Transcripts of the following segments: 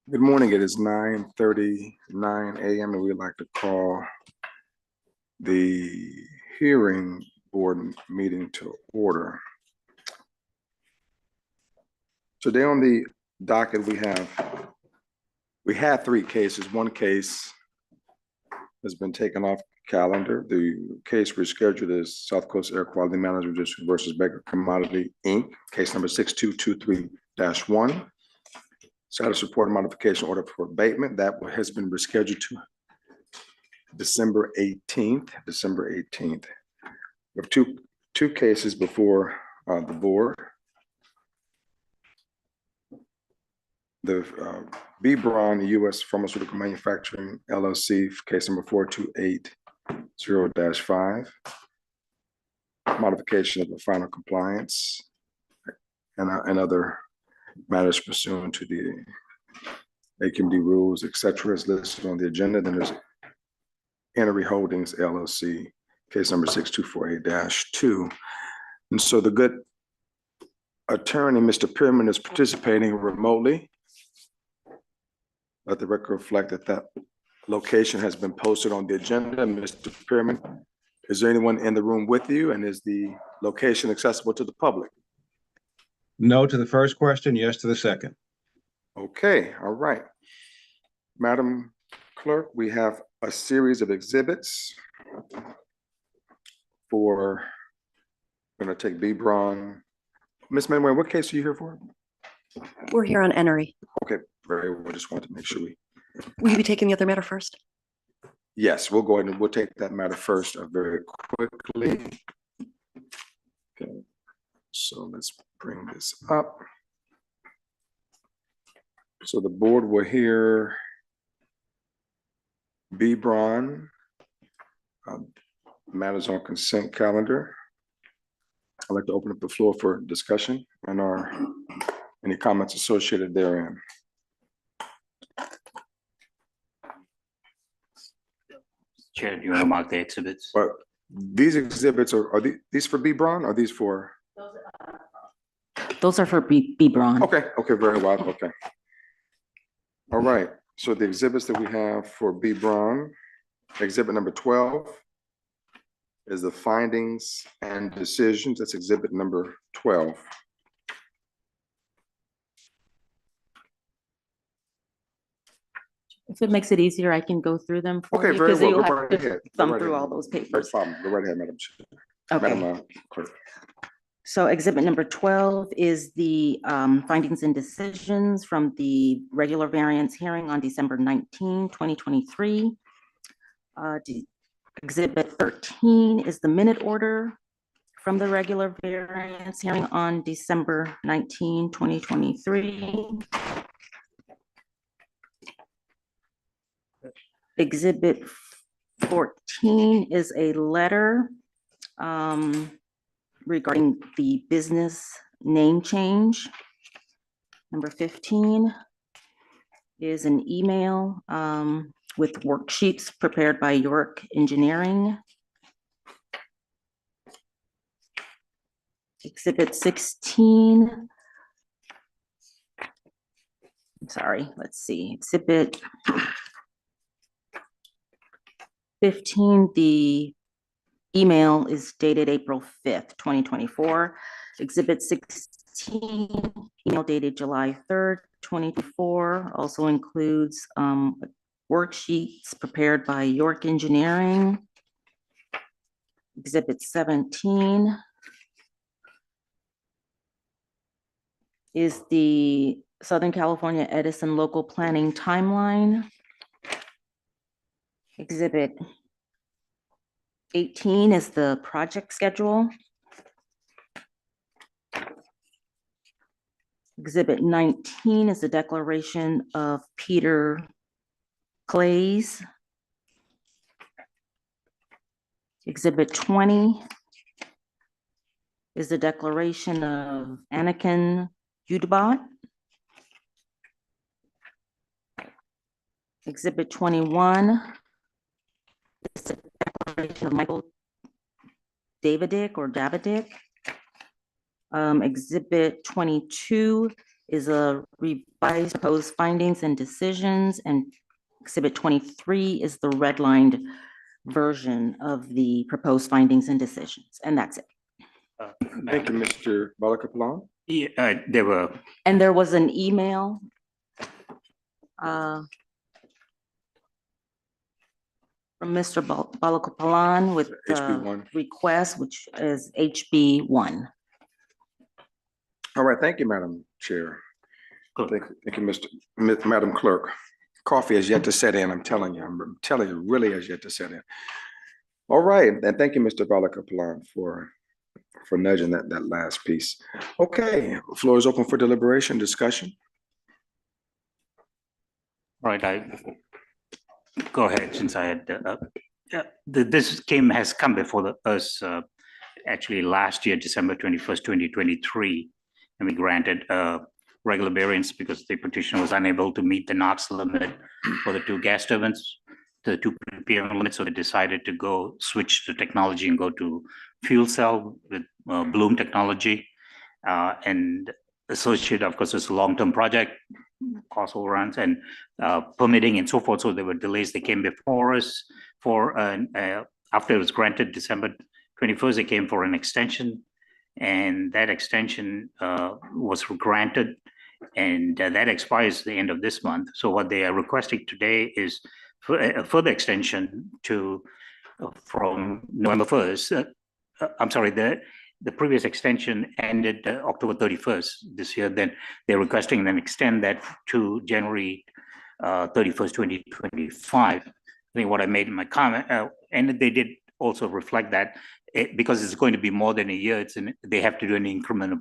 Good morning. It is 9:39 a.m. and we'd like to call the hearing board meeting to order. Today on the docket, we had three cases. One case has been taken off calendar. The case rescheduled is South Coast Air Quality Management District versus Baker Commodity, Inc., case number 6223-1. Status report modification order for abatement that has been rescheduled to December 18th. We have two cases before the board. The B. Braun U.S. Pharmaceutical Manufacturing LLC, case number 4280-5, modification of the final compliance and other matters pursuant to the AQMD rules, etc., is listed on the agenda. Then there's Energy Holdings LLC, case number 6248-2. And so the good attorney, Mr. Pierman, is participating remotely. Let the record reflect that location has been posted on the agenda. Mr. Pierman, is there anyone in the room with you, and is the location accessible to the public? No to the first question, yes to the second. Okay, all right. Madam Clerk, we have a series of exhibits for, I'm going to take B. Braun. Ms. Manuel, what case are you here for? We're here on Enery. Okay, very well. Just wanted to make sure Will you be taking the other matter first? Yes, we'll go ahead and we'll take that matter first very quickly. Okay, so let's bring this up. So the board will hear B. Braun, matters on consent calendar. I'd like to open up the floor for discussion and any comments associated therein. Chair, do you want to mark the exhibits? But these exhibits are these for B. Braun? Or are these for? Those are for B. Braun. Okay, very well, okay. All right, so the exhibits that we have for B. Braun, exhibit number 12 is the findings and decisions. That's exhibit number 12. If it makes it easier, I can go through them for you. Very well. You'll Go have right to ahead. thumb Go right through ahead. all those No papers. problem. Go right ahead, Madam Chair. Okay. Madam Clerk. So exhibit number 12 is the findings and decisions from the regular variance hearing on December 19, 2023. Exhibit 13 is the minute order from the regular variance hearing on December 19, 2023. Exhibit 14 is a letter regarding the business name change. Number 15 is an email with worksheets prepared by York Engineering. Exhibit 16. I'm sorry, let's see. Exhibit 15, the email is dated April 5th, 2024. Exhibit 16, email dated July 3rd, 2024, also includes worksheets prepared by York Engineering. Exhibit 17 is the Southern California Edison local planning timeline. Exhibit 18 is the project schedule. Exhibit 19 is the declaration of Peter Clays. Exhibit 20 is the declaration of Anakin Udbot. Exhibit 21 is the declaration of Michael Davidic or Davidic. Exhibit 22 is a revised proposed findings and decisions, and Exhibit 23 is the redlined version of the proposed findings and decisions, and that's it. Thank you, Mr. Balakapalan. Yeah, there were, And there was an email from Mr. Balakapalan with HB1. request, which is HB1. All right, thank you, Madam Chair. Good. Thank you, Madam Clerk. Coffee has yet to set in, I'm telling you, really has yet to set in. All right, and thank you, Mr. Balakapalan, for nudging that last piece. Okay, floor is open for deliberation, discussion. right, go ahead, since I had, this has come before us, actually last year, December 21st, 2023, and we granted regular variance because the petitioner was unable to meet the NOx limit for the 2 gas turbines, the 2 ppm limits, so they decided to go switch the technology and go to fuel cell with Bloom technology, and associated, of course, it's a long-term project, cost overruns and permitting and so forth. So there were delays. They came before us for after it was granted December 21st, they came for an extension, and that extension was granted, and that expires the end of this month. So what they are requesting today is for a further extension to from November 1st. I'm sorry, the previous extension ended October 31st this year. Then they're requesting them extend that to January 31st, 2025. I think what I made in my comment, and they did also reflect that because it's going to be more than a year, they have to do an increment of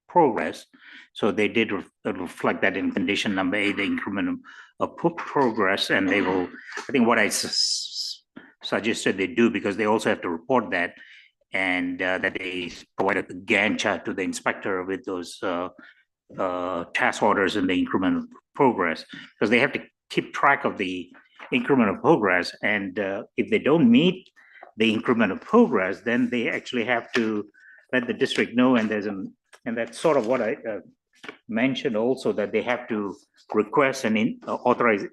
progress. So they did reflect that in condition number 8, the increment of progress, and they will, I think what I suggested they do, because they also have to report that, and that they provide a Gantt chart to the inspector with those task orders and the increment of progress, because they have to keep track of the increment of progress. And if they don't meet the increment of progress, then they actually have to let the district know. And and that's sort of what I mentioned also, that they have to request and authorize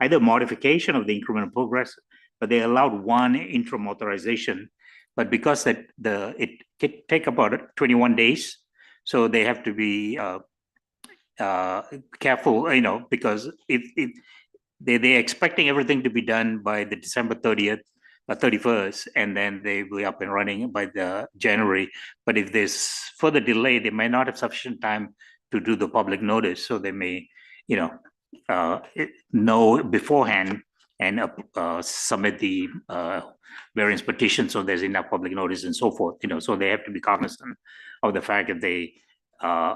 either modification of the increment of progress, but they allowed 1 interim authorization. But because it can take about 21 days, so they have to be careful, because if they're expecting everything to be done by the December 30th, 31st, and then they will be up and running by the January. But if there's further delay, they may not have sufficient time to do the public notice. So they may, know beforehand and submit the variance petition, so there's enough public notice and so forth. So they have to be cognizant of the fact that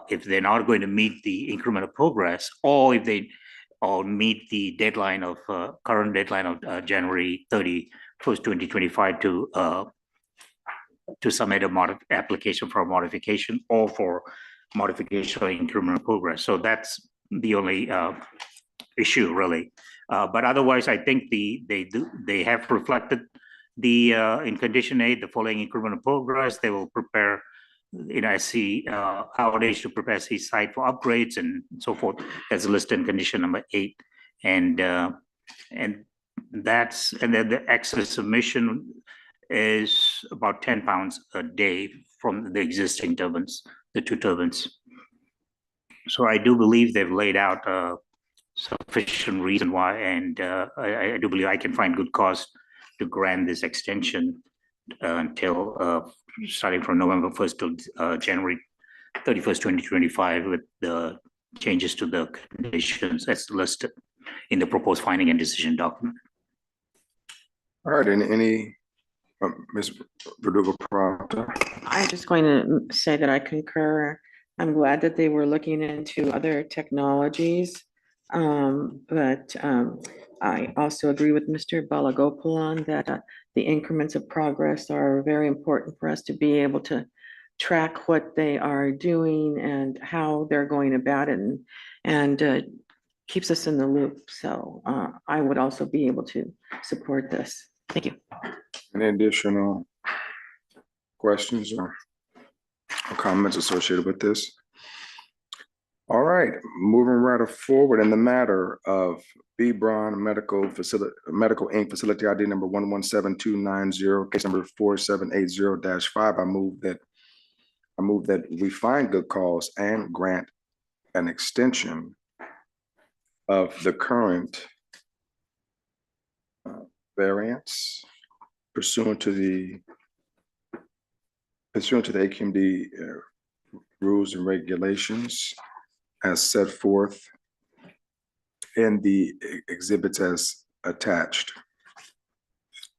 if they're not going to meet the increment of progress, or if they meet the deadline of current deadline of January 31st, 2025 to submit a application for a modification or for modification or increment of progress. So that's the only issue, really. But otherwise, I think they have reflected in condition 8, the following increment of progress. They will prepare, SC outage to prepare SC site for upgrades and so forth, as listed in condition number 8. And then the excess submission is about 10 pounds a day from the existing turbines, the 2 turbines. So I do believe they've laid out sufficient reason why, and I do believe I can find good cause to grant this extension until starting from November 1st till January 31st, 2025, with the changes to the conditions as listed in the proposed finding and decision document. All right, any Ms. Verdugo-Prata? I'm just going to say that I concur. I'm glad that they were looking into other technologies. But I also agree with Mr. Balagopalan that the increments of progress are very important for us to be able to track what they are doing and how they're going about it, and keeps us in the loop. So I would also be able to support this. Thank you. Any additional questions or comments associated with this? All right, moving right forward in the matter of B. Braun Medical Inc. Facility ID number 117290, case number 4780-5. I move that we find good cause and grant an extension of the current variance pursuant to the AQMD rules and regulations as set forth in the exhibits as attached.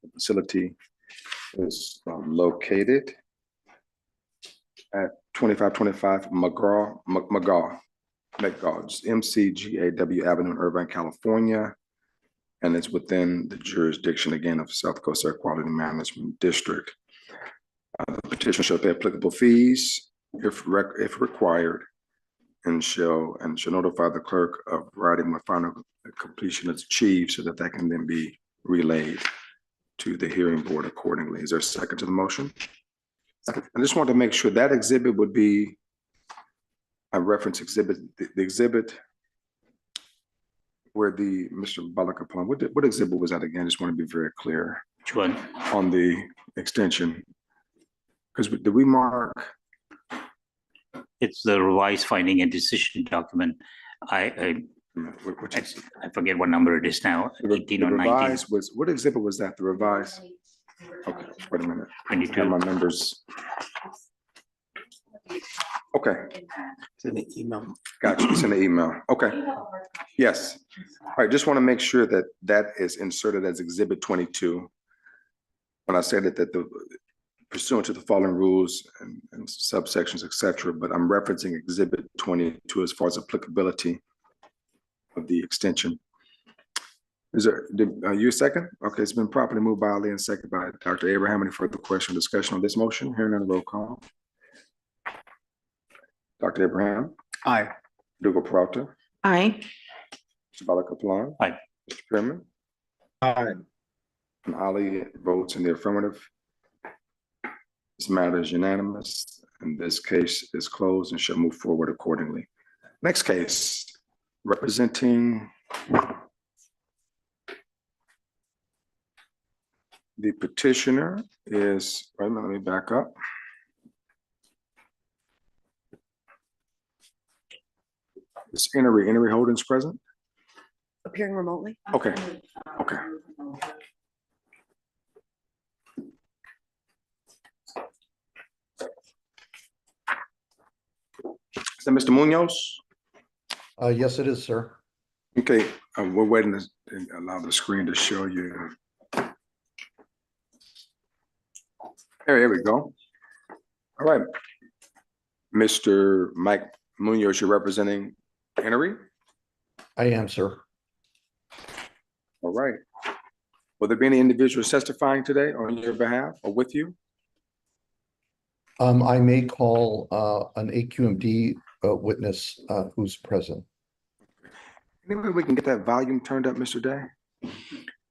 The facility is located at 2525 McGaw, MCGAW Avenue in Irvine, California. And it's within the jurisdiction, again, of South Coast Air Quality Management District. The petition shall pay applicable fees if required, and shall notify the clerk of writing when final completion is achieved, so that can then be relayed to the hearing board accordingly. Is there a second to the motion? I just want to make sure that exhibit would be a reference exhibit, the exhibit where the Mr. Balakaplan, what exhibit was that again? I just want to be very clear. Which one? On the extension. Because did we mark? It's the revised finding and decision document. I forget what number it is now, 18 or 19. Revised was, what exhibit was that? The revised? Okay, wait a minute. 22. I have my numbers. Okay. It's in the email. Gotcha, it's in the email. Okay, yes. All right, just want to make sure that that is inserted as exhibit 22. When I say that the pursuant to the following rules and subsections, et cetera, but I'm referencing exhibit 22 as far as applicability of the extension. Is there, you a second? Okay, it's been properly moved by Ali and second by Dr. Abraham. Any further question or discussion on this motion? Hearing none, roll call. Dr. Abraham? Aye. Dougal Peralta? Aye. Mr. Balakaplan? Aye. Mr. Chairman? Aye. And Ali votes in the affirmative. This matter is unanimous, and this case is closed and shall move forward accordingly. Next case, representing the petitioner is, wait a minute, let me back up. Is Enery Holdings present? Appearing remotely? Okay, okay. Is that Mr. Munoz? Yes, it is, sir. Okay, we're waiting to allow the screen to show you. Here we go. All right. Mr. Mike Munoz, you're representing Enery? I am, sir. All right. Will there be any individuals testifying today on your behalf or with you? I may call an AQMD witness who's present. Maybe we can get that volume turned up, Mr. Day.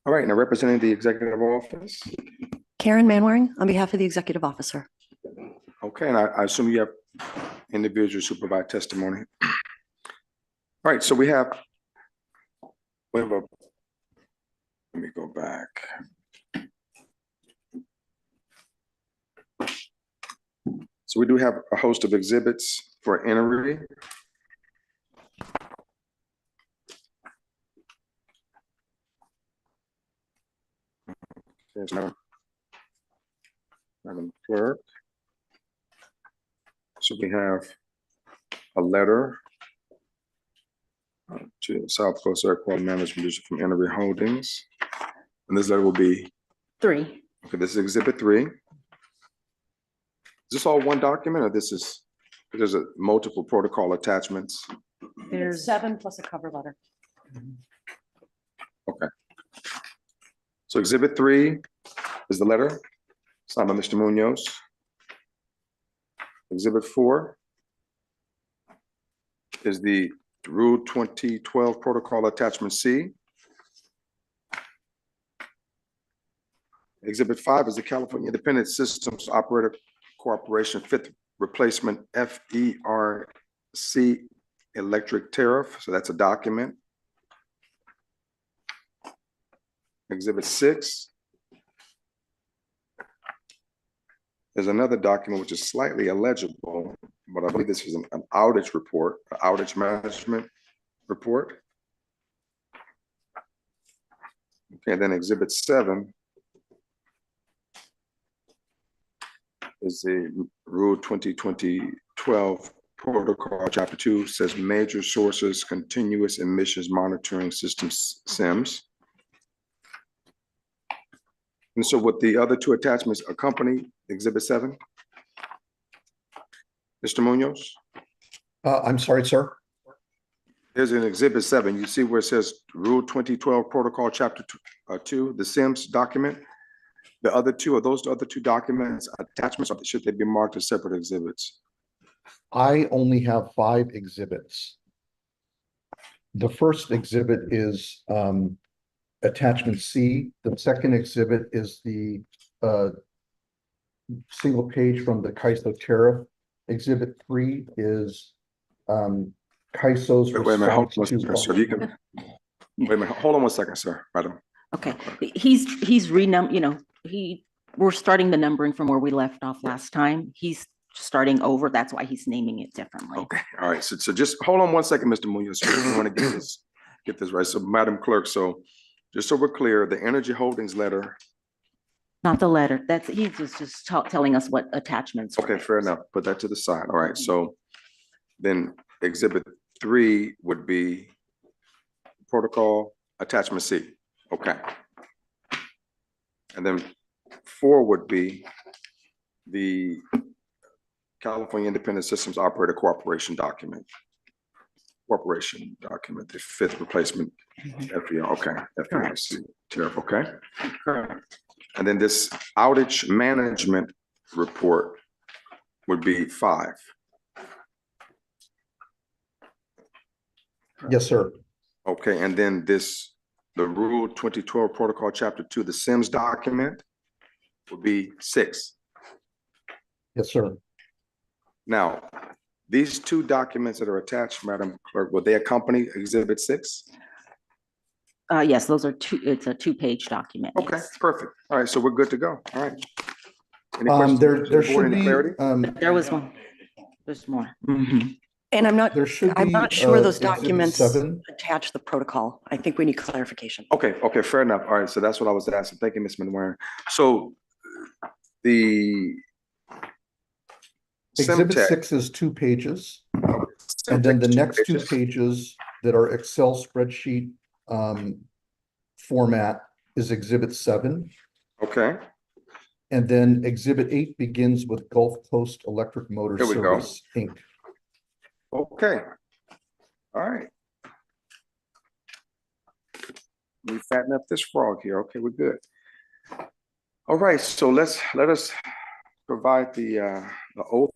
All right, now representing the executive office. Karen Manwaring, on behalf of the executive officer. Okay, and I assume you have individuals who provide testimony. All right, so we have a, let me go back. So we do have a host of exhibits for Enery. There's no Madam Clerk. So we have a letter to South Coast Air Quality Management District from Enery Holdings. And this letter will be, 3. okay, this is exhibit 3. Is this all one document or there's a multiple protocol attachments? There's 7 plus a cover letter. Okay. So exhibit 3 is the letter signed by Mr. Munoz. Exhibit 4 is the Rule 2012 Protocol Attachment C. Exhibit 5 is the California Independent Systems Operator Corporation 5th Replacement FERC electric tariff, so that's a document. Exhibit 6 is another document which is slightly illegible, but I believe this is an outage report, an outage management report. Okay, then Exhibit 7 is the Rule 2020-12 Protocol, Chapter 2, says Major Sources Continuous Emissions Monitoring Systems, SIMS. And so with the other two attachments accompany Exhibit 7? Mr. Munoz? I'm sorry, sir. There's an Exhibit 7. You see where it says Rule 2012 Protocol, Chapter 2, the SIMS document? The other two, are those other two documents attachments, or should they be marked as separate exhibits? I only have 5 exhibits. The first exhibit is attachment C. The second exhibit is the single page from the CAISO tariff. Exhibit 3 is CAISO's Wait a minute, hold response on, to. sir. You can, wait a minute, hold on one second, sir, madam. Okay, we're starting the numbering from where we left off last time. He's starting over. That's why he's naming it differently. Okay, all right. So just hold on one second, Mr. Munoz. We want to get this right. So, Madam Clerk, so just so we're clear, the Energy Holdings letter. Not the letter. He was just telling us what attachments. Okay, fair enough. Put that to the side. All right. So then Exhibit 3 would be Protocol Attachment C. Okay. And then 4 would be the California Independent Systems Operator Cooperation document. The 5th replacement FER. Okay. FERC tariff. Okay. Correct. And then this outage management report would be 5. Yes, sir. Okay, and then the Rule 2012 Protocol, Chapter 2, the SIMS document would be 6. Yes, sir. Now, these two documents that are attached, Madam Clerk, will they accompany Exhibit 6? Yes, those are it's a 2-page document. Okay, yes. perfect. All right, so we're good to go. All right. Any questions? There from the board? should Any be, clarity? There was one. There's more. Mhm. And I'm there should I'm be, not sure those Exhibit documents 7. attach the protocol. I think we need clarification. Okay, fair enough. All right, so that's what I was asking. Thank you, Ms. Manwaring. So the Exhibit Semtech- 6 is 2 pages. And then the next 2 pages that are Excel spreadsheet format is Exhibit 7. Okay, And then Exhibit 8 begins with Gulf Coast Electric Motor There we go. Service, Inc. okay. All right. We fatten up this frog here. Okay, we're good. All right, so let us provide the oath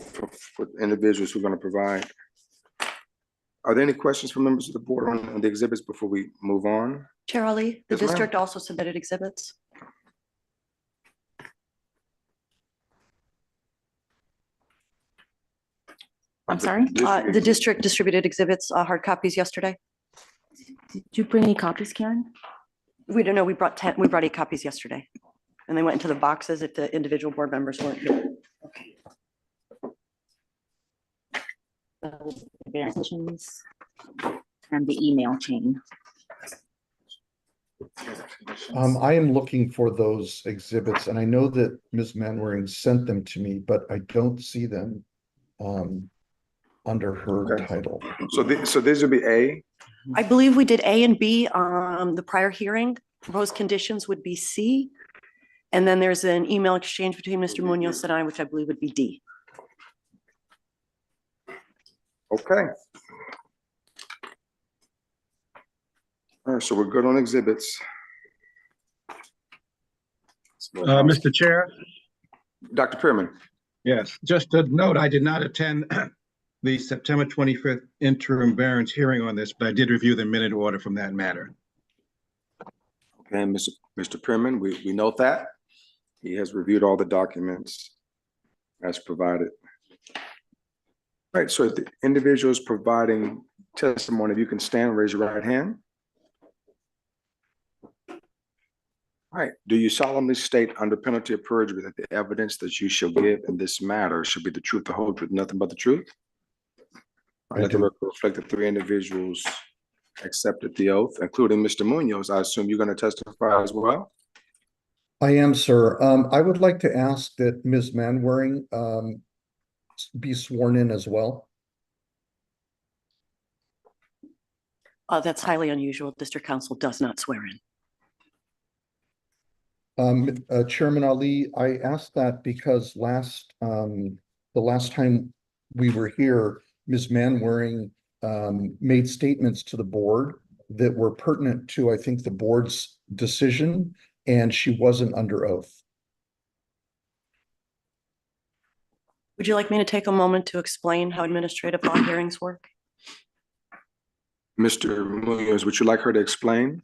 for individuals who are going to provide. Are there any questions from members of the board on the exhibits before we move on? Chair Ali, the Yes, ma'am. district also submitted exhibits. I'm sorry? The district distributed exhibits, hard copies yesterday. Did you bring any copies, Karen? We don't know, we brought 8 copies yesterday. And they went into the boxes if the individual board members weren't here. Okay. Variations and the email chain. I am looking for those exhibits, and I know that Ms. Manwaring sent them to me, but I don't see them under her Okay. title. So these would be A. I believe we did A and B on the prior hearing. Proposed conditions would be C. And then there's an email exchange between Mr. Munoz and I, which I believe would be D. Okay. All right, so we're good on exhibits. Mr. Chair, Dr. Pearman. yes, just a note, I did not attend the September 25th interim variance hearing on this, but I did review the minute order from that matter. Okay, Mr. Pearman, we note that. He has reviewed all the documents as provided. Right, so if the individuals providing testimony. If you can stand, raise your right hand. All right. Do you solemnly state under penalty of perjury that the evidence that you shall give in this matter should be the truth, the whole truth, nothing but the truth? I Let the do. record reflect that three individuals accepted the oath, including Mr. Munoz. I assume you're going to testify as well? I am, sir. I would like to ask that Ms. Manwaring be sworn in as well. That's highly unusual. District Council does not swear in. Chairman Ali, I asked that because the last time we were here, Ms. Manwaring made statements to the board that were pertinent to, I think, the board's decision, and she wasn't under oath. Would you like me to take a moment to explain how administrative law hearings work? Mr. Munoz, would you like her to explain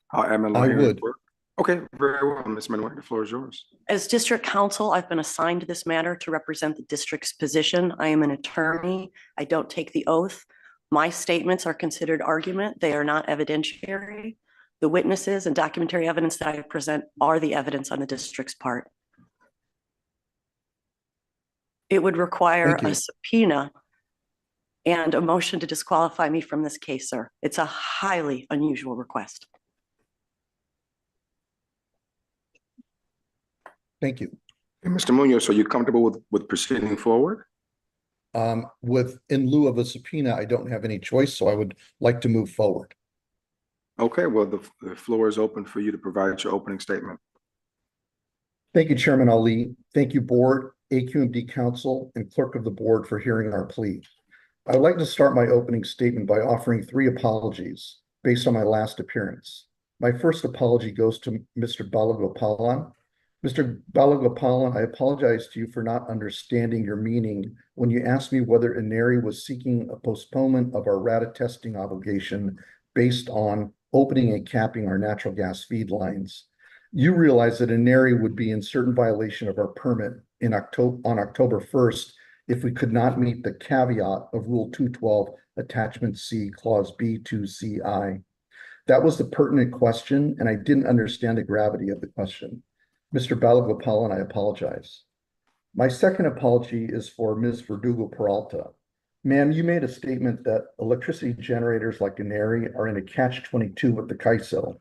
how admin law I hearings would. work? Okay, very well, Ms. Manuel, the floor is yours. As district counsel, I've been assigned this matter to represent the district's position. I am an attorney. I don't take the oath. My statements are considered argument. They are not evidentiary. The witnesses and documentary evidence that I present are the evidence on the district's part. It would require Thank you. a subpoena and a motion to disqualify me from this case, sir. It's a highly unusual request. Thank you. Mr. Munoz, are you comfortable with proceeding forward? In lieu of a subpoena, I don't have any choice, so I would like to move forward. Okay, well, the floor is open for you to provide your opening statement. Thank you, Chairman Ali. Thank you, Board, AQMD Council, and Clerk of the Board for hearing our plea. I would like to start my opening statement by offering 3 apologies based on my last appearance. My first apology goes to Mr. Balagopalan. Mr. Balagopalan, I apologize to you for not understanding your meaning when you asked me whether INERI was seeking a postponement of our RADA testing obligation based on opening and capping our natural gas feed lines. You realize that INERI would be in certain violation of our permit on October 1st if we could not meet the caveat of Rule 212, Attachment C, Clause B2CI. That was the pertinent question, and I didn't understand the gravity of the question. Mr. Balagopalan, I apologize. My second apology is for Ms. Verdugo Peralta. Ma'am, you made a statement that electricity generators like INERI are in a catch-22 with the CAISO.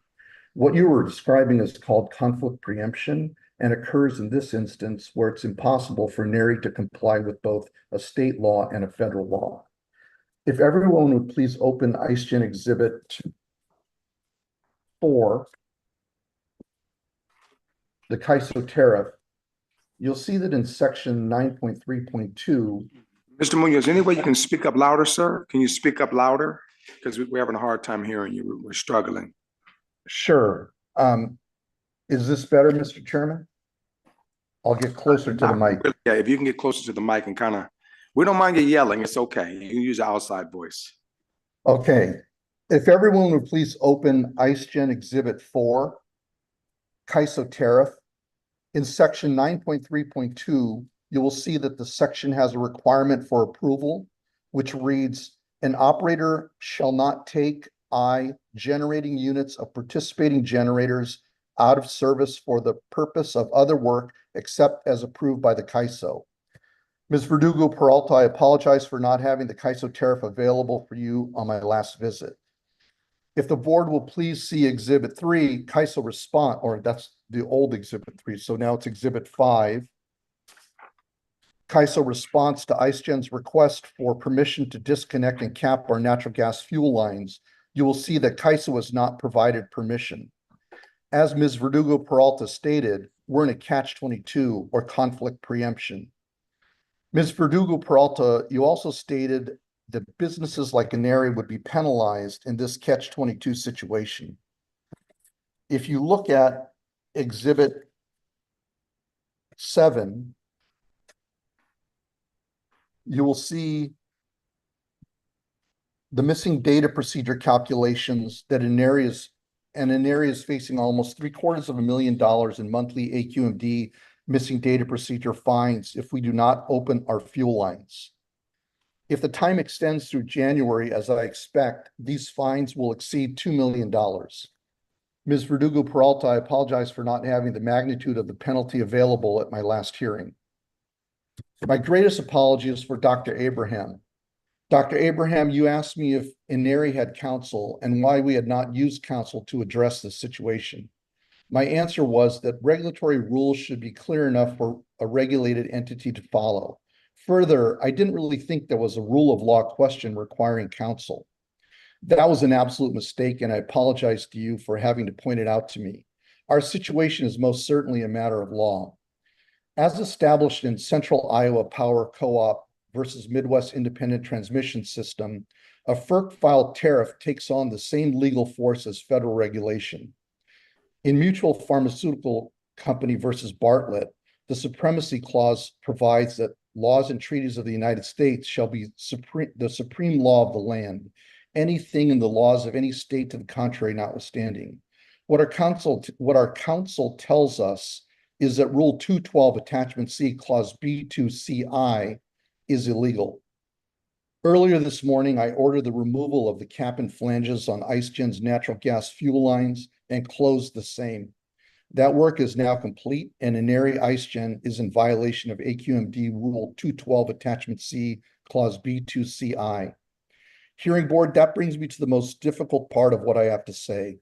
What you were describing is called conflict preemption and occurs in this instance where it's impossible for INERI to comply with both a state law and a federal law. If everyone would please open IceGen Exhibit 4, the CAISO tariff, you'll see that in section 9.3.2. Mr. Munoz, any way you can speak up louder, sir? Can you speak up louder? Because we're having a hard time hearing you. We're struggling. Sure. Is this better, Mr. Chairman? I'll get closer to the mic. Yeah, if you can get closer to the mic and kind of, we don't mind you yelling. It's okay. You can use the outside voice. Okay. If everyone would please open IceGen Exhibit 4, CAISO tariff. In section 9.3.2, you will see that the section has a requirement for approval, which reads, an operator shall not take generating units of participating generators out of service for the purpose of other work except as approved by the CAISO. Ms. Verdugo Peralta, I apologize for not having the CAISO tariff available for you on my last visit. If the board will please see Exhibit 3, CAISO response, or that's the old Exhibit 3, so now it's Exhibit 5. CAISO response to IceGen's request for permission to disconnect and cap our natural gas fuel lines. You will see that CAISO has not provided permission. As Ms. Verdugo Peralta stated, we're in a catch-22 or conflict preemption. Ms. Verdugo Peralta, you also stated that businesses like INERI would be penalized in this catch-22 situation. If you look at Exhibit 7, you will see the missing data procedure calculations that INERI is facing almost $750,000 in monthly AQMD missing data procedure fines if we do not open our fuel lines. If the time extends through January, as I expect, these fines will exceed $2 million. Ms. Verdugo Peralta, I apologize for not having the magnitude of the penalty available at my last hearing. My greatest apology is for Dr. Abraham. Dr. Abraham, you asked me if Ineri had counsel and why we had not used counsel to address this situation. My answer was that regulatory rules should be clear enough for a regulated entity to follow. Further, I didn't really think there was a rule of law question requiring counsel. That was an absolute mistake, and I apologize to you for having to point it out to me. Our situation is most certainly a matter of law. As established in Central Iowa Power Co-op versus Midwest Independent Transmission System, a FERC-filed tariff takes on the same legal force as federal regulation. In Mutual Pharmaceutical Company versus Bartlett, the Supremacy Clause provides that laws and treaties of the United States shall be the supreme law of the land, anything in the laws of any state to the contrary notwithstanding. What our counsel tells us is that Rule 212, Attachment C, Clause B2CI is illegal. Earlier this morning, I ordered the removal of the cap and flanges on IceGen's natural gas fuel lines and closed the same. That work is now complete, and Ineri IceGen is in violation of AQMD Rule 212, Attachment C, Clause B2CI. Hearing board, that brings me to the most difficult part of what I have to say.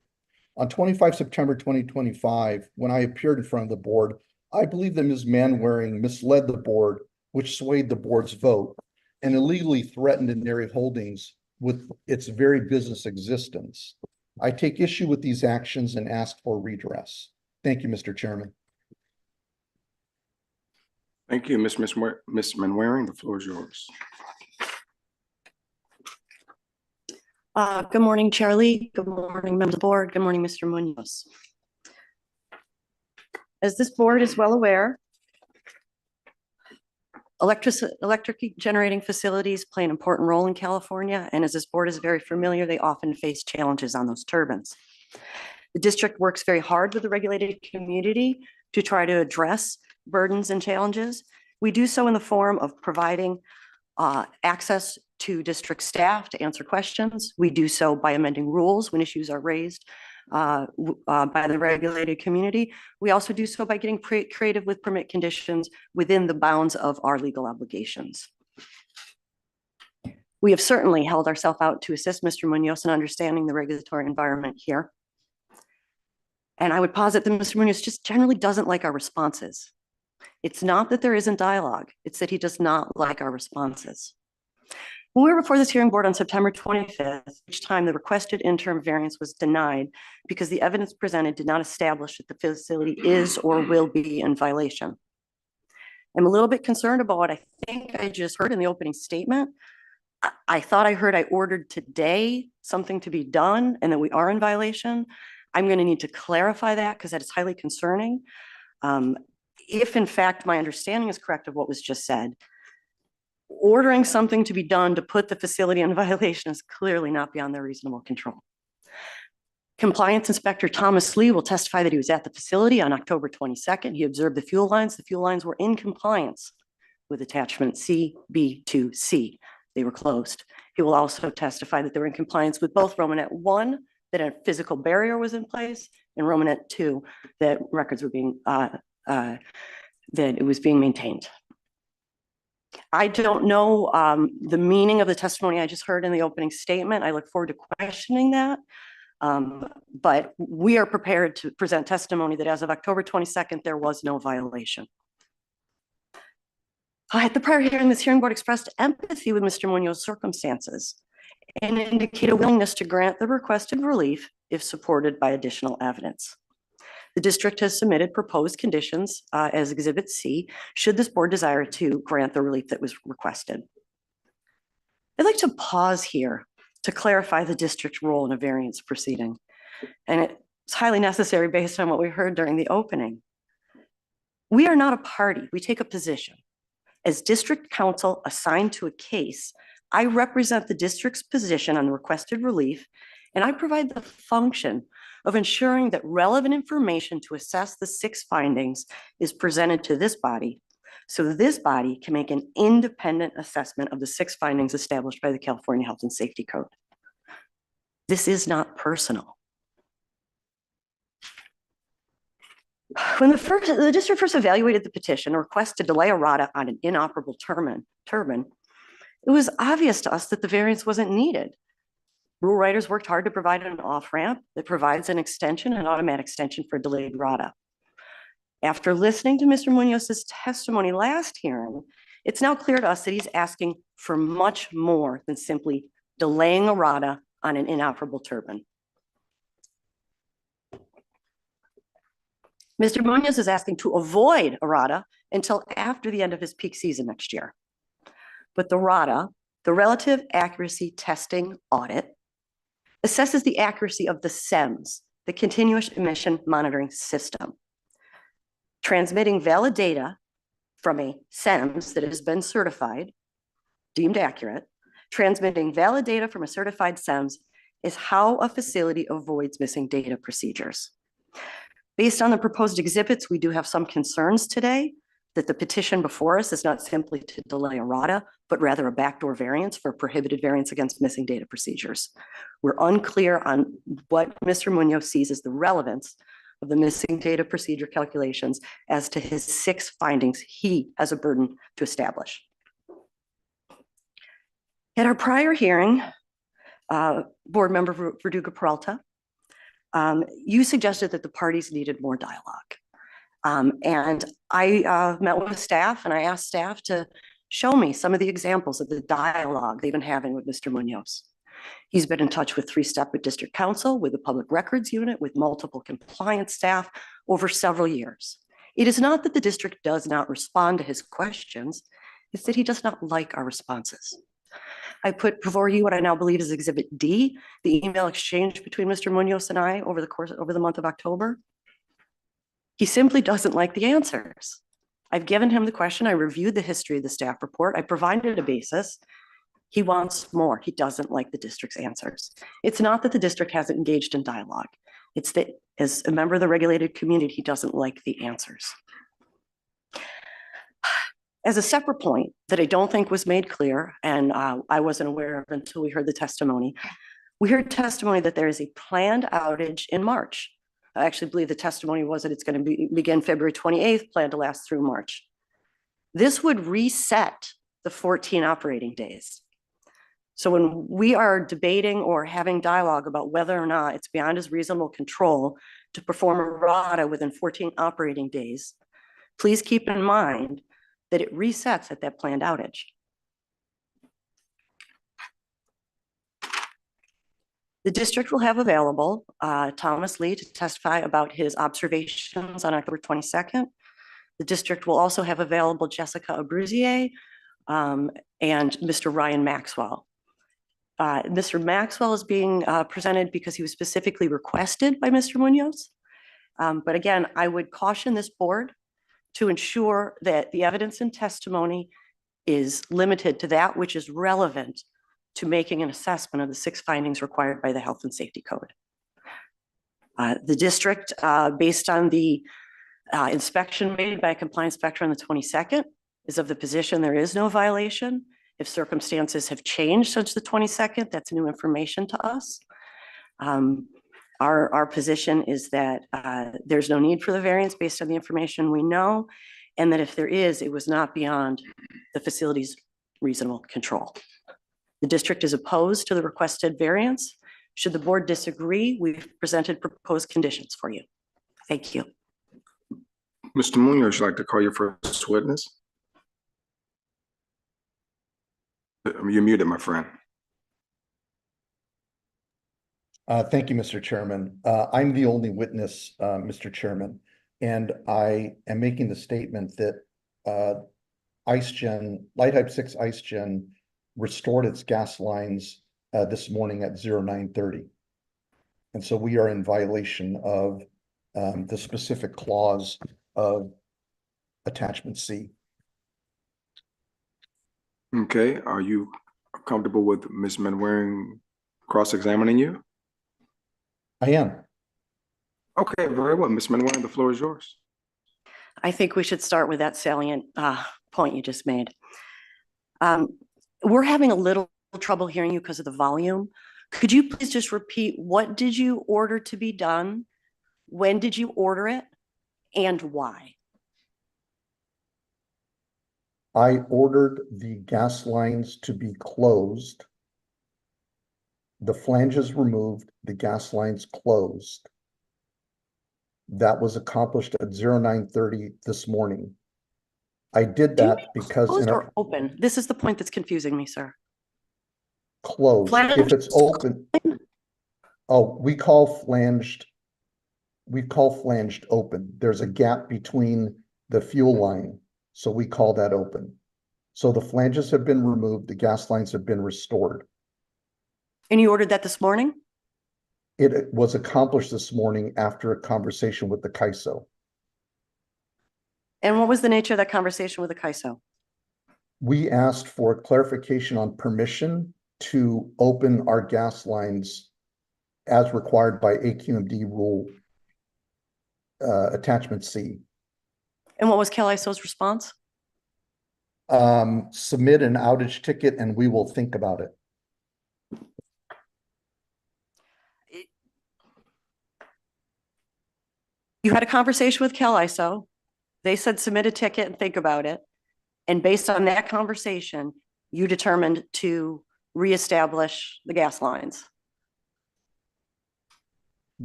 On 25 September 2025, when I appeared in front of the board, I believe that Ms. Manwaring misled the board, which swayed the board's vote, and illegally threatened Ineri Holdings with its very business existence. I take issue with these actions and ask for redress. Thank you, Mr. Chairman. Thank you, Ms. Manwaring. The floor is yours. Good morning, Chair Lee. Good morning, members of the board. Good morning, Mr. Munoz. As this board is well aware, electric generating facilities play an important role in California, and as this board is very familiar, they often face challenges on those turbines. The district works very hard with the regulated community to try to address burdens and challenges. We do so in the form of providing access to district staff to answer questions. We do so by amending rules when issues are raised by the regulated community. We also do so by getting creative with permit conditions within the bounds of our legal obligations. We have certainly held ourselves out to assist Mr. Munoz in understanding the regulatory environment here. And I would posit that Mr. Munoz just generally doesn't like our responses. It's not that there isn't dialogue, it's that he does not like our responses. When we were before this hearing board on September 25th, each time the requested interim variance was denied because the evidence presented did not establish that the facility is or will be in violation. I'm a little bit concerned about what I think I just heard in the opening statement. I thought I heard I ordered today something to be done and that we are in violation. I'm going to need to clarify that because that is highly concerning. If in fact my understanding is correct of what was just said, ordering something to be done to put the facility in violation is clearly not beyond their reasonable control. Compliance Inspector Thomas Lee will testify that he was at the facility on October 22nd. He observed the fuel lines. The fuel lines were in compliance with attachment C, B to C. They were closed. He will also testify that they were in compliance with both Romanet 1, that a physical barrier was in place, and Romanet 2, that records were being, that it was being maintained. I don't know the meaning of the testimony I just heard in the opening statement. I look forward to questioning that. But we are prepared to present testimony that as of October 22nd, there was no violation. At the prior hearing, this hearing board expressed empathy with Mr. Munoz's circumstances and indicated a willingness to grant the requested relief if supported by additional evidence. The district has submitted proposed conditions as Exhibit C, should this board desire to grant the relief that was requested. I'd like to pause here to clarify the district's role in a variance proceeding. And it's highly necessary based on what we heard during the opening. We are not a party, we take a position. As district counsel assigned to a case, I represent the district's position on the requested relief, and I provide the function of ensuring that relevant information to assess the 6 findings is presented to this body so this body can make an independent assessment of the 6 findings established by the California Health and Safety Code. This is not personal. When the district first evaluated the petition, request to delay a RADA on an inoperable turbine, it was obvious to us that the variance wasn't needed. Rule writers worked hard to provide an off-ramp that provides an extension, an automatic extension for delayed RADA. After listening to Mr. Munoz's testimony last hearing, it's now clear to us that he's asking for much more than simply delaying a RADA on an inoperable turbine. Mr. Munoz is asking to avoid a RADA until after the end of his peak season next year. But the RADA, the Relative Accuracy Testing Audit, assesses the accuracy of the CEMS, the Continuous Emission Monitoring System. Transmitting valid data from a CEMS that has been certified, deemed accurate, transmitting valid data from a certified CEMS is how a facility avoids missing data procedures. Based on the proposed exhibits, we do have some concerns today that the petition before us is not simply to delay a RADA, but rather a backdoor variance for prohibited variance against missing data procedures. We're unclear on what Mr. Munoz sees as the relevance of the missing data procedure calculations as to his 6 findings he has a burden to establish. At our prior hearing, Board Member Verdugo Peralta, you suggested that the parties needed more dialogue. And I met with staff and I asked staff to show me some of the examples of the dialogue they've been having with Mr. Munoz. He's been in touch with 3-step with District Council, with the Public Records Unit, with multiple compliance staff over several years. It is not that the district does not respond to his questions, it's that he does not like our responses. I put before you what I now believe is Exhibit D, the email exchange between Mr. Munoz and I over the month of October. He simply doesn't like the answers. I've given him the question, I reviewed the history of the staff report, I provided a basis. He wants more. He doesn't like the district's answers. It's not that the district hasn't engaged in dialogue. It's that as a member of the regulated community, he doesn't like the answers. As a separate point that I don't think was made clear, and I wasn't aware of until we heard the testimony, we heard testimony that there is a planned outage in March. I actually believe the testimony was that it's going to begin February 28th, planned to last through March. This would reset the 14 operating days. So when we are debating or having dialogue about whether or not it's beyond his reasonable control to perform a RADA within 14 operating days, please keep in mind that it resets at that planned outage. The district will have available Thomas Lee to testify about his observations on October 22nd. The district will also have available Jessica Abruzzier and Mr. Ryan Maxwell. Mr. Maxwell is being presented because he was specifically requested by Mr. Munoz. But again, I would caution this board to ensure that the evidence and testimony is limited to that which is relevant to making an assessment of the 6 findings required by the Health and Safety Code. The district, based on the inspection made by a compliance inspector on the 22nd, is of the position there is no violation. If circumstances have changed since the 22nd, that's new information to us. Our position is that there's no need for the variance based on the information we know, and that if there is, it was not beyond the facility's reasonable control. The district is opposed to the requested variance. Should the board disagree, we've presented proposed conditions for you. Thank you. Mr. Munoz, would you like to call your first witness? You're muted, my friend. Thank you, Mr. Chairman. I'm the only witness, Mr. Chairman, and I am making the statement that Light 6 IceGen restored its gas lines this morning at 0930. And so we are in violation of the specific clause of attachment C. Okay, are you comfortable with Ms. Manwaring cross-examining you? I am. Okay, very well. Ms. Manwaring, the floor is yours. I think we should start with that salient point you just made. We're having a little trouble hearing you because of the volume. Could you please just repeat, what did you order to be done? When did you order it? And why? I ordered the gas lines to be closed. The flanges removed, the gas lines closed. That was accomplished at 09:30 this morning. I did Do you that mean because closed in or our open? This is the point that's confusing me, sir. closed, if it's open, oh, we call flanged open. There's a gap between the fuel line, so we call that open. So the flanges have been removed, the gas lines have been restored. And you ordered that this morning? It was accomplished this morning after a conversation with the CAISO. And what was the nature of that conversation with the CAISO? We asked for clarification on permission to open our gas lines as required by AQMD rule attachment C. And what was CalISO's response? Submit an outage ticket and we will think about it. You had a conversation with CalISO. They said submit a ticket and think about it. And based on that conversation, you determined to reestablish the gas lines.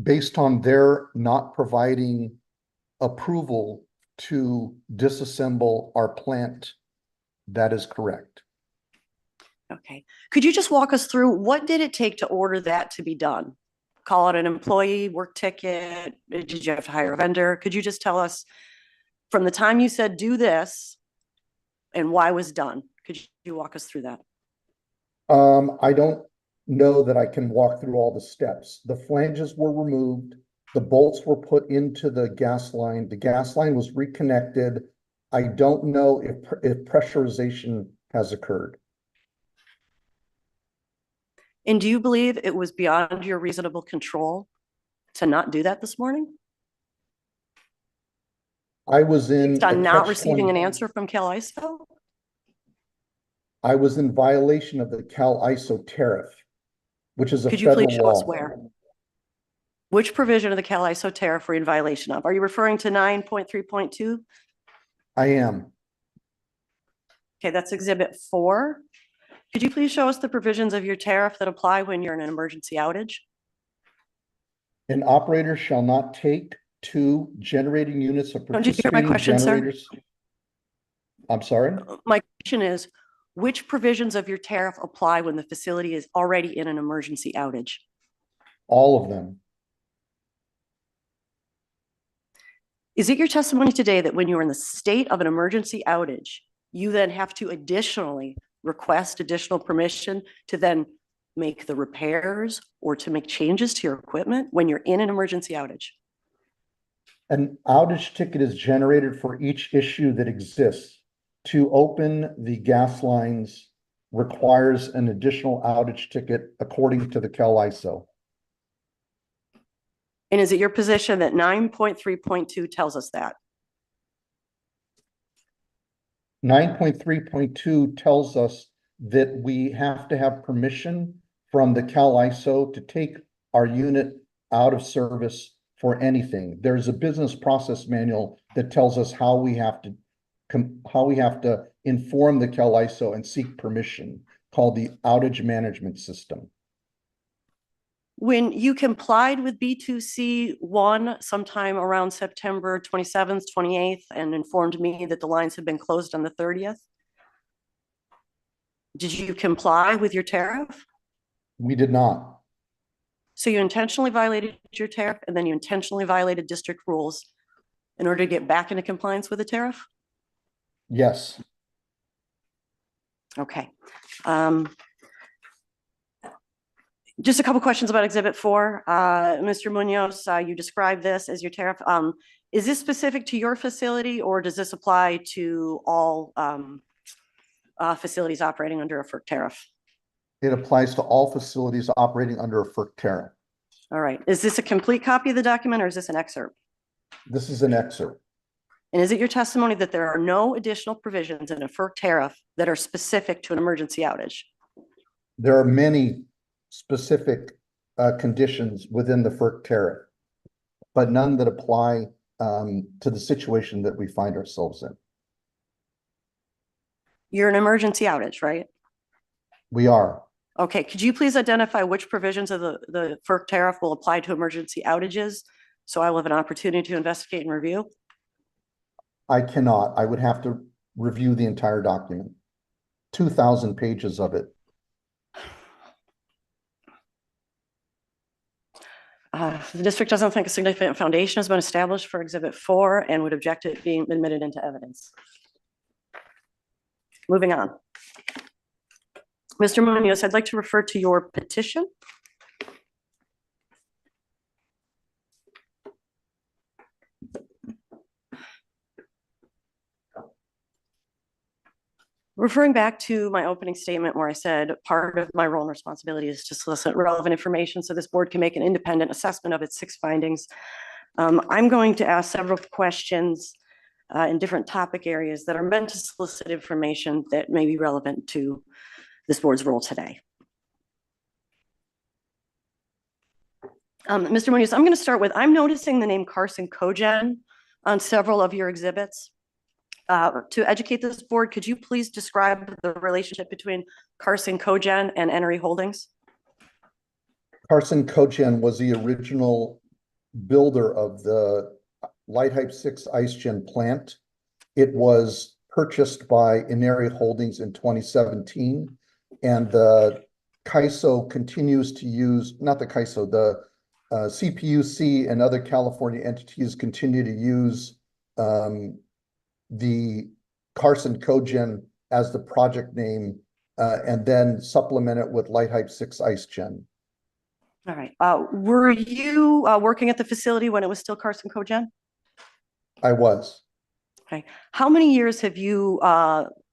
Based on their not providing approval to disassemble our plant, that is correct. Okay. Could you just walk us through, what did it take to order that to be done? Call it an employee, work ticket? Did you have to hire a vendor? Could you just tell us from the time you said do this and why was done? Could you walk us through that? I don't know that I can walk through all the steps. The flanges were removed. The bolts were put into the gas line. The gas line was reconnected. I don't know if pressurization has occurred. And do you believe it was beyond your reasonable control to not do that this morning? I was in Based on not catch receiving an 20 answer from CalISO? I was in violation of the CalISO tariff, which is a Could you please federal show us law. where? Which provision of the CalISO tariff were you in violation of? Are you referring to 9.3.2? I am. Okay, that's Exhibit 4. Could you please show us the provisions of your tariff that apply when you're in an emergency outage? An operator shall not take 2 generating units of Don't you hear my participating question, sir? generators. I'm sorry? My question is, which provisions of your tariff apply when the facility is already in an emergency outage? All of them. Is it your testimony today that when you're in the state of an emergency outage, you then have to additionally request additional permission to then make the repairs or to make changes to your equipment when you're in an emergency outage? An outage ticket is generated for each issue that exists. To open the gas lines requires an additional outage ticket according to the CalISO. And is it your position that 9.3.2 tells us that? 9.3.2 tells us that we have to have permission from the CalISO to take our unit out of service for anything. There's a business process manual that tells us how we have to inform the CalISO and seek permission, called the outage management system. When you complied with B2C1 sometime around September 27th, 28th, and informed me that the lines had been closed on the 30th, did you comply with your tariff? We did not. So you intentionally violated your tariff and then you intentionally violated district rules in order to get back into compliance with the tariff? Yes. Okay. Just a couple questions about Exhibit 4. Mr. Munoz, you described this as your tariff. Is this specific to your facility or does this apply to all facilities operating under a FERC tariff? It applies to all facilities operating under a FERC tariff. All right. Is this a complete copy of the document or is this an excerpt? This is an excerpt. And is it your testimony that there are no additional provisions in a FERC tariff that are specific to an emergency outage? There are many specific conditions within the FERC tariff, but none that apply to the situation that we find ourselves in. You're an emergency outage, right? We are. Okay, could you please identify which provisions of the FERC tariff will apply to emergency outages? So I will have an opportunity to investigate and review. I cannot. I would have to review the entire document. 2,000 pages of it. The district doesn't think a significant foundation has been established for Exhibit 4 and would object to it being admitted into evidence. Moving on. Mr. Munoz, I'd like to refer to your petition. Referring back to my opening statement where I said part of my role and responsibility is to solicit relevant information so this board can make an independent assessment of its 6 findings. I'm going to ask several questions in different topic areas that are meant to solicit information that may be relevant to this board's role today. Mr. Munoz, I'm going to start with, I'm noticing the name Carson Cogen on several of your exhibits. To educate this board, could you please describe the relationship between Carson Cogen and Enery Holdings? Carson Cogen was the original builder of the Light 6 IceGen plant. It was purchased by Enery Holdings in 2017, and the CAISO continues to use, not the CAISO, the CPUC and other California entities continue to use the Carson Cogen as the project name, and then supplement it with Light 6 IceGen. All right. Were you working at the facility when it was still Carson Cogen? I was. Okay. How many years have you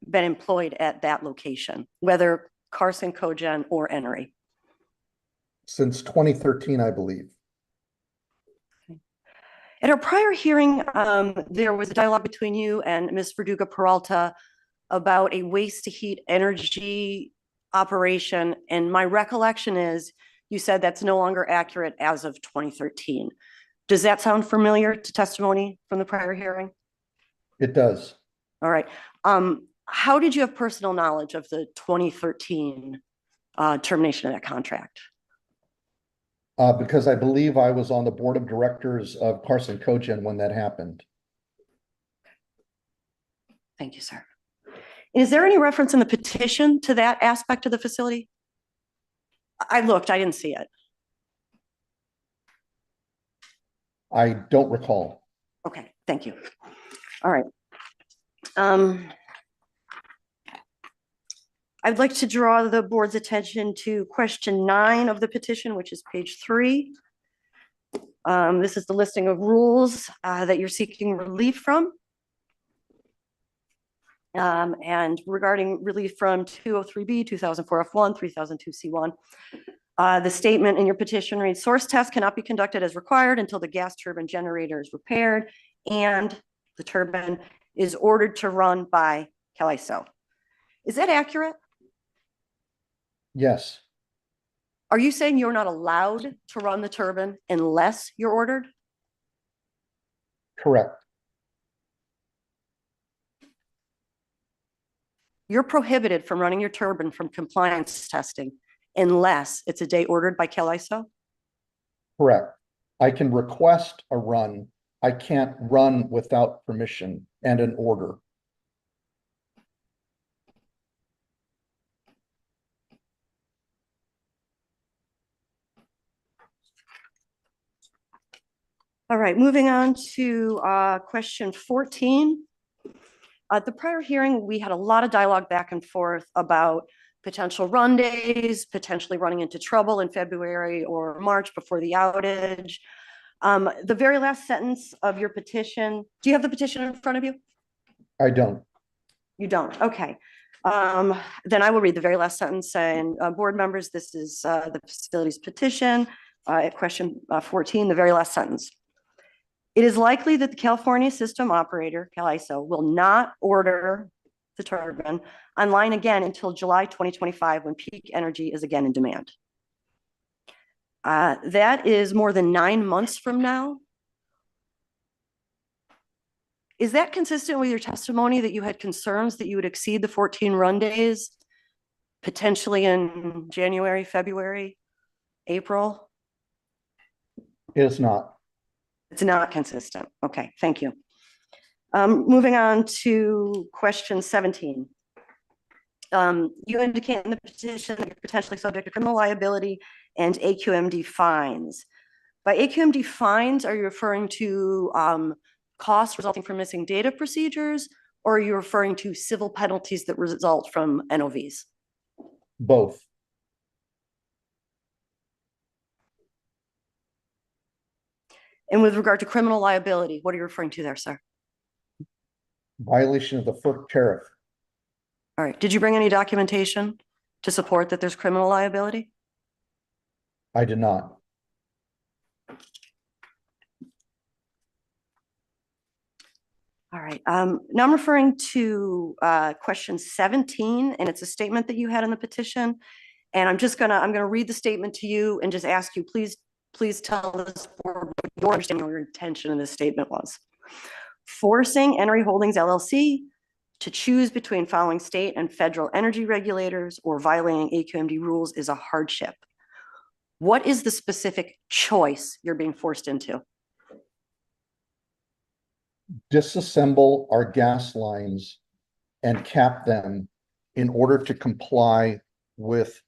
been employed at that location, whether Carson Cogen or Enery? Since 2013, I believe. At our prior hearing, there was a dialogue between you and Ms. Verduga Peralta about a waste to heat energy operation. And my recollection is you said that's no longer accurate as of 2013. Does that sound familiar to testimony from the prior hearing? It does. All right. How did you have personal knowledge of the 2013 termination of that contract? Because I believe I was on the board of directors of Carson Cogen when that happened. Thank you, sir. Is there any reference in the petition to that aspect of the facility? I looked, I didn't see it. I don't recall. Okay, thank you. All right. I'd like to draw the board's attention to question 9 of the petition, which is page 3. This is the listing of rules that you're seeking relief from. And regarding relief from 203B, 2004 F1, 3002 C1, the statement in your petition reads, source tests cannot be conducted as required until the gas turbine generator is repaired and the turbine is ordered to run by CAISO. Is that accurate? Yes. Are you saying you're not allowed to run the turbine unless you're ordered? Correct. You're prohibited from running your turbine from compliance testing unless it's a day ordered by CAISO? Correct. I can request a run. I can't run without permission and an order. All right, moving on to question 14. At the prior hearing, we had a lot of dialogue back and forth about potential run days, potentially running into trouble in February or March before the outage. The very last sentence of your petition, do you have the petition in front of you? I don't. You don't, okay. Then I will read the very last sentence saying, board members, this is the facility's petition at question 14, the very last sentence. It is likely that the California system operator, CalISO, will not order the turbine online again until July 2025, when peak energy is again in demand. That is more than 9 months from now. Is that consistent with your testimony that you had concerns that you would exceed the 14 run days, potentially in January, February, April? It is not. It's not consistent. Okay, thank you. Moving on to question 17. You indicate in the petition that you're potentially subject to criminal liability and AQMD fines. By AQMD fines, are you referring to costs resulting from missing data procedures, or are you referring to civil penalties that result from NOVs? Both. And with regard to criminal liability, what are you referring to there, sir? Violation of the FERC tariff. All right. Did you bring any documentation to support that there's criminal liability? I did not. All right. Now I'm referring to question 17, and it's a statement that you had in the petition. And I'm gonna read the statement to you and just ask you, please tell this board what your understanding or your intention in this statement was. Forcing Energy Holdings LLC to choose between following state and federal energy regulators or violating AQMD rules is a hardship. What is the specific choice you're being forced into? Disassemble our gas lines and cap them in order to comply with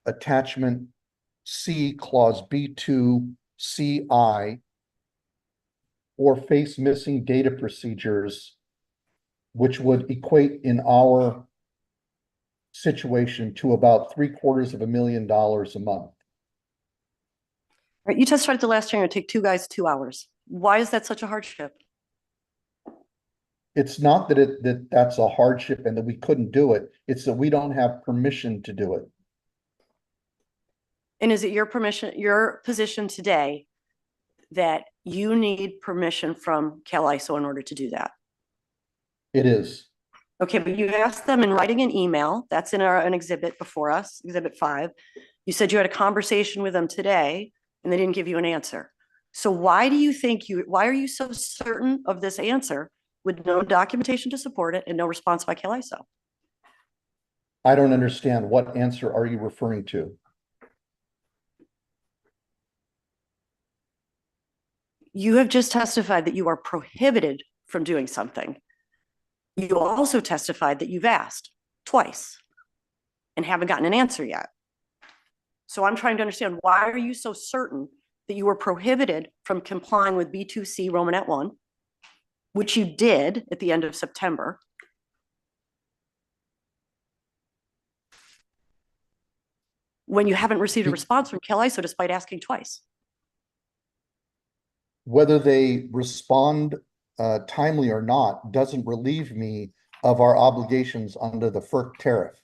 attachment C, clause B2 CI, or face missing data procedures, which would equate in our situation to about $750,000 a month. All right, you testified at the last hearing, it would take 2 guys 2 hours. Why is that such a hardship? It's not that that's a hardship and that we couldn't do it. It's that we don't have permission to do it. And is it your position today that you need permission from CalISO in order to do that? It is. Okay, but you asked them in writing an email, that's in an exhibit before us, exhibit 5. You said you had a conversation with them today and they didn't give you an answer. So why are you so certain of this answer with no documentation to support it and no response by CalISO? I don't understand. What answer are you referring to? You have just testified that you are prohibited from doing something. You also testified that you've asked twice and haven't gotten an answer yet. So I'm trying to understand, why are you so certain that you were prohibited from complying with B2C Romanet 1, which you did at the end of September, when you haven't received a response from CalISO despite asking twice? Whether they respond timely or not doesn't relieve me of our obligations under the FERC tariff.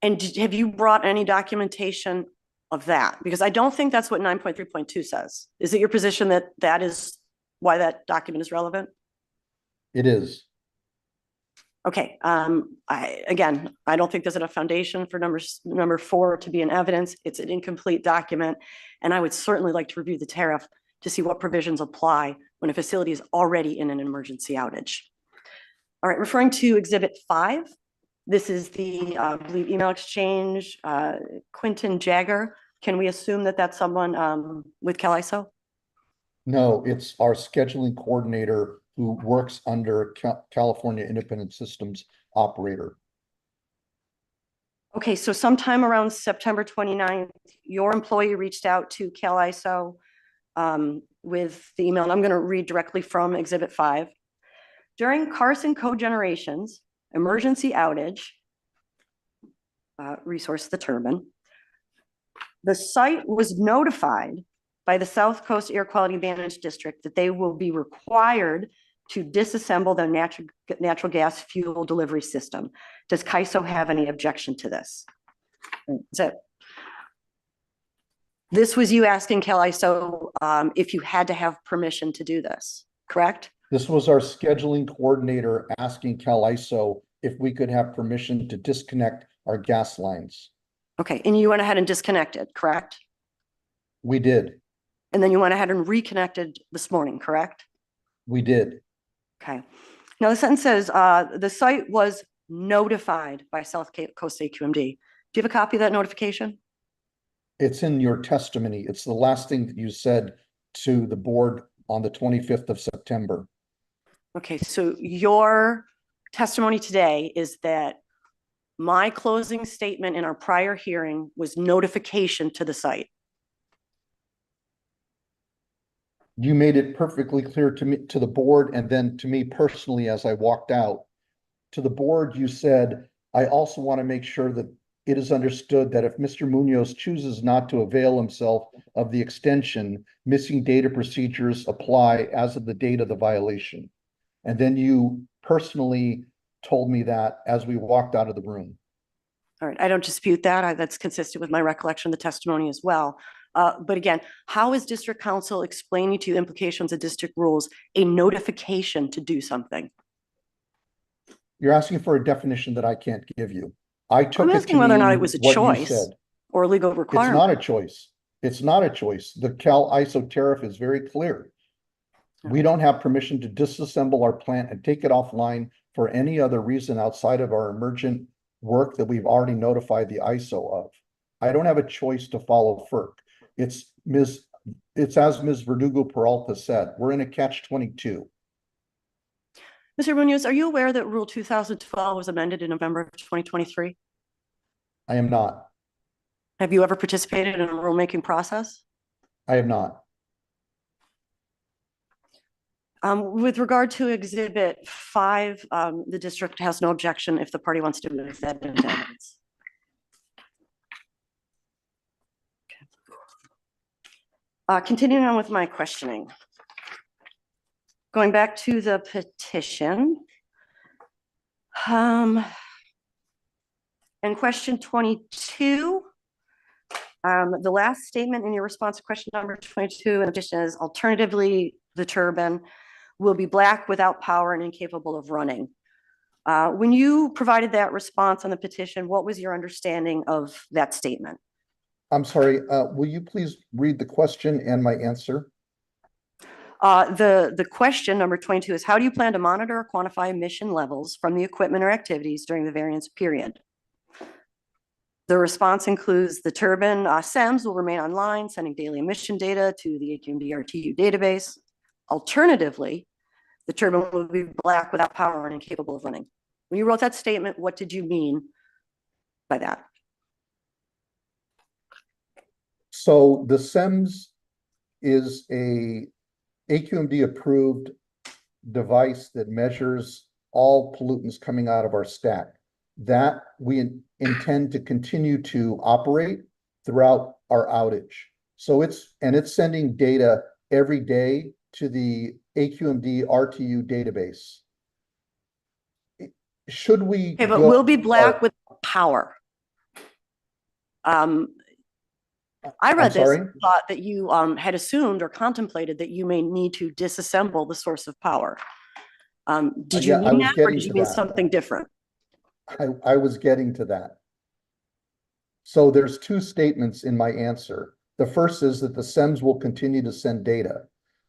And have you brought any documentation of that? Because I don't think that's what 9.3.2 says. Is it your position that that is why that document is relevant? It is. Okay. I don't think there's enough foundation for number 4 to be in evidence. It's an incomplete document. And I would certainly like to review the tariff to see what provisions apply when a facility is already in an emergency outage. All right, referring to exhibit 5, this is the, I believe, email exchange, Quentin Jagger. Can we assume that that's someone with CalISO? No, it's our scheduling coordinator who works under California Independent Systems Operator. Okay, so sometime around September 29th, your employee reached out to CalISO with the email, and I'm going to read directly from Exhibit 5. During Carson Cogeneration's emergency outage, resource the turbine, the site was notified by the South Coast Air Quality Management District that they will be required to disassemble their natural gas fuel delivery system. Does CAISO have any objection to this? That's it. This was you asking CalISO if you had to have permission to do this, correct? This was our scheduling coordinator asking CalISO if we could have permission to disconnect our gas lines. Okay, and you went ahead and disconnected, correct? We did. And then you went ahead and reconnected this morning, correct? We did. Okay. Now the sentence says the site was notified by South Coast AQMD. Do you have a copy of that notification? It's in your testimony. It's the last thing that you said to the board on the 25th of September. Okay, so your testimony today is that my closing statement in our prior hearing was notification to the site. You made it perfectly clear to me, to the board, and then to me personally as I walked out. To the board, you said, I also want to make sure that it is understood that if Mr. Munoz chooses not to avail himself of the extension, missing data procedures apply as of the date of the violation. And then you personally told me that as we walked out of the room. All right, I don't dispute that. That's consistent with my recollection of the testimony as well. But again, how is district council explaining to you implications of district rules a notification to do something? You're asking for a definition that I can't give you. I took I'm it asking to whether or not mean it was a what you choice said. or a legal It's requirement. not a choice. It's not a choice. The CalISO tariff is very clear. We don't have permission to disassemble our plant and take it offline for any other reason outside of our emergent work that we've already notified the ISO of. I don't have a choice to follow FERC. It's as Ms. Verdugo Peralta said, we're in a catch-22. Mr. Munoz, are you aware that Rule 2012 was amended in November of 2023? I am not. Have you ever participated in a rulemaking process? I have not. With regard to Exhibit 5, the district has no objection if the party wants to move that into evidence. Continuing on with my questioning. Going back to the petition. And question 22. The last statement in your response to question number 22 in addition is alternatively, the turbine will be black without power and incapable of running. When you provided that response on the petition, what was your understanding of that statement? I'm sorry, will you please read the question and my answer? The question number 22 is how do you plan to monitor or quantify emission levels from the equipment or activities during the variance period? The response includes the turbine SEMS will remain online, sending daily emission data to the AQMD RTU database. Alternatively, the turbine will be black without power and incapable of running. When you wrote that statement, what did you mean by that? So the SEMS is a AQMD approved device that measures all pollutants coming out of our stack. That we intend to continue to operate throughout our outage. So it's sending data every day to the AQMD RTU database. Should we? Okay, but we'll be black with power. I read this and thought that you had assumed or contemplated that you may need to disassemble the source of power. Did you mean that or did you mean something different? I was getting to that. So there's two statements in my answer. The first is that the SEMS will continue to send data.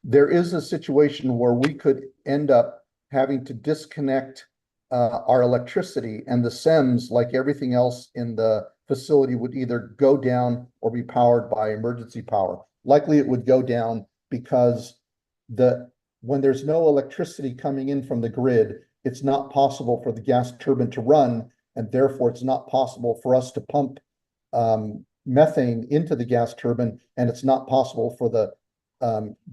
There is a situation where we could end up having to disconnect our electricity, and the SEMS, like everything else in the facility, would either go down or be powered by emergency power. Likely it would go down because when there's no electricity coming in from the grid, it's not possible for the gas turbine to run, and therefore it's not possible for us to pump methane into the gas turbine, and it's not possible for the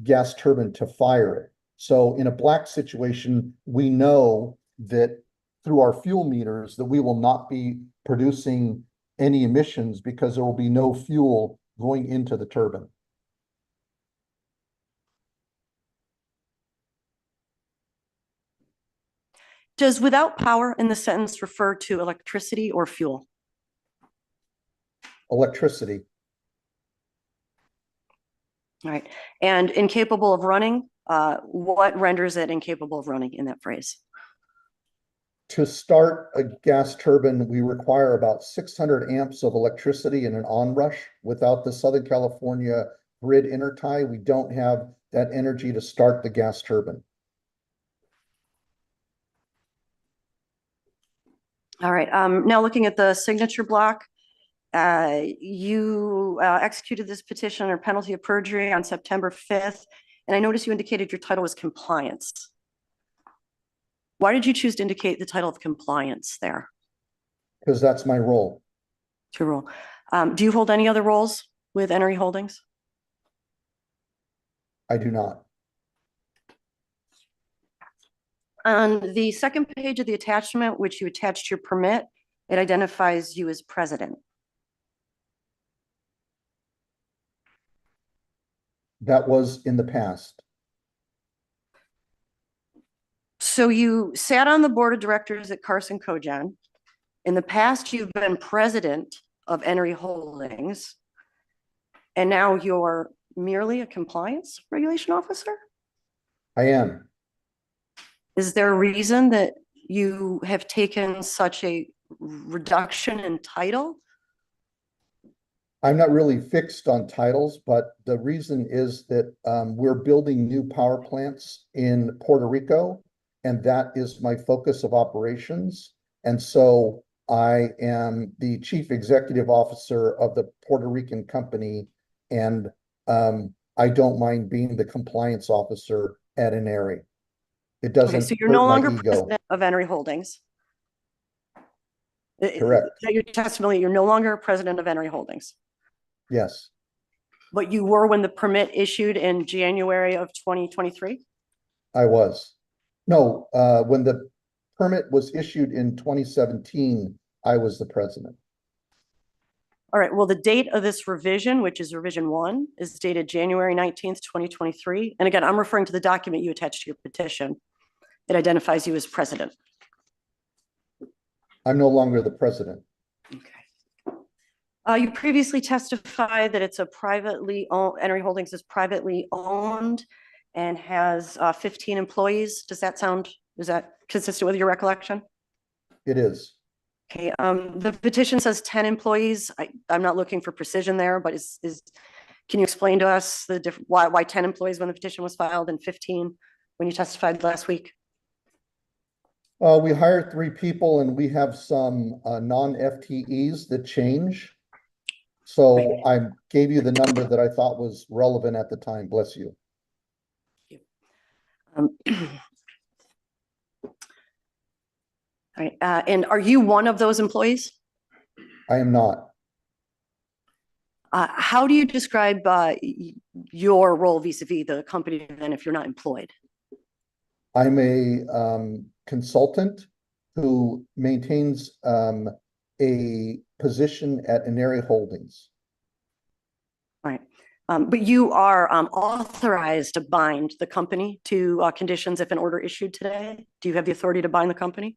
gas turbine to fire it. So in a black situation, we know that through our fuel meters that we will not be producing any emissions because there will be no fuel going into the turbine. Does without power in the sentence refer to electricity or fuel? Electricity. All right. And incapable of running, what renders it incapable of running in that phrase? To start a gas turbine, we require about 600 amps of electricity in an onrush. Without the Southern California grid intertie, we don't have that energy to start the gas turbine. All right. Now looking at the signature block, you executed this petition under penalty of perjury on September 5th, and I noticed you indicated your title was compliance. Why did you choose to indicate the title of compliance there? Because that's my role. To role. Do you hold any other roles with Enery Holdings? I do not. On the second page of the attachment, which you attached to your permit, it identifies you as president. That was in the past. So you sat on the board of directors at Carson Cogen. In the past, you've been president of Enery Holdings. And now you're merely a compliance regulation officer? I am. Is there a reason that you have taken such a reduction in title? I'm not really fixed on titles, but the reason is that we're building new power plants in Puerto Rico, and that is my focus of operations. And so I am the chief executive officer of the Puerto Rican company, and I don't mind being the compliance officer at Enery. It Okay, doesn't so you're hurt no my longer ego. president of Enery Holdings. Correct. Your testimony, you're no longer president of Enery Holdings, Yes, but you were when the permit issued in January of 2023? I was. No, when the permit was issued in 2017, I was the president. All right, well, the date of this revision, which is revision 1, is dated January 19th, 2023. And again, I'm referring to the document you attached to your petition. It identifies you as president. I'm no longer the president. Okay. You previously testified that it's a privately owned, Enery Holdings is privately owned and has 15 employees. Is that consistent with your recollection? It is. Okay, the petition says 10 employees. I'm not looking for precision there, but can you explain to us why 10 employees when the petition was filed and 15 when you testified last week? We hired 3 people and we have some non-FTEs that change. So I gave you the number that I thought was relevant at the time. Bless you. All right, and are you one of those employees? I am not. How do you describe your role vis-a-vis the company then if you're not employed? I'm a consultant who maintains a position at Enery Holdings. All right, but you are authorized to bind the company to conditions if an order issued today. Do you have the authority to bind the company?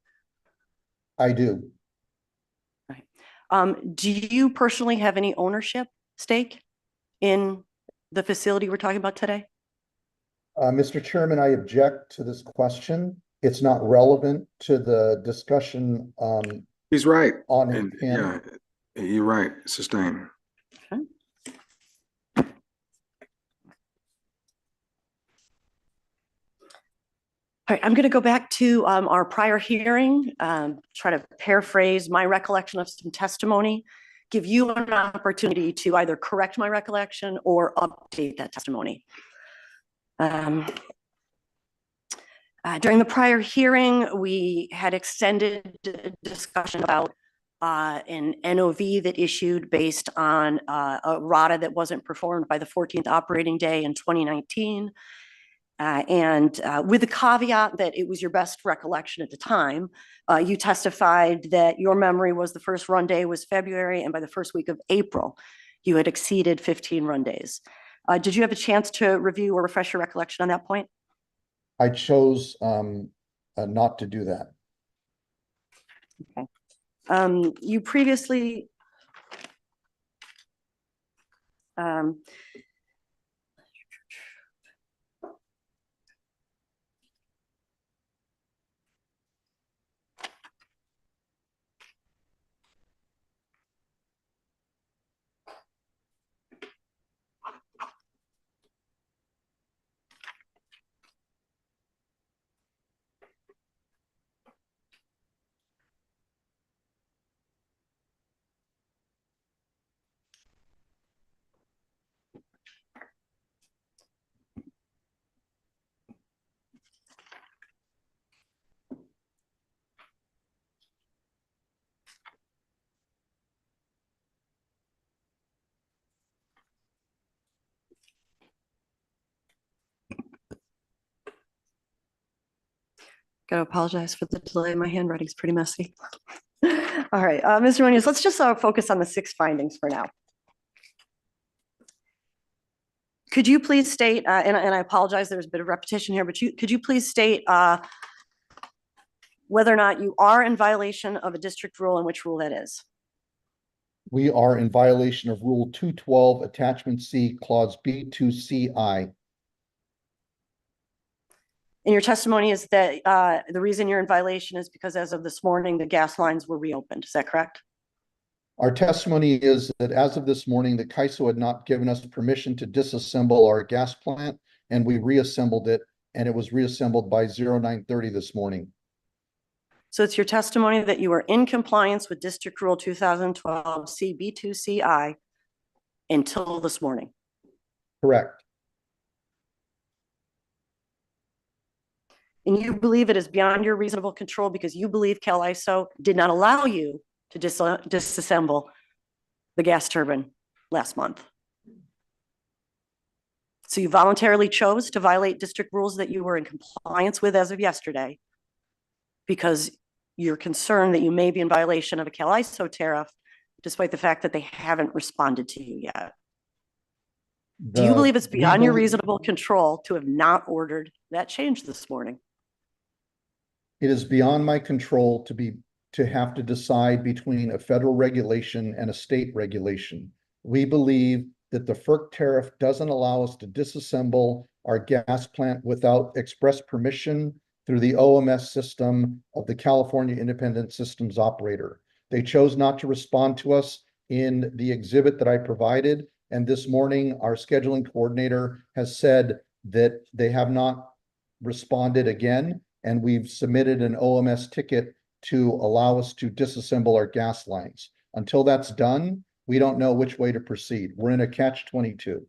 I do. Right. Do you personally have any ownership stake in the facility we're talking about today? Mr. Chairman, I object to this question. It's not relevant to the discussion. He's right. On And him. yeah, you're right. Sustain. Okay. All right, I'm going to go back to our prior hearing, try to paraphrase my recollection of some testimony, give you an opportunity to either correct my recollection or update that testimony. During the prior hearing, we had extended discussion about an NOV that issued based on a RADA that wasn't performed by the 14th operating day in 2019. And with the caveat that it was your best recollection at the time, you testified that your memory was the first run day was February, and by the first week of April, you had exceeded 15 run days. Did you have a chance to review or refresh your recollection on that point? I chose not to do that. Okay. You previously Gotta apologize for the delay. My handwriting's pretty messy. All right, Mr. Munoz, let's just focus on the 6 findings for now. Could you please state, and I apologize, there's a bit of repetition here, but could you please state whether or not you are in violation of a district rule and which rule that is? We are in violation of Rule 212, Attachment C, Clause B2CI. And your testimony is that the reason you're in violation is because as of this morning, the gas lines were reopened. Is that correct? Our testimony is that as of this morning, the CAISO had not given us permission to disassemble our gas plant, and we reassembled it, and it was reassembled by 0930 this morning. So it's your testimony that you are in compliance with District Rule 2012 CB2CI until this morning. Correct. And you believe it is beyond your reasonable control because you believe CAISO did not allow you to disassemble the gas turbine last month. So you voluntarily chose to violate district rules that you were in compliance with as of yesterday because you're concerned that you may be in violation of a CAISO tariff, despite the fact that they haven't responded to you yet. Do you believe it's beyond your reasonable control to have not ordered that change this morning? It is beyond my control to have to decide between a federal regulation and a state regulation. We believe that the FERC tariff doesn't allow us to disassemble our gas plant without express permission through the OMS system of the California Independent Systems Operator. They chose not to respond to us in the exhibit that I provided. And this morning, our scheduling coordinator has said that they have not responded again. And we've submitted an OMS ticket to allow us to disassemble our gas lines. Until that's done, we don't know which way to proceed. We're in a catch-22.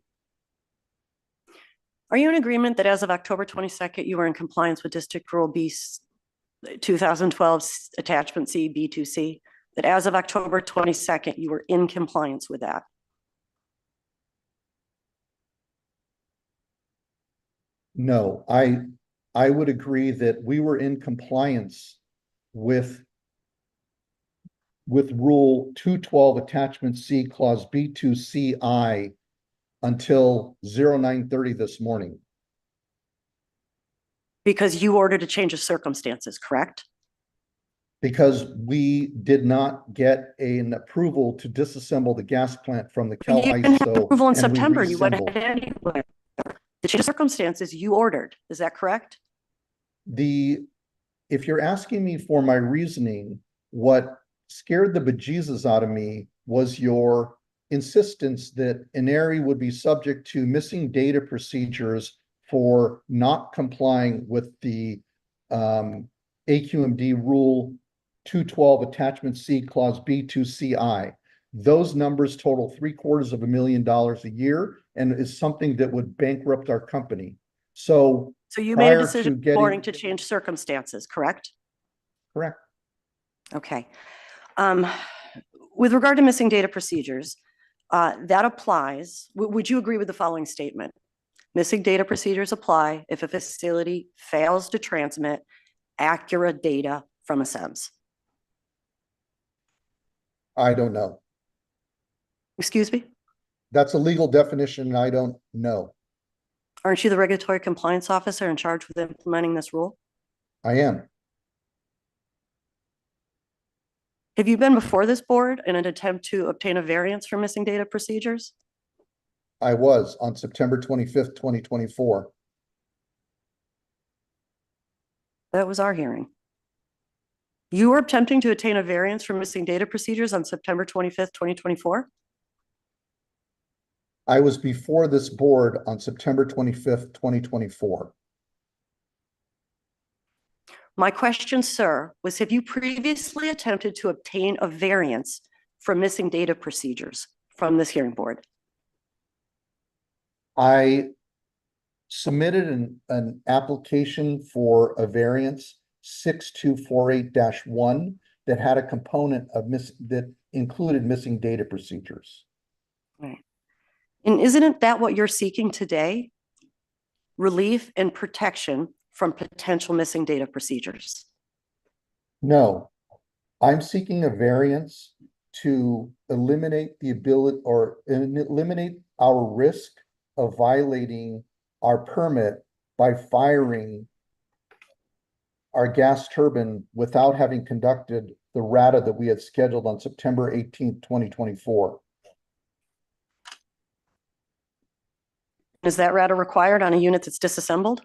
Are you in agreement that as of October 22nd, you were in compliance with District Rule B 2012 Attachment C B2C? That as of October 22nd, you were in compliance with that? No, I would agree that we were in compliance with Rule 212 Attachment C, Clause B2CI until 0930 this morning. Because you ordered a change of circumstances, correct? Because we did not get an approval to disassemble the gas plant from the You didn't have CAISO. approval in and we September. You went reassembled. ahead anyway. The change of circumstances you ordered, is that correct? If you're asking me for my reasoning, what scared the bejesus out of me was your insistence that Inari would be subject to missing data procedures for not complying with the AQMD Rule 212 Attachment C, Clause B2CI. Those numbers total $750,000 a year and is something that would bankrupt our company. So you made a prior decision to this morning getting, to change circumstances, correct? correct. Okay. With regard to missing data procedures, that applies. Would you agree with the following statement? Missing data procedures apply if a facility fails to transmit accurate data from a SEMS. I don't know. Excuse me? That's a legal definition, and I don't know. Aren't you the regulatory compliance officer in charge with implementing this rule? I am. Have you been before this board in an attempt to obtain a variance for missing data procedures? I was on September 25th, 2024. That was our hearing. You were attempting to obtain a variance for missing data procedures on September 25th, 2024? I was before this board on September 25th, 2024. My question, sir, was have you previously attempted to obtain a variance for missing data procedures from this hearing board? I submitted an application for a variance 6248-1 that had a component of that included missing data procedures. Right. And isn't that what you're seeking today? Relief and protection from potential missing data procedures? No, I'm seeking a variance to eliminate the ability or eliminate our risk of violating our permit by firing our gas turbine without having conducted the RATA that we had scheduled on September 18th, 2024. Is that RATA required on a unit that's disassembled?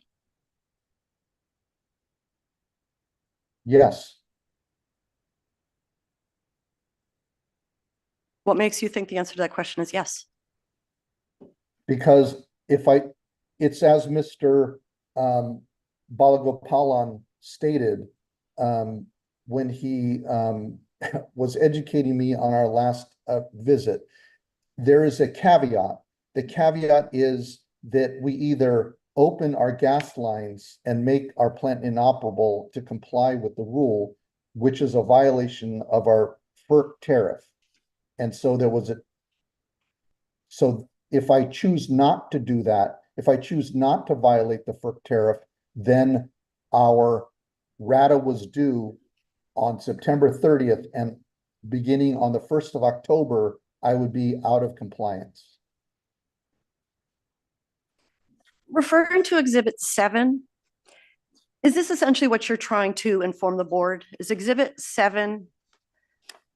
Yes, What makes you think the answer to that question is yes? because it's as Mr. Balagopalan stated, when he was educating me on our last visit, there is a caveat. The caveat is that we either open our gas lines and make our plant inoperable to comply with the rule, which is a violation of our FERC tariff. And so so if I choose not to do that, if I choose not to violate the FERC tariff, then our RATA was due on September 30th, and beginning on the 1st of October, I would be out of compliance. Referring to Exhibit 7, is this essentially what you're trying to inform the board? Is Exhibit 7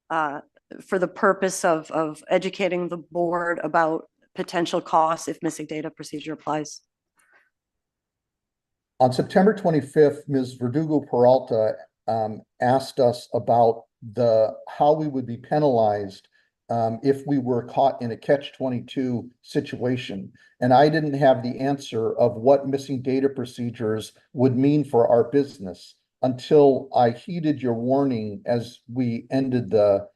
for the purpose of educating the board about potential costs if missing data procedure applies? On September 25th, Ms. Verdugo Peralta asked us about how we would be penalized if we were caught in a catch-22 situation. And I didn't have the answer of what missing data procedures would mean for our business until I heeded your warning as we ended the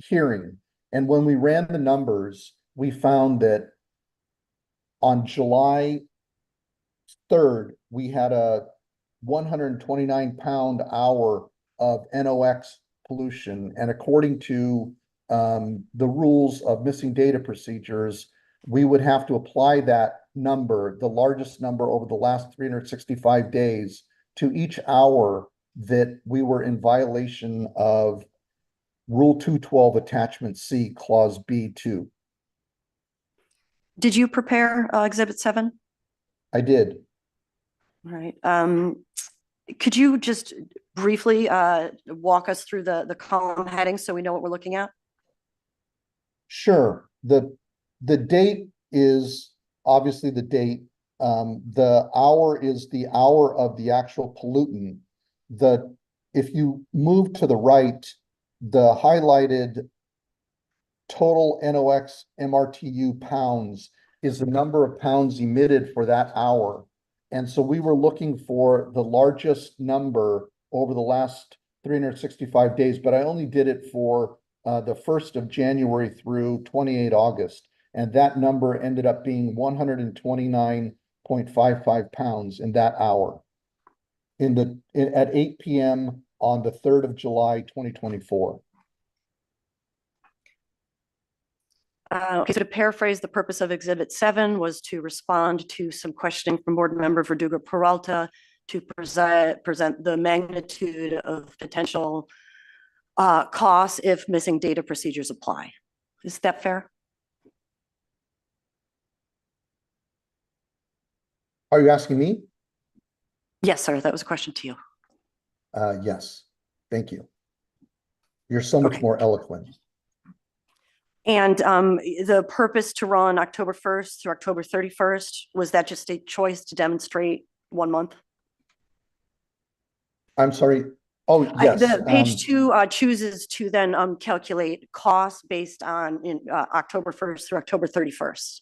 hearing. And when we ran the numbers, we found that on July 3rd, we had a 129 pound hour of NOx pollution. And according to the rules of missing data procedures, we would have to apply that number, the largest number over the last 365 days, to each hour that we were in violation of Rule 212 Attachment C, Clause B2. Did you prepare Exhibit 7? I did. All right. Could you just briefly walk us through the column headings so we know what we're looking at? Sure. The date is obviously the date. The hour is the hour of the actual pollutant. If you move to the right, the highlighted total NOx MRTU pounds is the number of pounds emitted for that hour. And so we were looking for the largest number over the last 365 days, but I only did it for the 1st of January through 28 August. And that number ended up being 129.55 pounds in that hour at 8 p.m. on the 3rd of July, 2024. Okay, so to paraphrase, the purpose of Exhibit 7 was to respond to some questioning from Board Member Verdugo Peralta to present the magnitude of potential costs if missing data procedures apply. Is that fair? Are you asking me? Yes, sir. That was a question to you. Yes. Thank you. You're so much more eloquent. And the purpose to run October 1st through October 31st, was that just a choice to demonstrate 1 month? I'm sorry. Oh, yes. The page 2 chooses to then calculate costs based on October 1st through October 31st.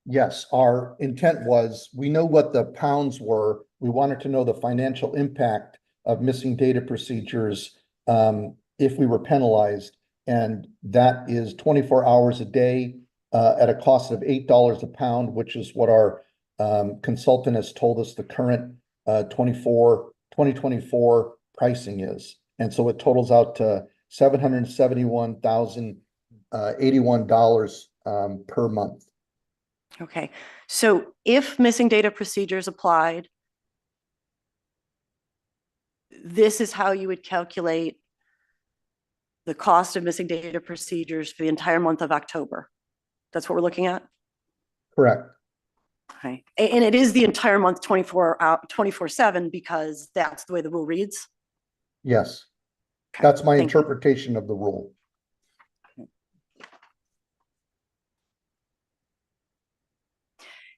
Yes, our intent was, we know what the pounds were. We wanted to know the financial impact of missing data procedures if we were penalized. And that is 24 hours a day at a cost of $8 a pound, which is what our consultant has told us the current 2024 pricing is. And so it totals out to $771,081 per month. Okay, so if missing data procedures applied, this is how you would calculate the cost of missing data procedures for the entire month of October. That's what we're looking at? Correct. Okay, and it is the entire month 24/7 because that's the way the rule reads? Yes, Okay, that's my thank you. interpretation of the rule.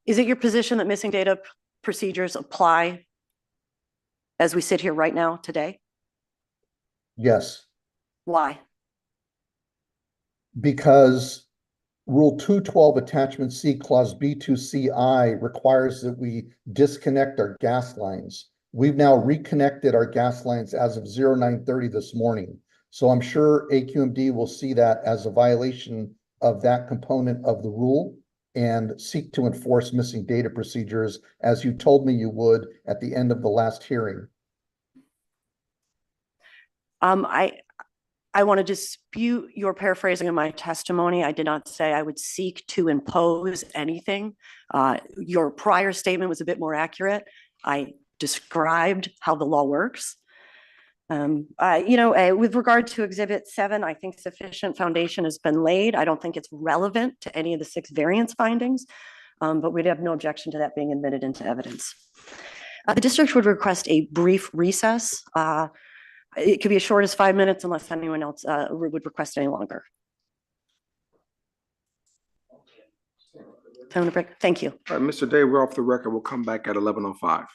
Is it your position that missing data procedures apply as we sit here right now today? Yes, Why? because Rule 212 Attachment C, Clause B2CI requires that we disconnect our gas lines. We've now reconnected our gas lines as of 0930 this morning. So I'm sure AQMD will see that as a violation of that component of the rule and seek to enforce missing data procedures, as you told me you would at the end of the last hearing. I want to dispute your paraphrasing of my testimony. I did not say I would seek to impose anything. Your prior statement was a bit more accurate. I described how the law works. With regard to Exhibit 7, I think sufficient foundation has been laid. I don't think it's relevant to any of the 6 variance findings, but we'd have no objection to that being admitted into evidence. The district would request a brief recess. It could be as short as 5 minutes unless anyone else would request any longer. Time to break. Thank you. All right, Mr. Day, we're off the record. We'll come back at 11:05.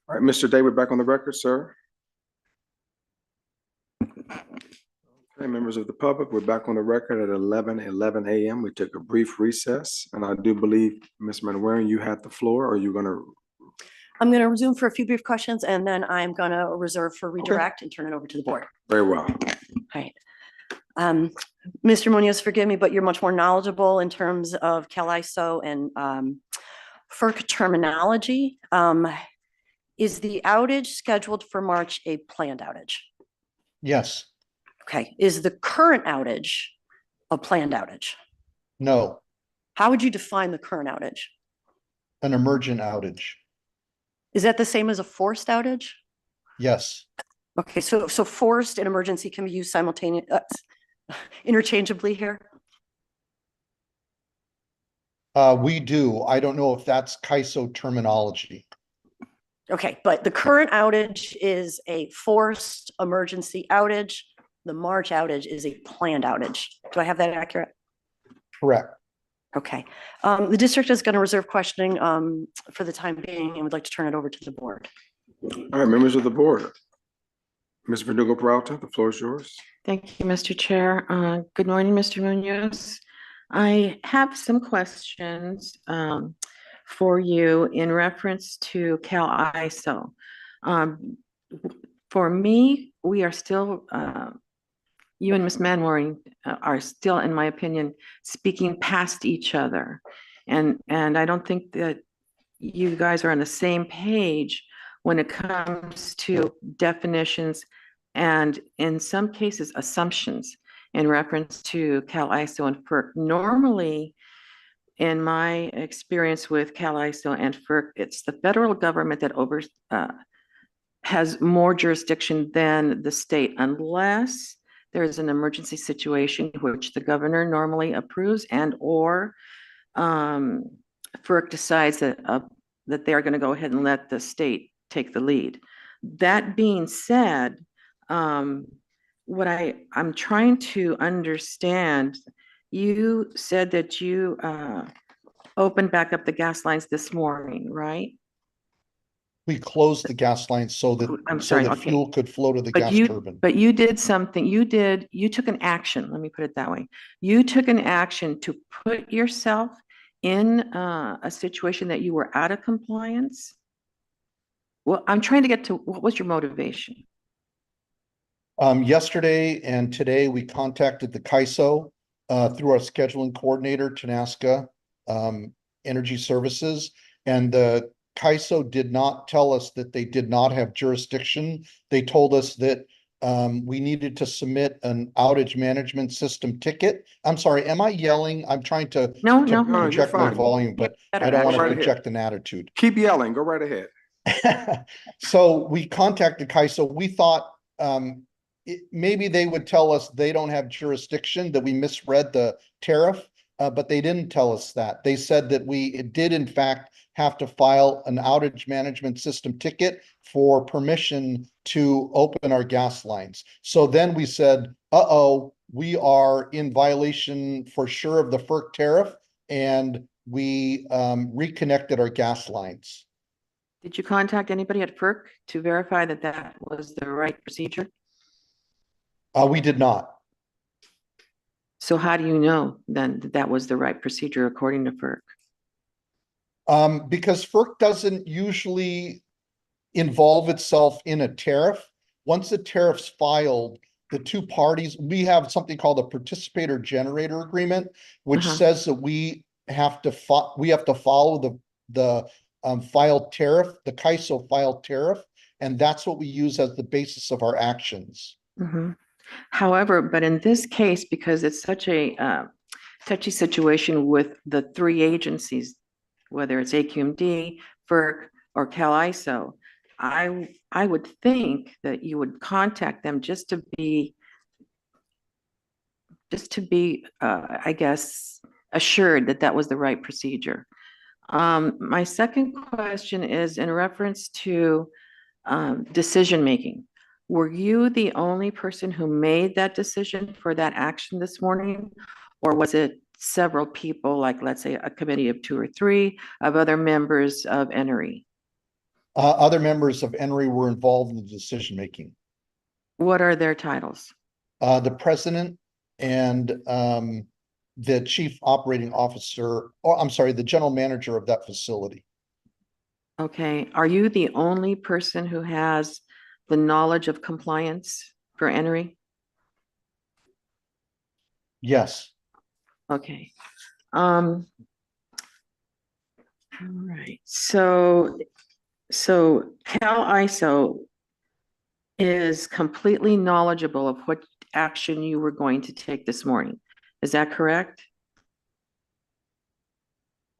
All right, Mr. David, back on the record, sir. Okay, members of the public, we're back on the record at 11:11 a.m. We took a brief recess, and I do believe, Ms. Manwaring, you had the floor, or are you gonna? I'm going to resume for a few brief questions, and then I'm going to reserve for redirect and turn it over to the board. Very well. All right. Mr. Munoz, forgive me, but you're much more knowledgeable in terms of CAISO and FERC terminology. Is the outage scheduled for March a planned outage? Yes, Okay. Is the current outage a planned outage? no, How would you define the current outage? an emergent outage. Is that the same as a forced outage? Yes, Okay, so forced and emergency can be used interchangeably here? we do. I don't know if that's CAISO terminology. Okay, but the current outage is a forced emergency outage. The March outage is a planned outage. Do I have that accurate? Correct. Okay. The district is going to reserve questioning for the time being and would like to turn it over to the board. All right, members of the board. Ms. Verdugo Peralta, the floor is yours. Thank you, Mr. Chair. Good morning, Mr. Munoz. I have some questions for you in reference to CAISO. For me, we are still, you and Ms. Manwaring are still, in my opinion, speaking past each other. And I don't think that you guys are on the same page when it comes to definitions and in some cases assumptions in reference to CAISO and FERC. Normally, in my experience with CAISO and FERC, it's the federal government that has more jurisdiction than the state, unless there is an emergency situation which the governor normally approves or FERC decides that they are going to go ahead and let the state take the lead. That being said, what I'm trying to understand, you said that you opened back up the gas lines this morning, right? We closed the gas lines so that I'm sorry, the okay. fuel could flow to the But gas you, turbine. but you did something, you took an action, let me put it that way. You took an action to put yourself in a situation that you were out of compliance. Well, I'm trying to get to, what was your motivation? Yesterday and today, we contacted the CAISO through our scheduling coordinator, Tenaska Energy Services, and the CAISO did not tell us that they did not have jurisdiction. They told us that we needed to submit an outage management system ticket. I'm sorry, am I yelling? I'm trying to No, project my fine. volume, but I don't want to project an attitude. Keep yelling, go right ahead. So we contacted CAISO. We thought maybe they would tell us they don't have jurisdiction, that we misread the tariff, but they didn't tell us that. They said that we did in fact have to file an outage management system ticket for permission to open our gas lines. So then we said, uh-oh, we are in violation for sure of the FERC tariff, and we reconnected our gas lines. Did you contact anybody at FERC to verify that that was the right procedure? We did not. So how do you know then that that was the right procedure according to FERC? Because FERC doesn't usually involve itself in a tariff. Once the tariff's filed, the two parties, we have something called a participator generator agreement, which says that we have to follow the filed tariff, the CAISO filed tariff, and that's what we use as the basis of our actions. However, but in this case, because it's such a touchy situation with the three agencies, whether it's AQMD, FERC, or CAISO, I would think that you would contact them just to be, I guess, assured that that was the right procedure. My second question is in reference to decision-making. Were you the only person who made that decision for that action this morning? Or was it several people, like let's say a committee of 2 or 3 of other members of NRE? Other members of ENRI were involved in the decision-making. What are their titles? The president and the chief operating officer, or I'm sorry, the general manager of that facility. Okay, are you the only person who has the knowledge of compliance for ENRI? Yes. Okay. All right, so Cal ISO is completely knowledgeable of what action you were going to take this morning. Is that correct?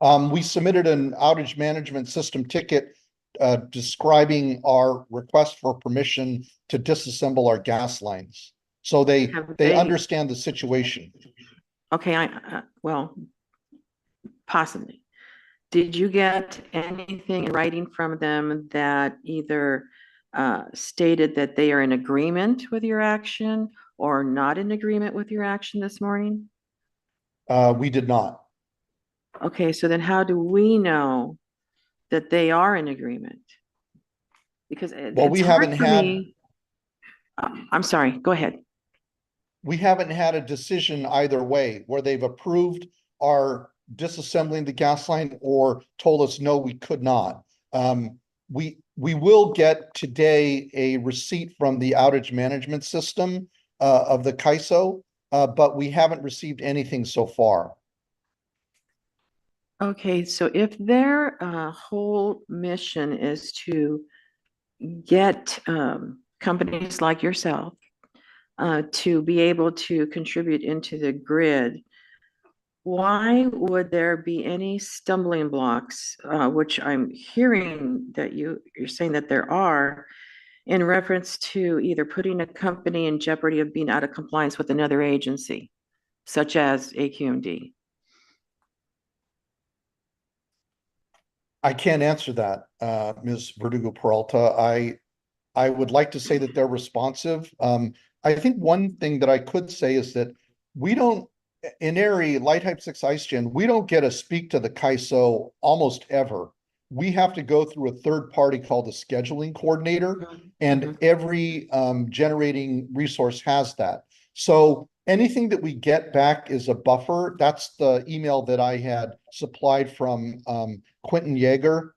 We submitted an outage management system ticket describing our request for permission to disassemble our gas lines. So they Have they- understand the situation. Okay, well, possibly. Did you get anything in writing from them that either stated that they are in agreement with your action or not in agreement with your action this morning? We did not. Okay, so then how do we know that they are in agreement? Because Well, we it's hard haven't for had- me. I'm sorry, go ahead. We haven't had a decision either way where they've approved our disassembling the gas line or told us, no, we could not. We will get today a receipt from the outage management system of the CAISO, but we haven't received anything so far. Okay, so if their whole mission is to get companies like yourself to be able to contribute into the grid, why would there be any stumbling blocks, which I'm hearing that you're saying that there are, in reference to either putting a company in jeopardy of being out of compliance with another agency, such as AQMD? I can't answer that, Ms. Verdugo Peralta. I would like to say that they're responsive. I think one thing that I could say is that we don't, in ARI, Light Hype 6 IceGen, we don't get to speak to the CAISO almost ever. We have to go through a third party called the scheduling coordinator, and every generating resource has that. So anything that we get back is a buffer. That's the email that I had supplied from Quentin Yeager.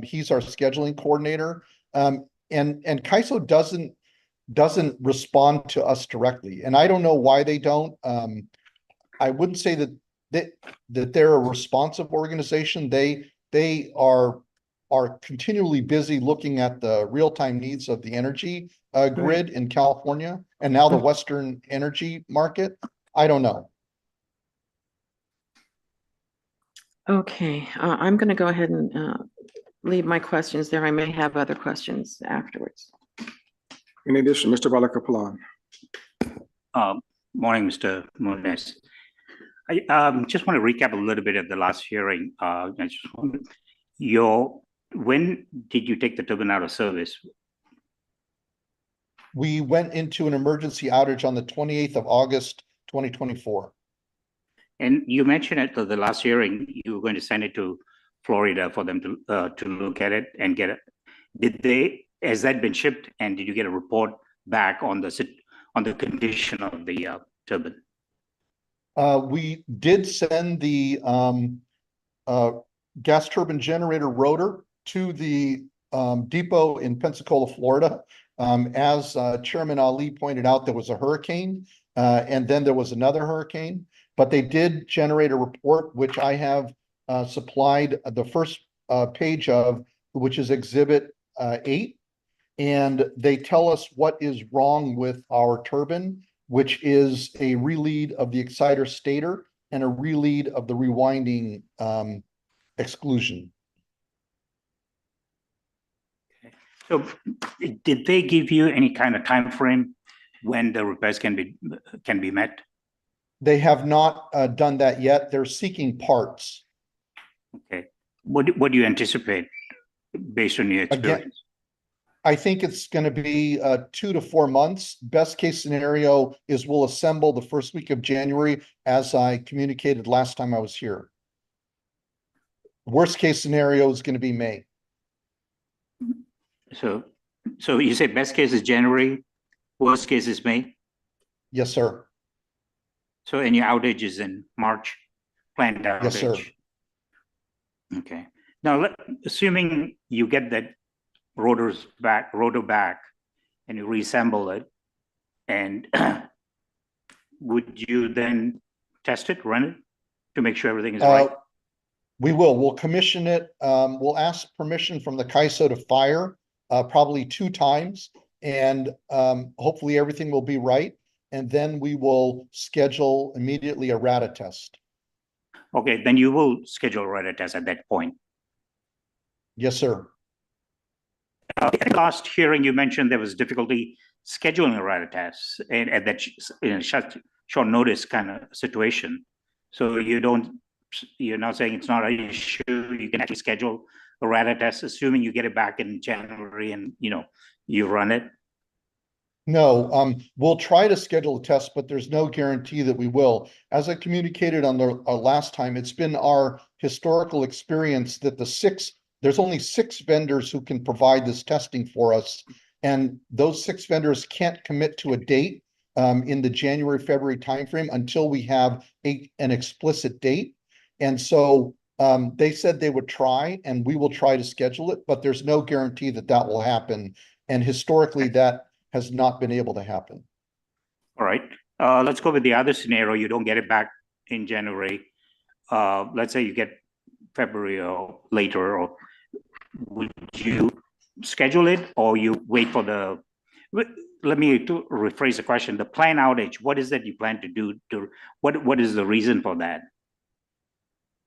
He's our scheduling coordinator. And CAISO doesn't respond to us directly. And I don't know why they don't. I wouldn't say that they're a responsive organization. They are continually busy looking at the real-time needs of the energy grid in California and now the Western energy market. I don't know. Okay, I'm going to go ahead and leave my questions there. I may have other questions afterwards. Any addition, Mr. Balakapalan? Morning, Mr. Muniz. I just want to recap a little bit of the last hearing. I just wanted when did you take the turbine out of service? We went into an emergency outage on the 28th of August, 2024. And you mentioned at the last hearing, you were going to send it to Florida for them to look at it and get it. Has that been shipped, and did you get a report back on the condition of the turbine? We did send the gas turbine generator rotor to the depot in Pensacola, Florida. As Chairman Ali pointed out, there was a hurricane and then there was another hurricane, but they did generate a report, which I have supplied the first page of, which is Exhibit 8. And they tell us what is wrong with our turbine, which is a relead of the exciter stator and a relead of the rewinding exclusion. So did they give you any kind of time frame when the repairs can be met? They have not done that yet. They're seeking parts. Okay. What do you anticipate based on your experience? Again, I think it's going to be 2 to 4 months. Best case scenario is we'll assemble the first week of January, as I communicated last time I was here. Worst case scenario is going to be May. So, so you say best case is January, worst case is May? Yes, sir. So any outage is in March, planned outage? Yes, sir. Okay. Now, assuming you get that rotor back and you reassemble it, and would you then test it, run it to make sure everything is right? We will. We'll commission it. We'll ask permission from the CAISO to fire probably 2 times, and hopefully everything will be right. And then we will schedule immediately a RADA test. Okay, then you will schedule a radar test at that point. Yes, sir. At the last hearing, you mentioned there was difficulty scheduling a radar test and at that short notice kind of situation. So you're not saying it's not an issue. You can actually schedule a radar test, assuming you get it back in January and you run it. No, we'll try to schedule a test, but there's no guarantee that we will. As I communicated on our last time, it's been our historical experience that there's only 6 vendors who can provide this testing for us. And those 6 vendors can't commit to a date in the January, February timeframe until we have an explicit date. And so they said they would try, and we will try to schedule it, but there's no guarantee that that will happen. And historically, that has not been able to happen. All right. Let's go with the other scenario. You don't get it back in January. Let's say you get February or later, or would you schedule it or you wait for the, let me rephrase the question, the planned outage, what is that you plan to do? What is the reason for that?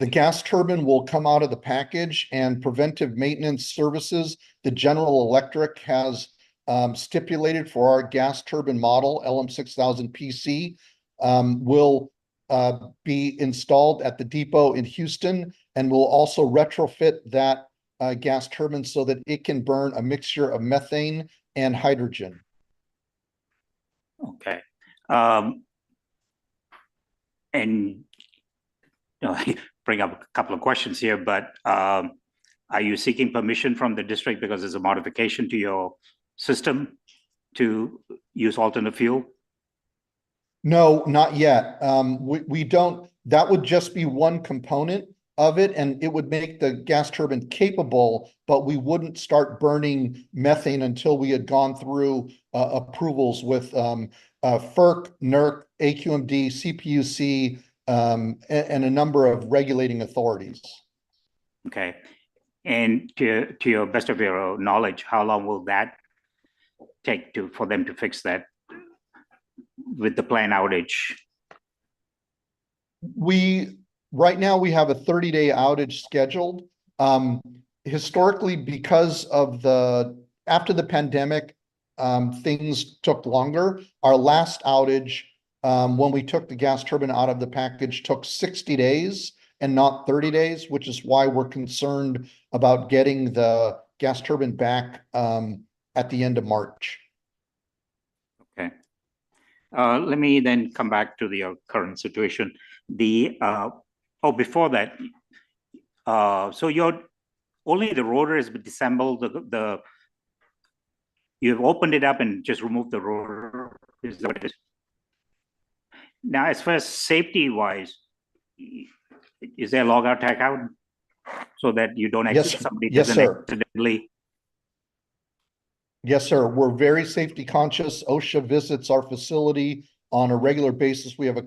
The gas turbine will come out of the package, and preventive maintenance services, the General Electric has stipulated for our gas turbine model, LM6000 PC, will be installed at the depot in Houston, and will also retrofit that gas turbine so that it can burn a mixture of methane and hydrogen. Okay. And bring up a couple of questions here, but are you seeking permission from the district because there's a modification to your system to use alternate fuel? No, not yet. We don't, that would just be one component of it, and it would make the gas turbine capable, but we wouldn't start burning methane until we had gone through approvals with FERC, NERC, AQMD, CPUC, and a number of regulating authorities. Okay. And to your best of your knowledge, how long will that take for them to fix that with the planned outage? Right now we have a 30-day outage scheduled. Historically, because of after the pandemic, things took longer. Our last outage, when we took the gas turbine out of the package, took 60 days and not 30 days, which is why we're concerned about getting the gas turbine back at the end of March. Okay. Let me then come back to the current situation. Before that, so only the rotor has been disassembled. You've opened it up and just removed the rotor. Is that what it is? Now, as far as safety-wise, is there a log-out, tag-out so that you don't Yes, somebody yes, doesn't sir. accidentally? Yes, sir. We're very safety conscious. OSHA visits our facility on a regular basis. We have a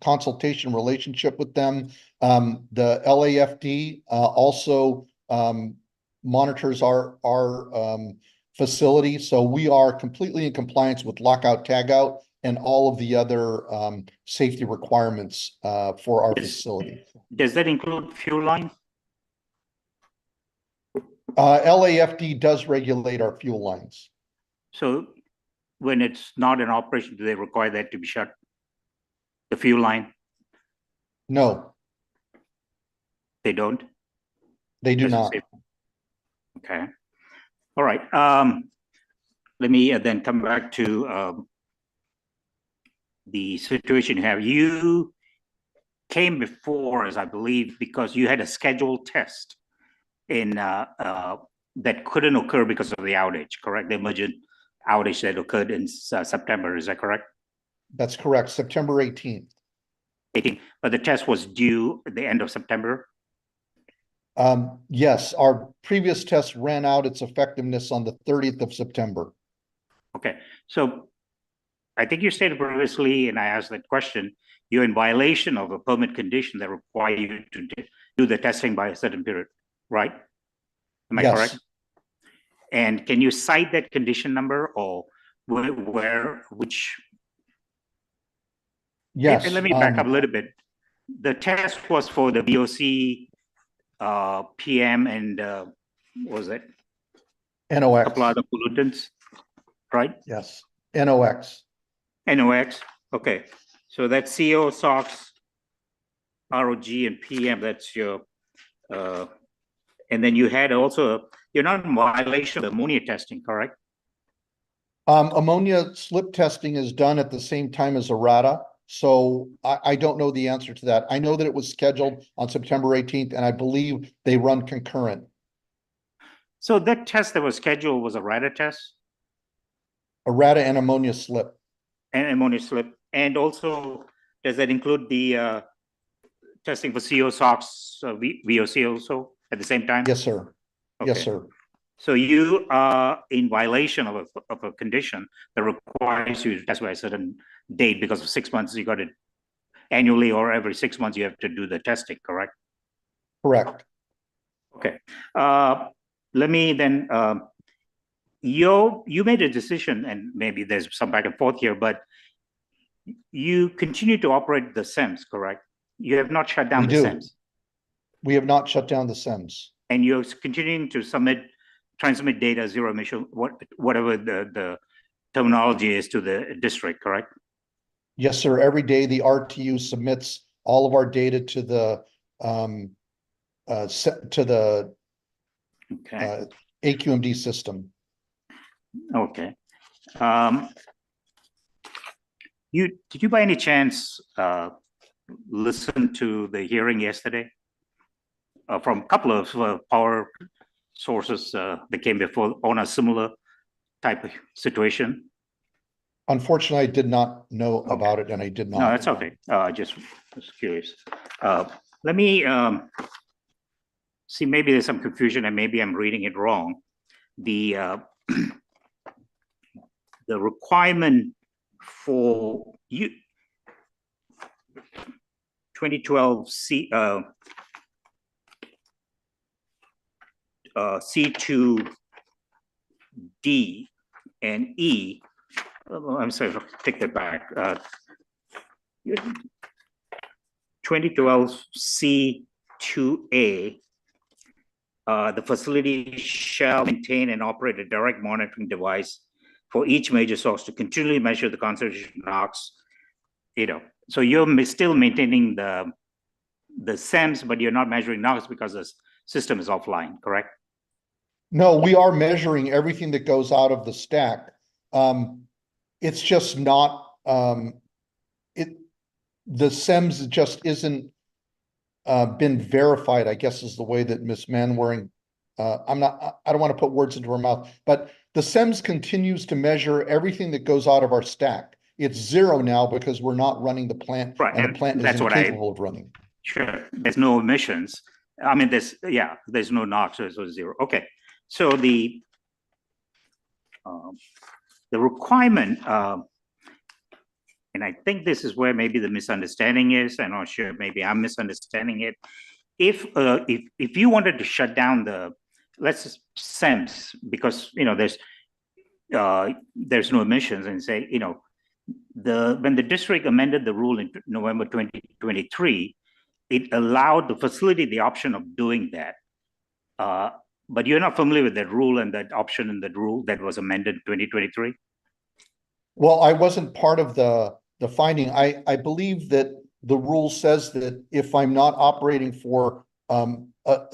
consultation relationship with them. The LAFD also monitors our facility. So we are completely in compliance with lockout, tagout, and all of the other safety requirements for our facility. Does that include fuel line? LAFD does regulate our fuel lines. So when it's not in operation, do they require that to be shut? The fuel line? No, They don't? they do not. Okay. All right. Let me then come back to the situation you have. You came before, as I believe, because you had a scheduled test in that couldn't occur because of the outage, correct? The emergent outage that occurred in September, is that correct? That's correct, September 18th. 18, but the test was due at the end of September? Yes, our previous test ran out its effectiveness on the 30th of September. Okay, so I think you stated previously, and I asked that question, you're in violation of a permit condition that require you to do the testing by a certain period, right? Am I Yes. correct? And can you cite that condition number or which? Yes. Let me back up a little bit. The test was for the VOC, PM, and what was it? A couple NOx. other pollutants, right? Yes, NOx. NOx, okay. So that's CO, SOx, ROG, and PM, that's your, and then you had also, you're not in violation of ammonia testing, correct? Ammonia slip testing is done at the same time as errata, so I don't know the answer to that. I know that it was scheduled on September 18th, and I believe they run concurrent. So that test that was scheduled was a errata test? Errata and ammonia slip. And ammonia slip, and also, does that include the testing for CO, SOx, VOC also at the same time? Yes, sir. Yes, Okay. sir. So you are in violation of a condition that requires you to test by a certain date because of 6 months, you got it annually or every 6 months you have to do the testing, correct? Correct. Okay. Let me then, you made a decision, and maybe there's some back and forth here, but you continue to operate the SEMS, correct? You have not shut down We the do. SEMS. We have not shut down the SEMS. And you're continuing to transmit data, zero emission, whatever the terminology is, to the district, correct? Yes, sir. Every day the RTU submits all of our data to the Okay. AQMD system. Okay. Did you by any chance listen to the hearing yesterday from a couple of power sources that came before on a similar type of situation? Unfortunately, I did not know about it, and I did not. No, that's okay. Just was curious. Let me see, maybe there's some confusion and maybe I'm reading it wrong. The the requirement for you 2012 C2D and E. I'm sorry, take that back. 2012 C2A. The facility shall maintain and operate a direct monitoring device for each major source to continually measure the concentration of NOx. So you're still maintaining the SEMS, but you're not measuring NOx because the system is offline, correct? No, we are measuring everything that goes out of the stack. It's just not the SEMS just isn't been verified, I guess is the way that Ms. Manwaring, I don't want to put words into her mouth, but the SEMS continues to measure everything that goes out of our stack. It's zero now because we're not running the plant, right, and the plant is incapable of running. Sure, there's no emissions. I mean, there's no NOx, so it's zero. Okay, so the requirement, and I think this is where maybe the misunderstanding is. I'm not sure, maybe I'm misunderstanding it. If you wanted to shut down the, let's SEMS, because there's no emissions, and say when the district amended the rule in November 2023, it allowed the facility the option of doing that. But you're not familiar with that rule and that option in that rule that was amended in 2023? Well, I wasn't part of the finding. I believe that the rule says that if I'm not operating for a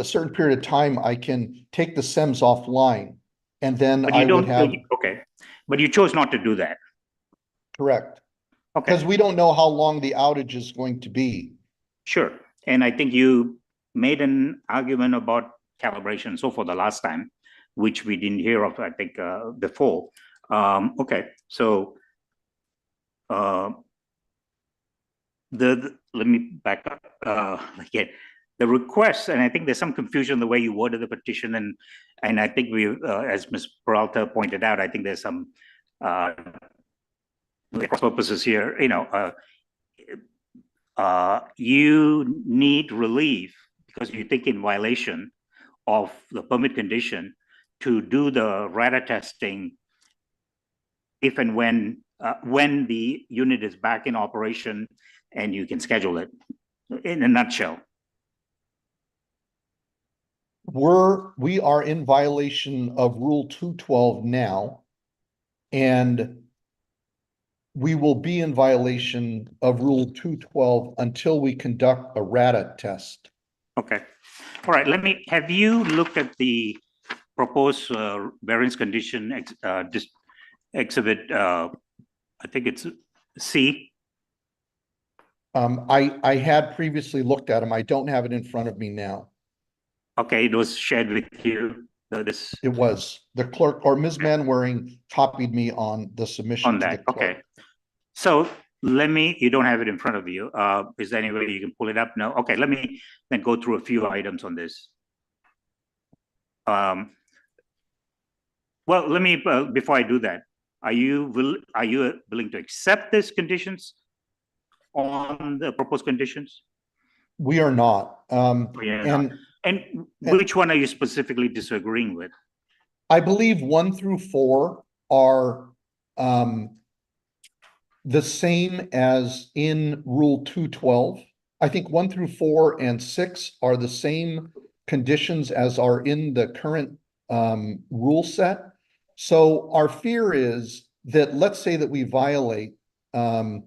certain period of time, I can take the SEMS offline, and then I would have. Okay, but you chose not to do that. Correct. Okay. Because we don't know how long the outage is going to be. Sure, and I think you made an argument about calibration and so forth the last time. which we didn't hear of, I think, before. Okay, so let me back up again. The request, and I think there's some confusion the way you worded the petition, and I think we, as Ms. Peralta pointed out, I think there's some cross purposes here. You need relief because you think in violation of the permit condition to do the radar testing if and when the unit is back in operation and you can schedule it, in a nutshell. We are in violation of Rule 212 now, and we will be in violation of Rule 212 until we conduct a RADA test. Okay. All right. Have you looked at the proposed variance condition exhibit? I think it's C. I had previously looked at them. I don't have it in front of me now. Okay, it was shared with you. It was the clerk, or Ms. Manwaring copied me on the submission On to the that, clerk. okay. So you don't have it in front of you. Is there any way you can pull it up? No. Okay, let me then go through a few items on this. Well, let me, before I do that, are you willing to accept these conditions on the proposed conditions? We are not. And which one are you specifically disagreeing with? I believe 1 through 4 are the same as in Rule 212. I think 1 through 4 and 6 are the same conditions as are in the current rule set. So our fear is that, let's say that we violate the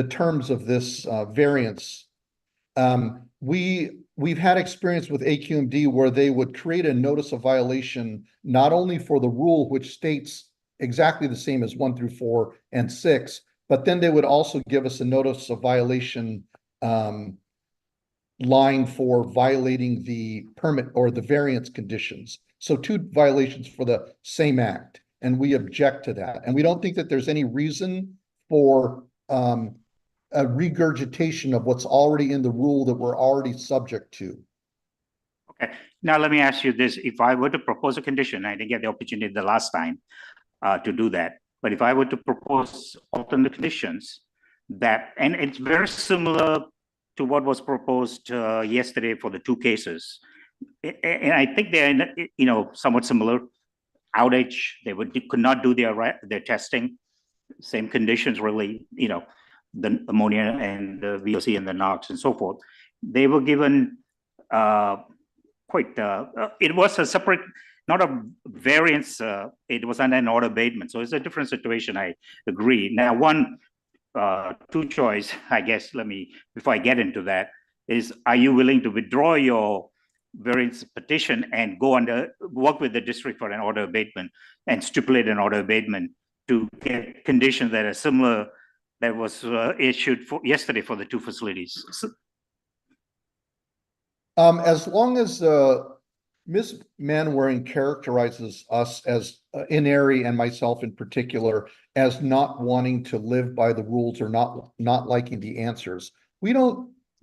terms of this variance. We've had experience with AQMD where they would create a notice of violation, not only for the rule, which states exactly the same as 1 through 4 and 6, but then they would also give us a notice of violation line for violating the permit or the variance conditions. So 2 violations for the same act, and we object to that. And we don't think that there's any reason for a regurgitation of what's already in the rule that we're already subject to. Okay, now let me ask you this. If I were to propose a condition, I didn't get the opportunity the last time to do that, but if I were to propose alternate conditions and it's very similar to what was proposed yesterday for the 2 cases, and I think they're, somewhat similar. Outage, they could not do their testing, same conditions really, the ammonia and the VOC and the NOx and so forth. They were given it was a separate, not a variance, it was under an order abatement. So it's a different situation, I agree. Now, 2 choice, I guess, before I get into that, is are you willing to withdraw your variance petition and work with the district for an order abatement and stipulate an order abatement to get conditions that are similar that was issued yesterday for the 2 facilities? As long as Ms. Manwaring characterizes us as Inari and myself in particular as not wanting to live by the rules or not liking the answers,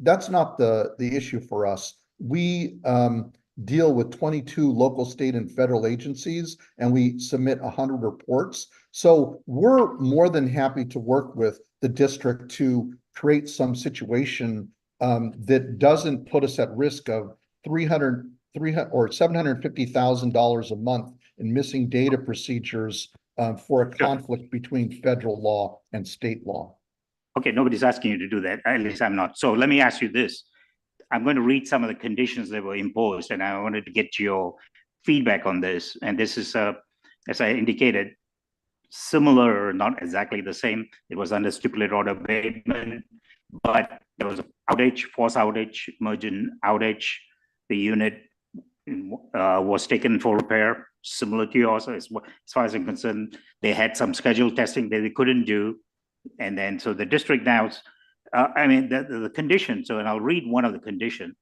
that's not the issue for us. We deal with 22 local, state, and federal agencies, and we submit 100 reports. So we're more than happy to work with the district to create some situation that doesn't put us at risk of $300 or $750,000 a month in missing data procedures for a conflict between federal law and state law. Okay, nobody's asking you to do that. At least I'm not. So let me ask you this. I'm going to read some of the conditions that were imposed, and I wanted to get your feedback on this. And this is, as I indicated, similar, not exactly the same. It was under stipulated order abatement, but there was an outage, force outage, emergent outage. The unit was taken for repair, similar to yours. As far as I'm concerned, they had some scheduled testing that they couldn't do. And then, so the district now, the condition, and I'll read one of the conditions.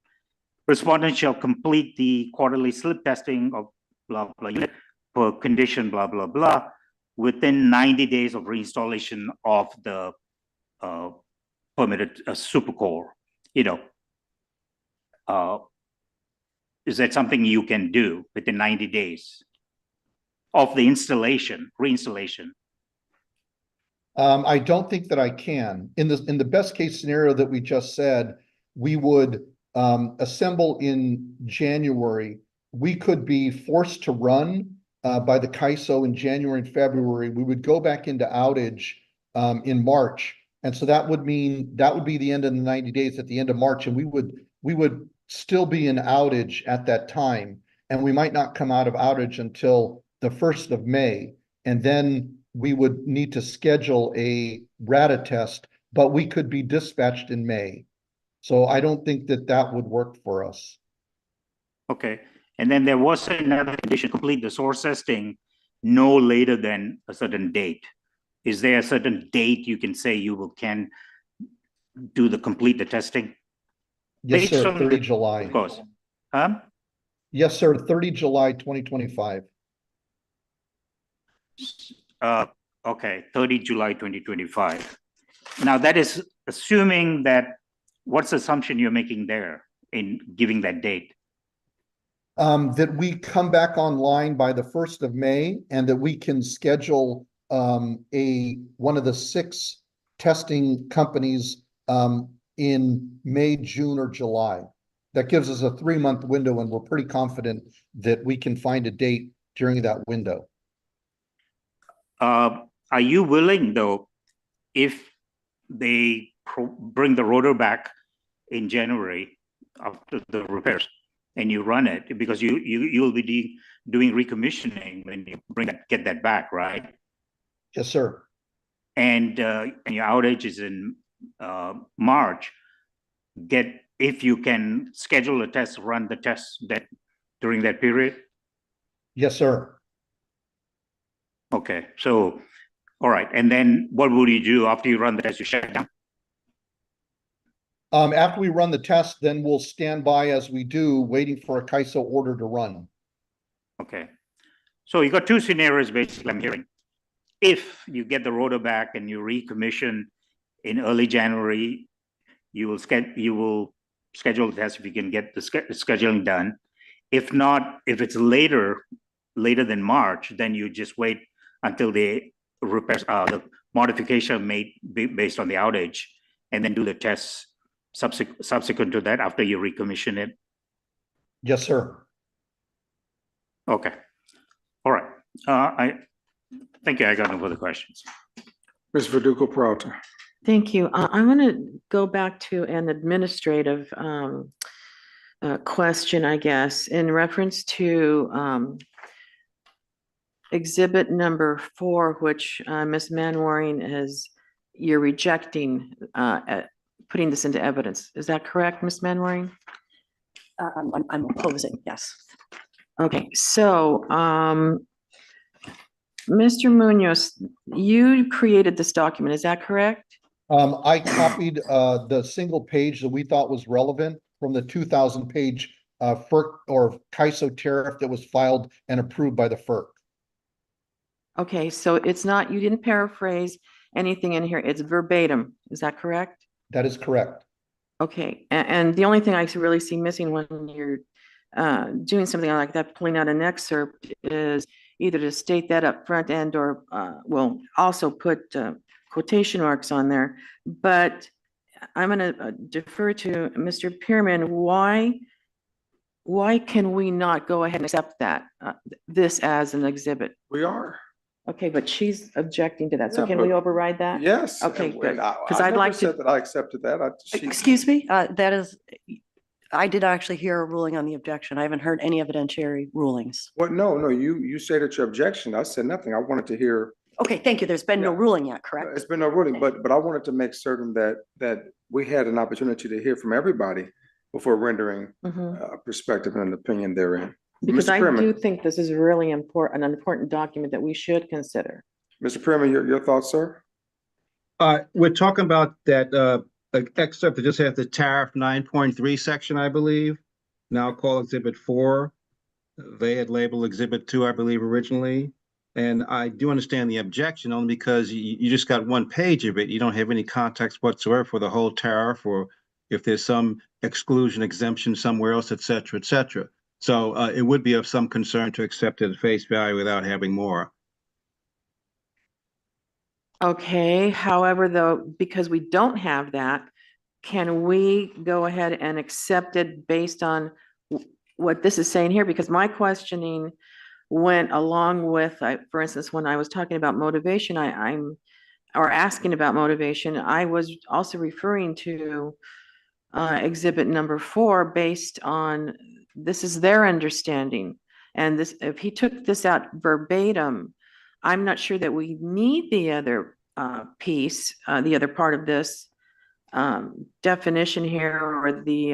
Respondents shall complete the quarterly slip testing of blah, blah, unit per condition, blah, blah, blah, within 90 days of reinstallation of the permitted supercore, you know. Is that something you can do within 90 days of the reinstallation? I don't think that I can. In the best case scenario that we just said, we would assemble in January. We could be forced to run by the CAISO in January and February. We would go back into outage in March. And so that would mean that would be the end of the 90 days at the end of March. And we would still be in outage at that time. And we might not come out of outage until the 1st of May. And then we would need to schedule a RADA test, but we could be dispatched in May. So I don't think that that would work for us. Okay, and then there was another condition, complete the source testing no later than a certain date. Is there a certain date you can say you can do complete the testing? Yes, Based sir, on 30 July. Of course. Yes, sir, 30 July 2025. Okay, 30 July 2025. Now that is assuming that, what's the assumption you're making there in giving that date? That we come back online by the 1st of May and that we can schedule one of the 6 testing companies in May, June, or July. That gives us a 3-month window, and we're pretty confident that we can find a date during that window. Are you willing, though, if they bring the rotor back in January after the repairs and you run it, because you'll be doing recommissioning when you get that back, right? Yes, sir. And your outage is in March. If you can schedule a test, run the test during that period. Yes, sir. Okay, so, all right. And then what would you do after you run the test? You shut it down? After we run the test, then we'll stand by as we do, waiting for a CAISO order to run. Okay. So you got 2 scenarios, basically, I'm hearing. If you get the rotor back and you recommission in early January, you will schedule the test if you can get the scheduling done. If not, if it's later than March, then you just wait until the repairs, the modification made based on the outage, and then do the tests subsequent to that after you recommission it. Yes, sir. Okay. All right. I thank you. I got no further questions. Ms. Verdugo Peralta. Thank you. I want to go back to an administrative question, I guess, in reference to exhibit number 4, which Ms. Manwaring you're rejecting putting this into evidence. Is that correct, Ms. Manwaring? I'm opposing, yes. Okay, so Mr. Munoz, you created this document, is that correct? I copied the single page that we thought was relevant from the 2,000-page FERC or CAISO tariff that was filed and approved by the FERC. Okay, so it's not, you didn't paraphrase anything in here, it's verbatim, is that correct? That is correct. Okay, and the only thing I really see missing when you're doing something like that, pulling out an excerpt, is either to state that up front and or well, also put quotation marks on there. But I'm going to defer to Mr. Pearman. Why can we not go ahead and accept that this as an exhibit? We are. Okay, but she's objecting to that. So Yeah, can but- we override that? Yes. Okay, and good. I 'Cause I'd never like to- said that I accepted that. Excuse me, that is, I did actually hear a ruling on the objection. I haven't heard any evidentiary rulings. What? No, you stated your objection. I said nothing. I wanted to hear. Okay, thank you. There's been no Yeah. ruling yet, correct? It's been no ruling, but I wanted to make certain that we had an opportunity to hear from everybody before rendering Mhm. a perspective and an opinion therein. Because Mr. I Pearman. do think this is really important, an important document that we should consider. Mr. Pearman, your thoughts, sir? We're talking about that excerpt that just has the tariff 9.3 section, I believe, now called Exhibit 4. they had labeled Exhibit 2, I believe, originally. And I do understand the objection only because you just got one page of it. You don't have any context whatsoever for the whole tariff or if there's some exclusion exemption somewhere else, et cetera, et cetera. So it would be of some concern to accept it at face value without having more. Okay, however, though, because we don't have that, can we go ahead and accept it based on what this is saying here? Because my questioning went along with, for instance, when I was talking about motivation, or asking about motivation, I was also referring to exhibit number 4 based on, this is their understanding. And this, if he took this out verbatim, I'm not sure that we need the other piece, the other part of this definition here, or the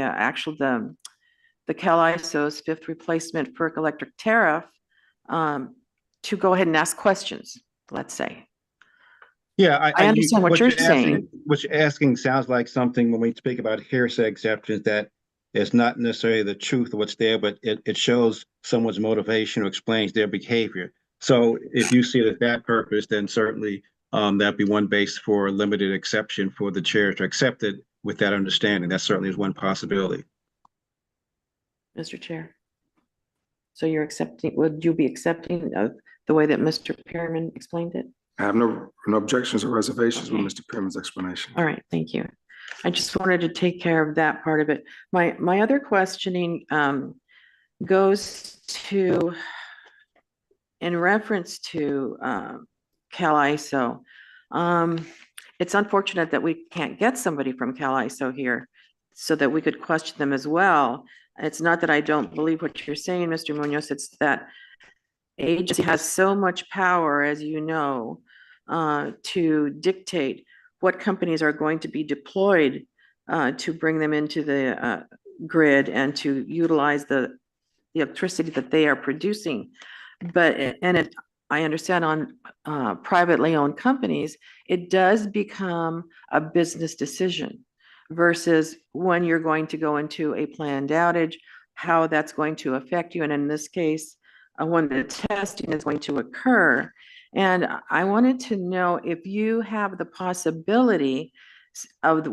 the CalISO's 5th replacement FERC electric tariff, to go ahead and ask questions, let's say. Yeah, I understand what you're asking- saying. What you're asking sounds like something when we speak about hearsay exceptions that is not necessarily the truth of what's there, but it shows someone's motivation or explains their behavior. So if you see it at that purpose, then certainly that'd be one base for a limited exception for the chair to accept it with that understanding. That certainly is one possibility. Mr. Chair. So you're accepting, would you be accepting of the way that Mr. Pearman explained it? I have no objections or reservations with Mr. Pittman's explanation. All right, thank you. I just wanted to take care of that part of it. My other questioning goes to, in reference to CalISO. It's unfortunate that we can't get somebody from CalISO here so that we could question them as well. It's not that I don't believe what you're saying, Mr. Munoz, it's that agency has so much power, as you know, to dictate what companies are going to be deployed to bring them into the grid and to utilize the electricity that they are producing. But, I understand on privately owned companies, it does become a business decision versus when you're going to go into a planned outage, how that's going to affect you. And in this case, when the testing is going to occur. And I wanted to know if you have the possibility of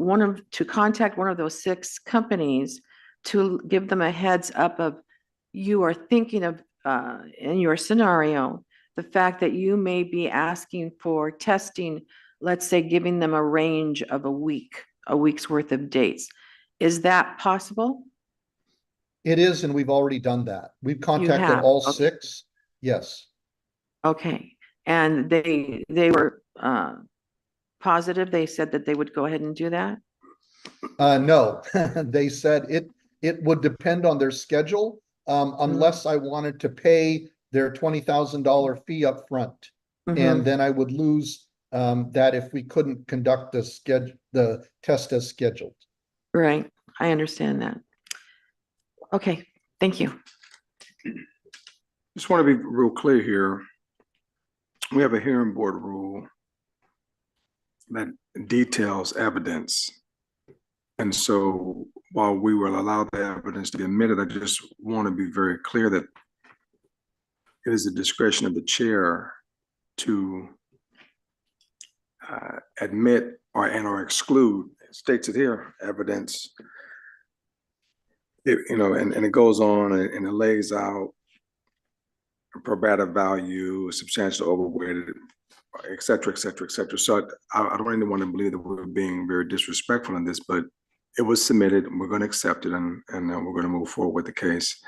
to contact one of those 6 companies to give them a heads up of, you are thinking of, in your scenario, the fact that you may be asking for testing, let's say giving them a range of a week's worth of dates. Is that possible? It is, and we've already done that. We've contacted have, all okay. 6. Yes. Okay, and they were positive, they said that they would go ahead and do that? No, they said it would depend on their schedule, unless I wanted to pay their $20,000 fee up front. And then I would lose that if we couldn't conduct the test as scheduled. Right, I understand that. Okay, thank you. Just want to be real clear here. We have a hearing board rule that details evidence. And so while we will allow the evidence to be admitted, I just want to be very clear that it is the discretion of the chair to admit or exclude, it states it here, evidence. And it goes on and it lays out probative value, substantial overweight, et cetera, et cetera, et cetera. So I don't really want to believe that we're being very disrespectful in this, but it was submitted, and we're going to accept it, and we're going to move forward with the case.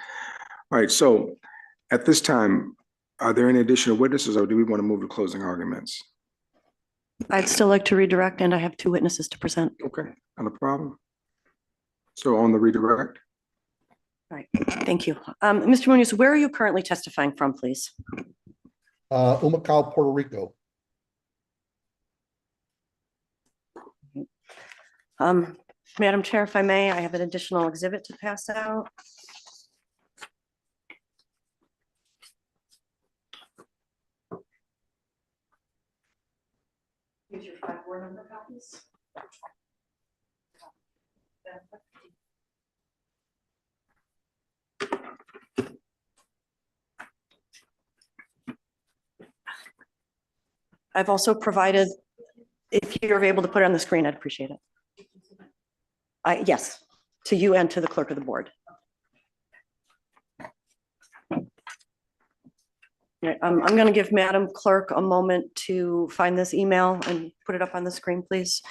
All right, so at this time, are there any additional witnesses, or do we want to move to closing arguments? I'd still like to redirect, and I have 2 witnesses to present. Okay, not a problem. So on the redirect? All right, thank you. Mr. Munoz, where are you currently testifying from, please? Humacao, Puerto Rico. Madam Chair, if I may, I have an additional exhibit to pass out. Here's your 5 board number copies. I've also provided, if you're able to put it on the screen, I'd appreciate it. Yes, to you and to the clerk of the board. All right, I'm going to give Madam Clerk a moment to find this email and put it up on the screen, please.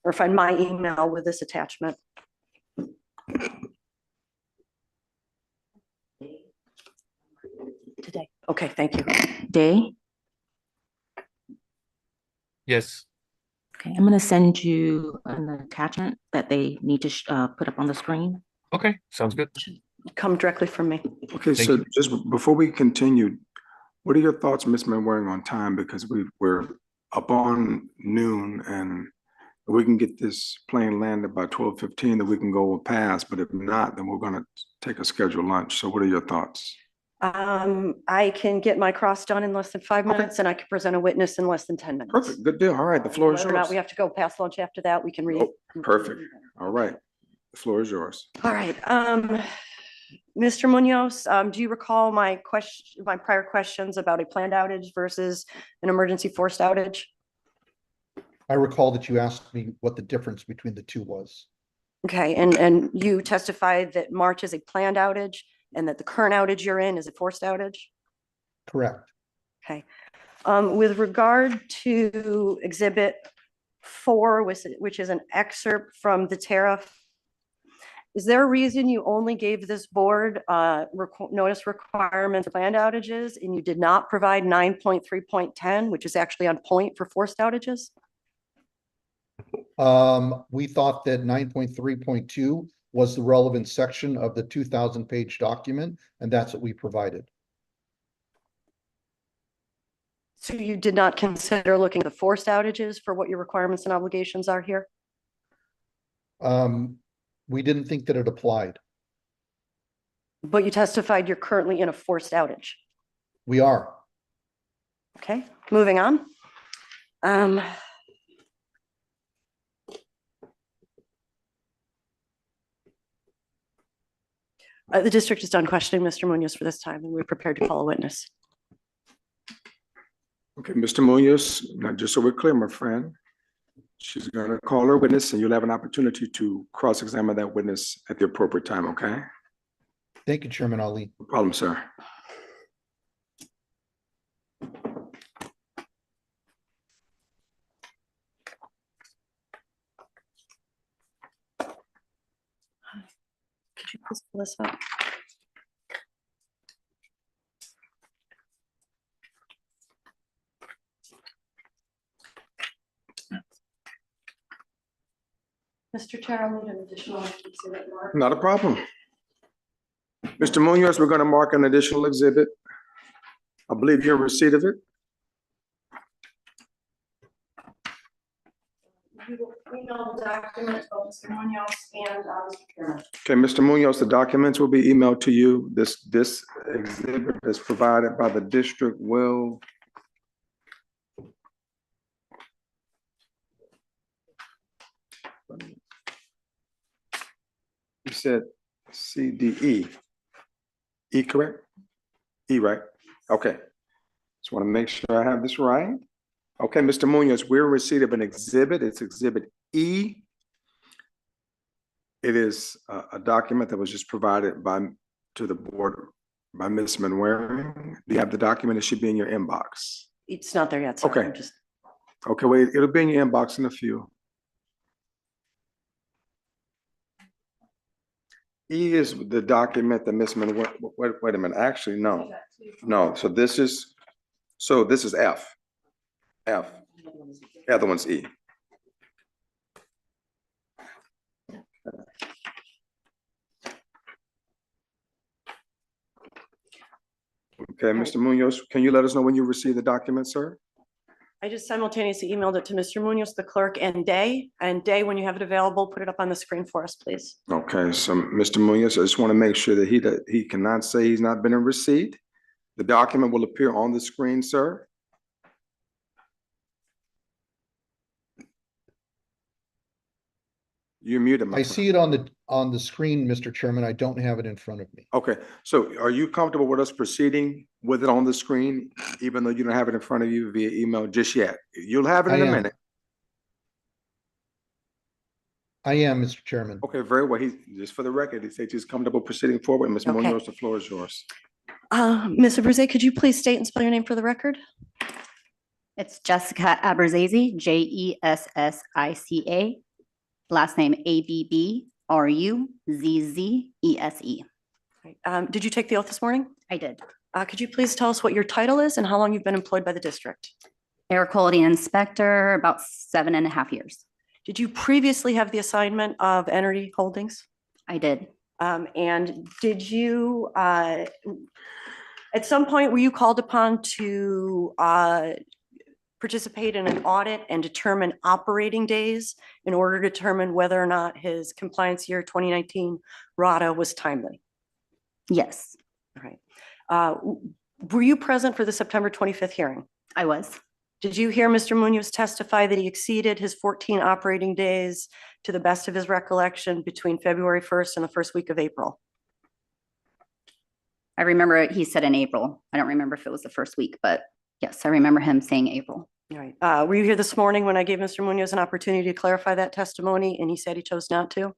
Or find my email with this attachment. Today. Okay, thank you. Day? Yes. Okay, I'm gonna send you an attachment that they need to put up on the screen. Okay, sounds good. Come directly from me. Okay, Thank so you. just before we continue, what are your thoughts, Ms. Manwaring, on time? Because we're up on noon, and if we can get this plane landed by 12:15, then we can go past, but if not, then we're gonna take a scheduled lunch. So what are your thoughts? I can get my cross done in less than 5 Okay. minutes and I can present a witness in less than 10 minutes. Perfect, good deal. All right, the floor is Whether or not yours. we have to go past lunch after that, we can read. Oh, perfect. All right, the floor is yours. All right, Mr. Munoz, do you recall my prior questions about a planned outage versus an emergency forced outage? I recall that you asked me what the difference between the two was. Okay, and you testified that March is a planned outage and that the current outage you're in is a forced outage? Correct. Okay. With regard to Exhibit 4, which is an excerpt from the tariff, is there a reason you only gave this board notice requirements for planned outages and you did not provide 9.3.10, which is actually on point for forced outages? We thought that 9.3.2 was the relevant section of the 2,000-page document, and that's what we provided. So you did not consider looking at the forced outages for what your requirements and obligations are here? We didn't think that it applied. But you testified you're currently in a forced outage. We are. Okay, moving on. The district is done questioning Mr. Munoz for this time, and we're prepared to call a witness. Okay, Mr. Munoz, now just so we're clear, my friend, she's gonna call her witness and you'll have an opportunity to cross-examine that witness at the appropriate time, okay? Thank you, Chairman Ali. No problem, sir. Could you please pull this up? Mr. Chair, I'll need an additional exhibit mark. Not a problem. Mr. Munoz, we're gonna mark an additional exhibit. I believe you're in receipt of it. You will email the documents of Mr. Munoz and Mr. Chairman. Okay, Mr. Munoz, the documents will be emailed to you. This exhibit is provided by the district will. You said CDE. E, correct? E, right? Okay. Just want to make sure I have this right. Okay, Mr. Munoz, we're in receipt of an exhibit. It's Exhibit E. It is a document that was just provided to the board by Ms. Manwaring. Do you have the document? It should be in your inbox. It's not there yet, so Okay. I'm just. Okay, wait, it'll be in your inbox in a few. E is the document that Ms. Manwaring, wait a minute, actually, no. No, so this is F. F. The other one's E. Okay, Mr. Munoz, can you let us know when you receive the document, sir? I just simultaneously emailed it to Mr. Munoz, the clerk, and Day. And Day, when you have it available, put it up on the screen for us, please. Okay, so Mr. Munoz, I just want to make sure that he cannot say he's not been in receipt. The document will appear on the screen, sir. You're muted, my I friend. see it on the on the screen, Mr. Chairman. I don't have it in front of me. Okay, so are you comfortable with us proceeding with it on the screen, even though you don't have it in front of you via email just yet? You'll have it in I a am. minute. I am, Mr. Chairman. Okay, very well. He, just for the record, he says he's comfortable proceeding forward. Ms. Okay. Munoz, the floor is yours. Ms. Abraze, could you please state and spell your name for the record? It's Jessica Abrazzese, Jessica. Last name Abruzzese. Did you take the oath this morning? I did. Could you please tell us what your title is and how long you've been employed by the district? Air quality inspector, about 7.5 years. Did you previously have the assignment of Energy Holdings? I did. And did you, at some point, were you called upon to participate in an audit and determine operating days in order to determine whether or not his compliance year 2019 RADA was timely? Yes, All right. Were you present for the September 25th hearing? I was. Did you hear Mr. Munoz testify that he exceeded his 14 operating days to the best of his recollection between February 1st and the first week of April? I remember he said in April. I don't remember if it was the first week, but yes, I remember him saying April. All right. Were you here this morning when I gave Mr. Munoz an opportunity to clarify that testimony and he said he chose not to?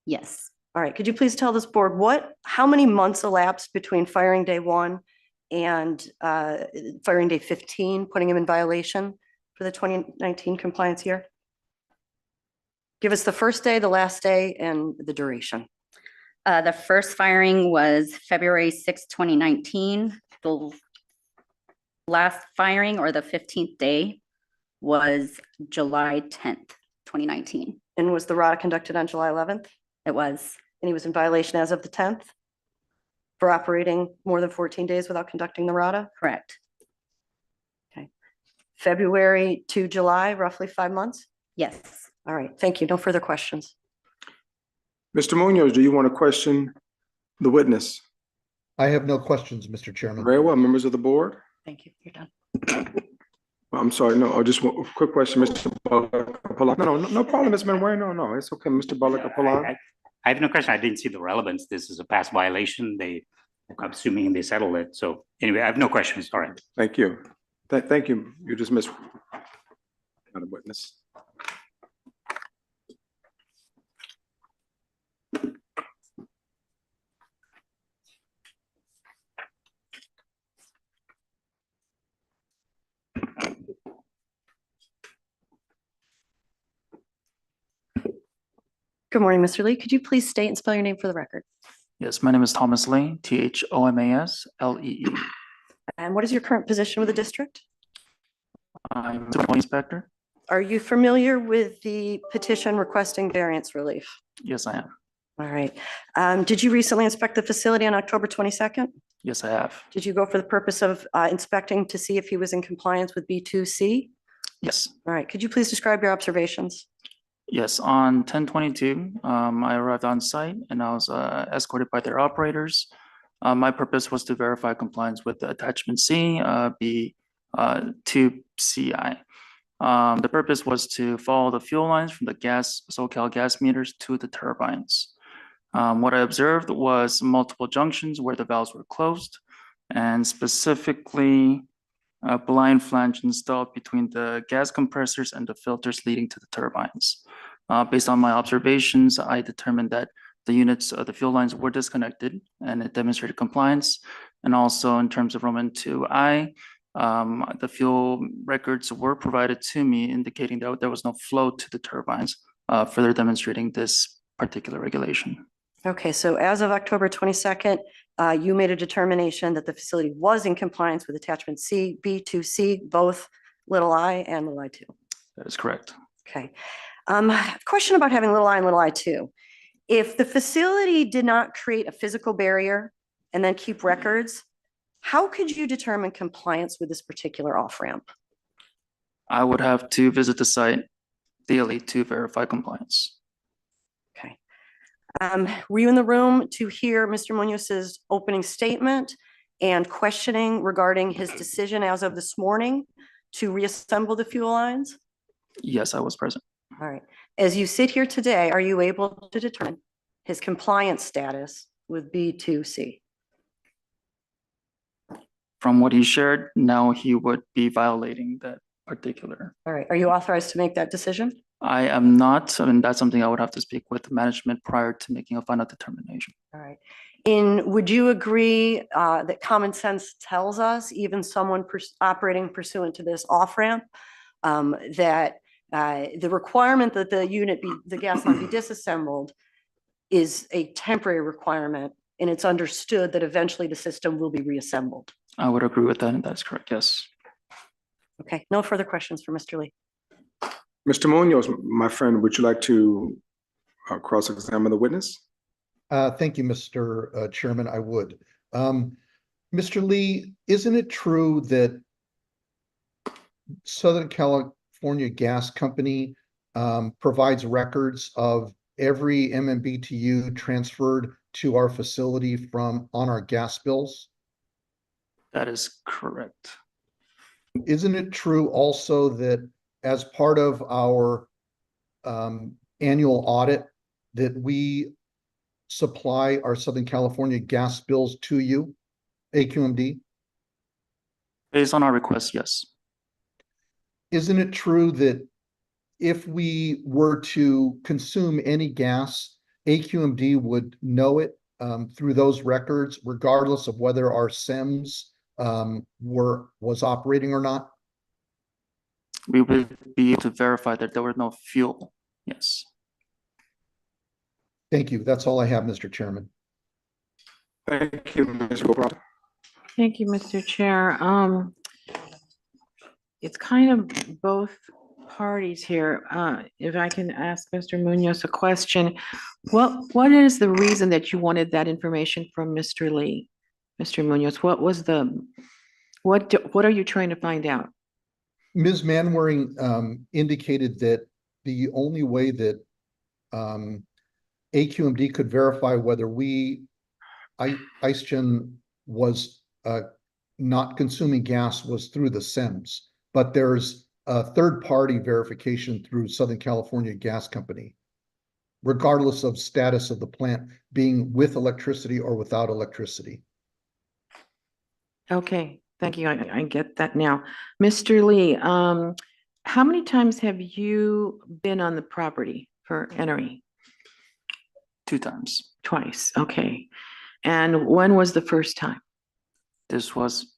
Yes. All right. Could you please tell this board how many months elapsed between firing day 1 and firing day 15, putting him in violation for the 2019 compliance year? Give us the first day, the last day, and the duration. The first firing was February 6, 2019. The last firing, or the 15th day, was July 10th, 2019. And was the RADA conducted on July 11th? It was. And he was in violation as of the 10th for operating more than 14 days without conducting the RADA? Correct. February to July, roughly 5 months? Yes. All right. Thank you. No further questions. Mr. Munoz, do you want to question the witness? I have no questions, Mr. Chairman. Very well, members of the board. Thank you. You're done. I'm sorry, no, I just want a quick question, Mr. Bullock. No problem, Ms. Manuel. No, it's okay, Mr. Bullock. I have no question. I didn't see the relevance. This is a past violation. I'm assuming they settled it. So anyway, I have no questions. All right. Thank you. Thank you. You just missed. Not a witness. Good morning, Mr. Lee. Could you please state and spell your name for the record? Yes, my name is Thomas Lee, ThomasLee. And what is your current position with the district? I'm a zoning inspector. Are you familiar with the petition requesting variance relief? Yes, I am. All right. Did you recently inspect the facility on October 22nd? Yes, I have. Did you go for the purpose of inspecting to see if he was in compliance with B2C? Yes. All right. Could you please describe your observations? Yes, on 10/22, I arrived on site and I was escorted by their operators. My purpose was to verify compliance with the attachment C, B2CI. The purpose was to follow the fuel lines from the SoCal gas meters to the turbines. What I observed was multiple junctions where the valves were closed, and specifically a blind flange installed between the gas compressors and the filters leading to the turbines. Based on my observations, I determined that the units, the fuel lines were disconnected, and it demonstrated compliance. And also in terms of Roman 2I, the fuel records were provided to me indicating that there was no flow to the turbines, further demonstrating this particular regulation. Okay, so as of October 22nd, you made a determination that the facility was in compliance with attachment C, B2C, both little I and little I2. That is correct. Okay. Question about having little I and little I2. If the facility did not create a physical barrier and then keep records, how could you determine compliance with this particular off-ramp? I would have to visit the site daily to verify compliance. Okay. Were you in the room to hear Mr. Munoz's opening statement and questioning regarding his decision as of this morning to reassemble the fuel lines? Yes, I was present. All right. As you sit here today, are you able to determine his compliance status with B2C? From what he shared, now he would be violating that particular. All right, are you authorized to make that decision? I am not, and that's something I would have to speak with management prior to making a final determination. All right. Would you agree that common sense tells us, even someone operating pursuant to this off-ramp, that the requirement that the gas line be disassembled is a temporary requirement, and it's understood that eventually the system will be reassembled? I would agree with that, and that's correct, yes. Okay, no further questions for Mr. Lee. Mr. Munoz, my friend, would you like to cross-examine the witness? Thank you, Mr. Chairman. I would. Mr. Lee, isn't it true that Southern California Gas Company provides records of every MMBTU transferred to our facility on our gas bills? That is correct. Isn't it true also that as part of our annual audit, that we supply our Southern California gas bills to you, AQMD? Based on our request, yes. Isn't it true that if we were to consume any gas, AQMD would know it through those records, regardless of whether our SEMS was operating or not? We would be able to verify that there were no fuel, yes. Thank you. That's all I have, Mr. Chairman. Thank you, Ms. Gopal. Thank you, Mr. Chair. It's kind of both parties here. If I can ask Mr. Munoz a question, what is the reason that you wanted that information from Mr. Lee? Mr. Munoz, what are you trying to find out? Ms. Manwaring indicated that the only way that AQMD could verify whether IceGen was not consuming gas was through the SEMS, but there's a third-party verification through Southern California Gas Company, regardless of status of the plant being with electricity or without electricity. Okay, thank you. I get that now. Mr. Lee, how many times have you been on the property for NRE? 2 times. Twice, okay. And when was the first time? This was,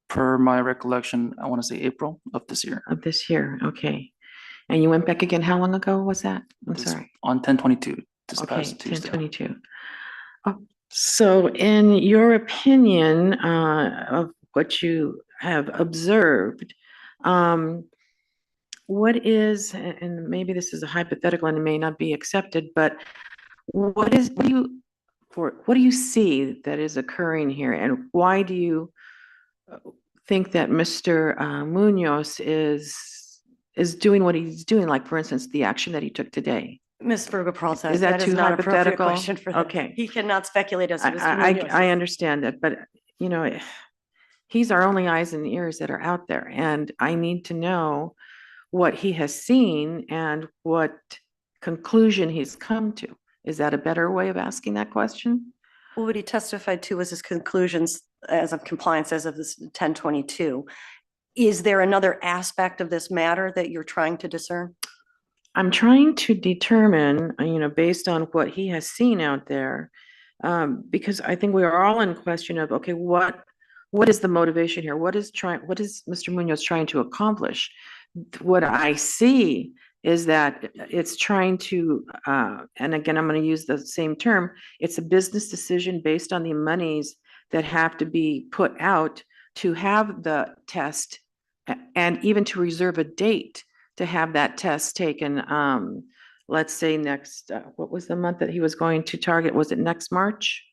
per my recollection, I want to say April of this year. Of this year, okay. And you went back again, how long ago was that? I'm This- sorry. On 10/22, this Okay, past Tuesday. 10/22. So in your opinion, of what you have observed, what is, and maybe this is a hypothetical and it may not be accepted, but what do you see that is occurring here, and why do you think that Mr. Munoz is doing what he's doing? Like, for instance, the action that he took today. Ms. Berger-Pralls, Is that that is too not an appropriate hypothetical? question for that. Okay. He cannot speculate as to Mr. I Munoz. understand that, but you know, he's our only eyes and ears that are out there, and I need to know what he has seen and what conclusion he's come to. Is that a better way of asking that question? Well, what he testified to was his conclusions as of compliance as of this 10/22. Is there another aspect of this matter that you're trying to discern? I'm trying to determine, based on what he has seen out there, because I think we are all in question of, okay, what is the motivation here? What is Mr. Munoz trying to accomplish? What I see is that it's trying to, and again, I'm going to use the same term, it's a business decision based on the monies that have to be put out to have the test and even to reserve a date to have that test taken. Let's say next, what was the month that he was going to target? Was it next March?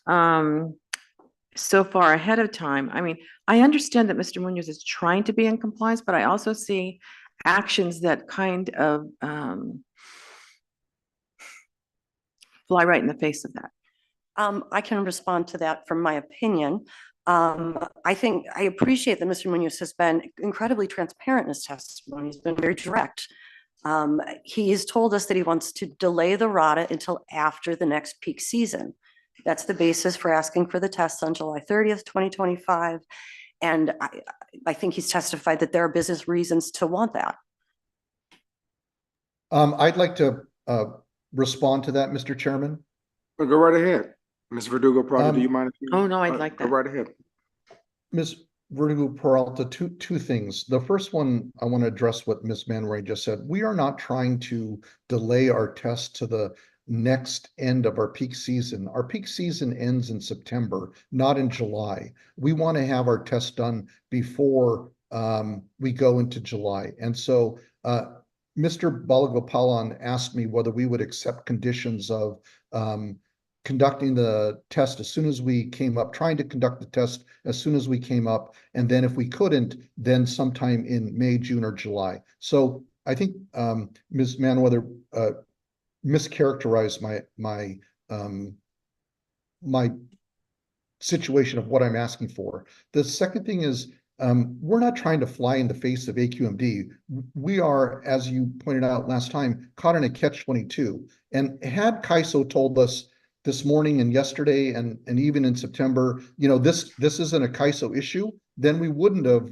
So far ahead of time. I mean, I understand that Mr. Munoz is trying to be in compliance, but I also see actions that kind of fly right in the face of that. I can respond to that from my opinion. I think I appreciate that Mr. Munoz has been incredibly transparent in his testimony. He's been very direct. He has told us that he wants to delay the RADA until after the next peak season. That's the basis for asking for the tests on July 30th, 2025. And I think he's testified that there are business reasons to want that. I'd like to respond to that, Mr. Chairman. Well, go right ahead. Ms. Verdugo Prado, do you mind? If you, Oh, no, I'd like Go that. right ahead. Ms. Verdugo Peralta, two things. The first one, I want to address what Ms. Manwaring just said. We are not trying to delay our test to the next end of our peak season. Our peak season ends in September, not in July. We want to have our test done before we go into July. And so Mr. Balagopalan asked me whether we would accept conditions of conducting the test as soon as we came up, trying to conduct the test as soon as we came up. And then if we couldn't, then sometime in May, June, or July. So I think Ms. Manweather mischaracterized my situation of what I'm asking for. The second thing is, we're not trying to fly in the face of AQMD. We are, as you pointed out last time, caught in a catch-22. And had CAISO told us this morning and yesterday and even in September, you know, this isn't a CAISO issue, then we wouldn't have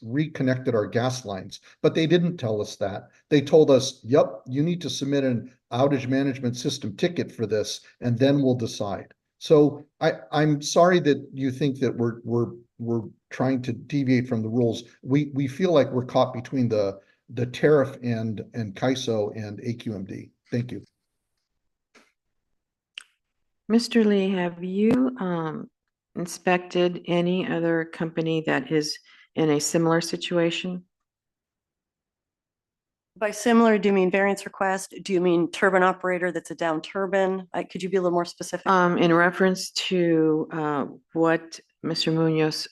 reconnected our gas lines. But they didn't tell us that. They told us, yep, you need to submit an outage management system ticket for this, and then we'll decide. So I'm sorry that you think that we're trying to deviate from the rules. We feel like we're caught between the tariff and CAISO and AQMD. Thank you. Mr. Lee, have you inspected any other company that is in a similar situation? By similar, do you mean variance request? Do you mean turbine operator that's a down turbine? Could you be a little more specific? In reference to what Mr. Munoz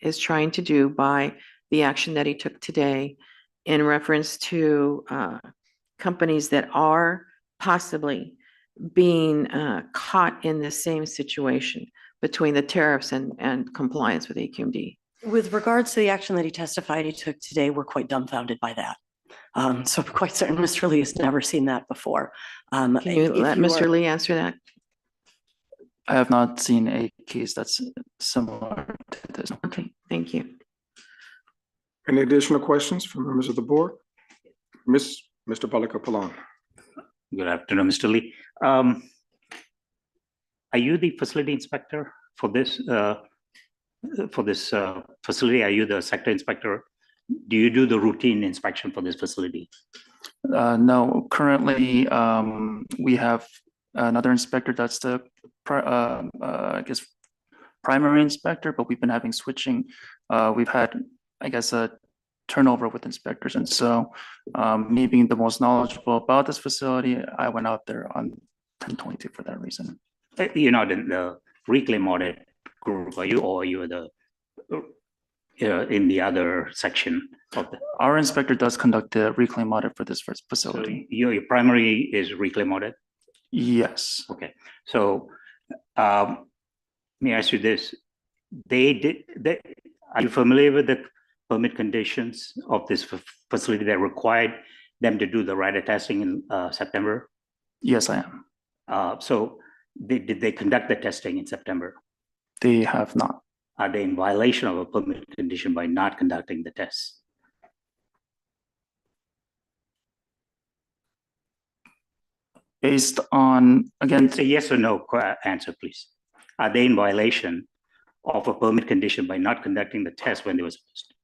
is trying to do by the action that he took today, in reference to companies that are possibly being caught in the same situation between the tariffs and compliance with AQMD. With regards to the action that he testified he took today, we're quite dumbfounded by that. So I'm quite certain Mr. Lee has never seen that before. Can you let Mr. Lee answer that? I have not seen a case that's similar to this. Okay, thank you. Any additional questions from members of the board? Mr. Balagopalan. Good afternoon, Mr. Lee. Are you the facility inspector for this facility? Are you the sector inspector? Do you do the routine inspection for this facility? No, currently we have another inspector that's the I guess primary inspector, but we've been having switching. We've had, I guess, a turnover with inspectors, and so me being the most knowledgeable about this facility, I went out there on 10/22 for that reason. You're not in the reclaim audit group, are you, or you're the in the other section of the? Our inspector does conduct the reclaim audit for this first facility. So your primary is reclaim audit? Yes. Okay, so let me ask you this. Are you familiar with the permit conditions of this facility that required them to do the rider testing in September? Yes, I am. So did they conduct the testing in September? They have not. Are they in violation of a permit condition by not conducting the tests? Based on, again, It's a yes or no answer, please. Are they in violation of a permit condition by not conducting the test when they were supposed to?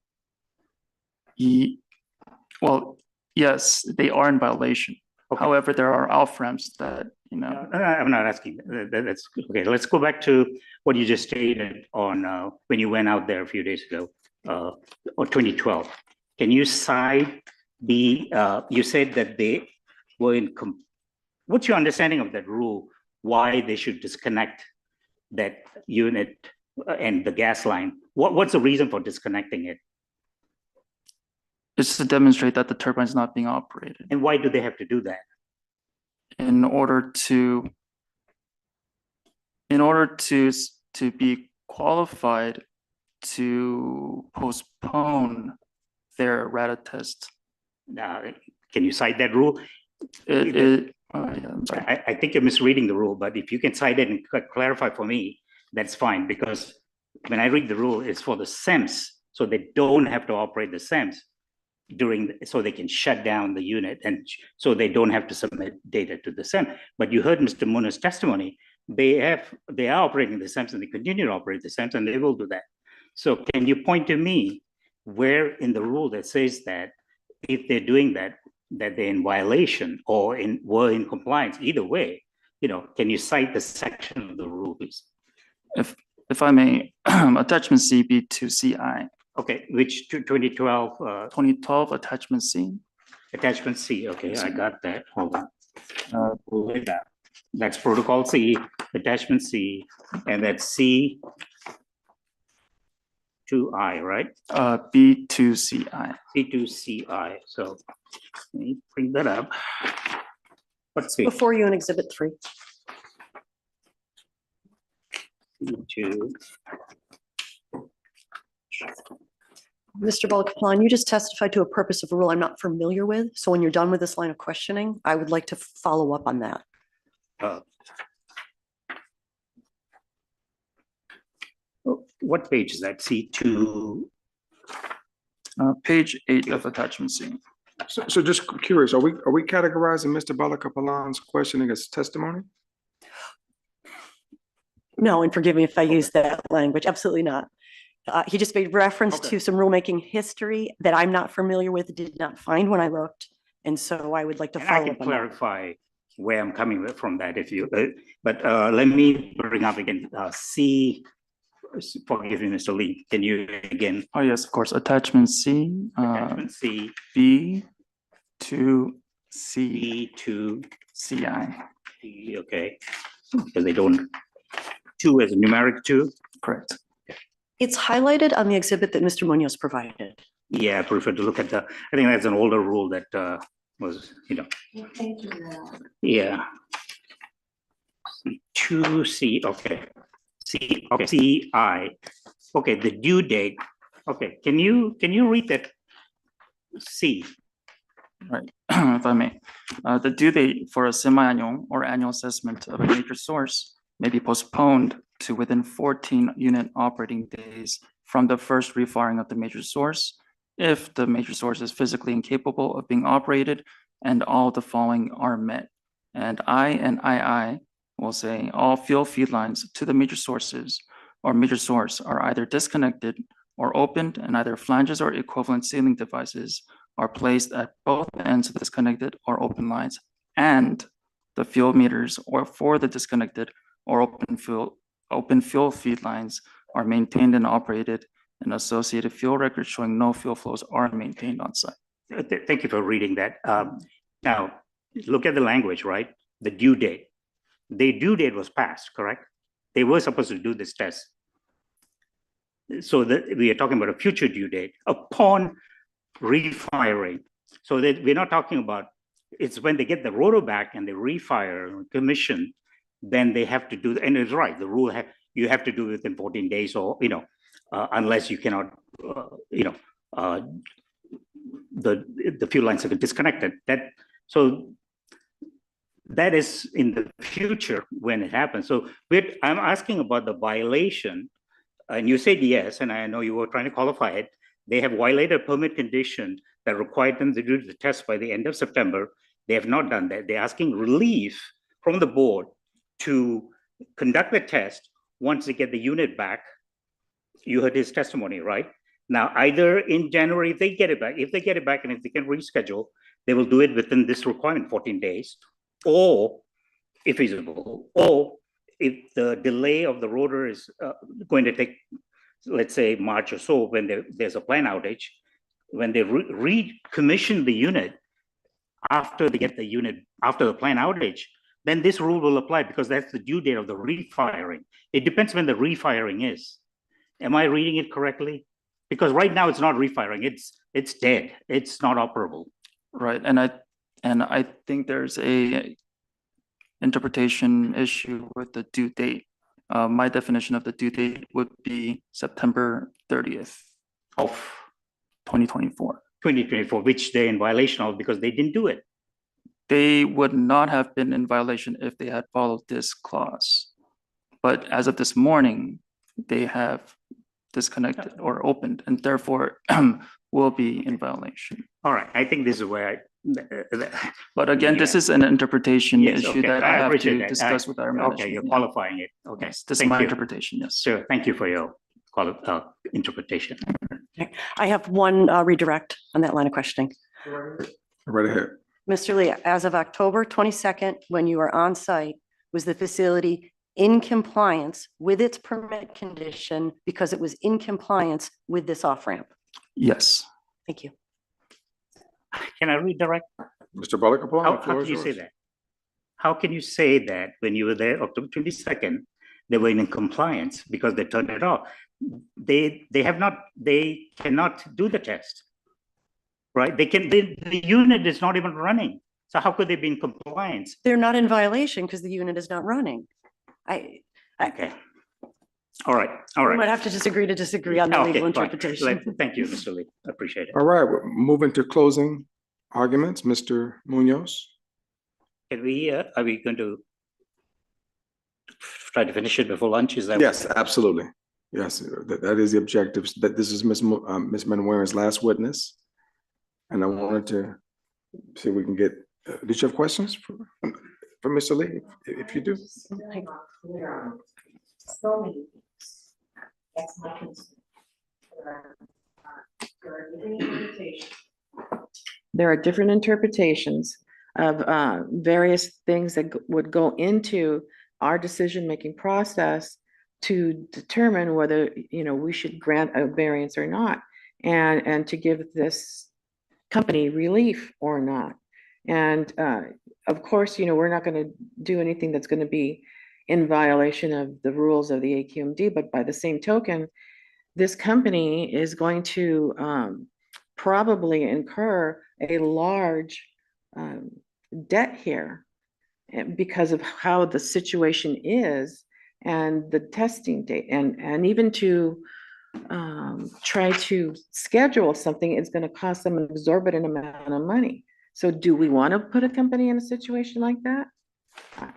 well, yes, they are in violation. Okay. However, there are off-ramps that, you know. No, I'm not asking. That's okay. Let's go back to what you just stated on when you went out there a few days ago, or 2012. Can you cite you said that they were in, what's your understanding of that rule? Why they should disconnect that unit and the gas line? What's the reason for disconnecting it? It's to demonstrate that the turbine is not being operated. And why do they have to do that? In order to be qualified to postpone their RADA test. Can Can you cite that rule? I'm sorry. I think you're misreading the rule, but if you can cite it and clarify for me, that's fine, because when I read the rule, it's for the SEMS, so they don't have to operate the SEMS so they can shut down the unit, and so they don't have to submit data to the SEM. But you heard Mr. Muno's testimony, they are operating the SEMS and they continue to operate the SEMS, and they will do that. So can you point to me where in the rule that says that if they're doing that they're in violation or were in compliance, either way, can you cite the section of the rule, please? If I may, attachment C B2CI. Okay, which 2012? 2012 attachment C. Attachment C, okay, Yes, I sir. got that, hold on. That's protocol C, attachment C, and that's C to I, right? B2CI. C2CI, so let me bring that up. Let's see. Before you in Exhibit 3. C2. Mr. Balakaplan, you just testified to a purpose of a rule I'm not familiar with. So when you're done with this line of questioning, I would like to follow up on that. What page is that? C2? Page 8 of attachment C. So just curious, are we categorizing Mr. Balakapalan's questioning as testimony? No, and forgive me if I use that language. Absolutely not. He just made reference to some rulemaking history that I'm not familiar with, did not find when I looked. And so I would like to And I follow can up on that. clarify where I'm coming from that if you, but let me bring up again, C, forgive me, Mr. Lee, can you again? Oh, yes, of course. Attachment C. Attachment C. B2C. B2CI. CI. Okay, because they don't, 2 as a numeric 2? Correct. It's highlighted on the exhibit that Mr. Munoz provided. Yeah, I prefer to look at I think that's an older rule that was, yeah. C2C, okay. CI. Okay, the due date. Okay, can you read that C? Right, if I may. The due date for a semi-annual or annual assessment of a major source may be postponed to within 14 unit operating days from the first refiring of the major source if the major source is physically incapable of being operated and all the following are met. And I and II will say all fuel feed lines to the major sources or major source are either disconnected or opened, and either flanges or equivalent sealing devices are placed at both ends of the disconnected or open lines, and the fuel meters or for the disconnected or open fuel feed lines are maintained and operated, and associated fuel records showing no fuel flows are maintained on site. Thank you for reading that. Now, look at the language, right? The due date. The due date was passed, correct? They were supposed to do this test. So that we are talking about a future due date upon refiring. So that we're not talking about, it's when they get the rotor back and they refire commission, then they have to do, and it's right, the rule you have to do it within 14 days or, unless you cannot, the fuel lines are disconnected. So that is in the future when it happens. So I'm asking about the violation, and you said yes, and I know you were trying to qualify it. They have violated a permit condition that required them to do the test by the end of September. They have not done that. They're asking relief from the board to conduct the test once they get the unit back. You heard his testimony, right? Now, either in January, if they get it back and if they can reschedule, they will do it within this requirement, 14 days, or if feasible, or if the delay of the rotor is going to take, let's say, March or so, when there's a plant outage, when they recommission the unit after they get the unit, after the plant outage, then this rule will apply because that's the due date of the refiring. It depends when the refiring is. Am I reading it correctly? Because right now it's not refiring, it's dead, it's not operable. Right, and I think there's a interpretation issue with the due date. My definition of the due date would be September 30th Of 2024. 2024, which they're in violation of because they didn't do it. They would not have been in violation if they had followed this clause. But as of this morning, they have disconnected or opened and therefore will be in violation. All right, I think this is where But again, this is an interpretation Yes, issue okay, that I I have appreciate to that. discuss with our management. Okay, you're yeah. qualifying it. Okay, Yes, this is thank my you. interpretation, yes. Sure, thank you for your interpretation. I have one redirect on that line of questioning. Right ahead. Mr. Lee, as of October 22nd, when you were on site, was the facility in compliance with its permit condition because it was in compliance with this off-ramp? Yes. Thank you. Can I redirect? Mr. Balakopoul, How the floor can is you say yours. that? How can you say that when you were there October 22nd, they were in compliance because they turned it off? They cannot do the test, right? The unit is not even running. So how could they be in compliance? They're not in violation because the unit is not running. Okay. All right, all We right. might have to disagree on the Okay, legal fine. interpretation. Thank you, Mr. Lee. Appreciate it. All right, we're moving to closing arguments. Mr. Munoz. Can we, are we going to try to finish it before lunch? Is that? Yes, absolutely. Yes, that is the objective. That this is Ms. Manuela's last witness. And I wanted to see if we can get, did you have questions for Mr. Lee? If you do. So many things. That's my concern. There are different interpretations of various things that would go into our decision-making process to determine whether, we should grant a variance or not, and to give this company relief or not. And of course, we're not going to do anything that's going to be in violation of the rules of the AQMD, but by the same token, this company is going to probably incur a large debt here because of how the situation is and the testing date, and even to try to schedule something is going to cost them an exorbitant amount of money. So do we want to put a company in a situation like that?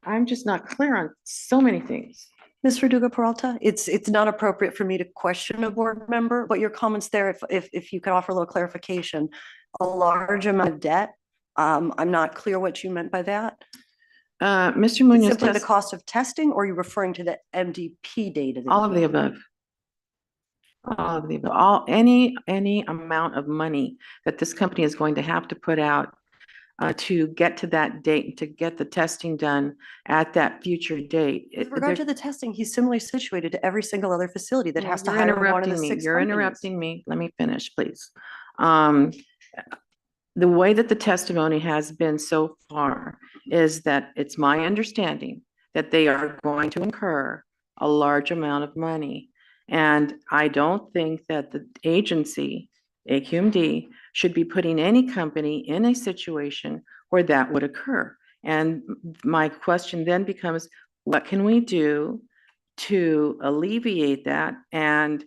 I'm just not clear on so many things. Ms. Verdugo Peralta, it's not appropriate for me to question a board member, but your comments there, if you could offer a little clarification, a large amount of debt. I'm not clear what you meant by that. Mr. Munoz, Simply the cost of testing, or are you referring to the MDP data? all of the above. All of the above. Any amount of money that this company is going to have to put out to get to that date, to get the testing done at that future date. With regard to the testing, he's similarly situated to every single other facility that has to hire one of the 6 You're companies. interrupting me. Let me finish, please. The way that the testimony has been so far is that it's my understanding that they are going to incur a large amount of money. And I don't think that the agency, AQMD, should be putting any company in a situation where that would occur. And my question then becomes, what can we do to alleviate that? And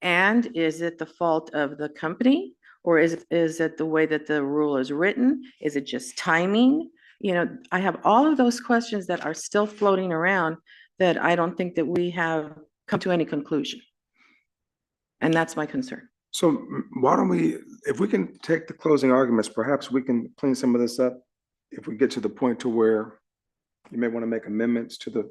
is it the fault of the company, or is it the way that the rule is written? Is it just timing? I have all of those questions that are still floating around that I don't think that we have come to any conclusion. And that's my concern. So why don't we, if we can take the closing arguments, perhaps we can clean some of this up. If we get to the point to where you may want to make amendments to the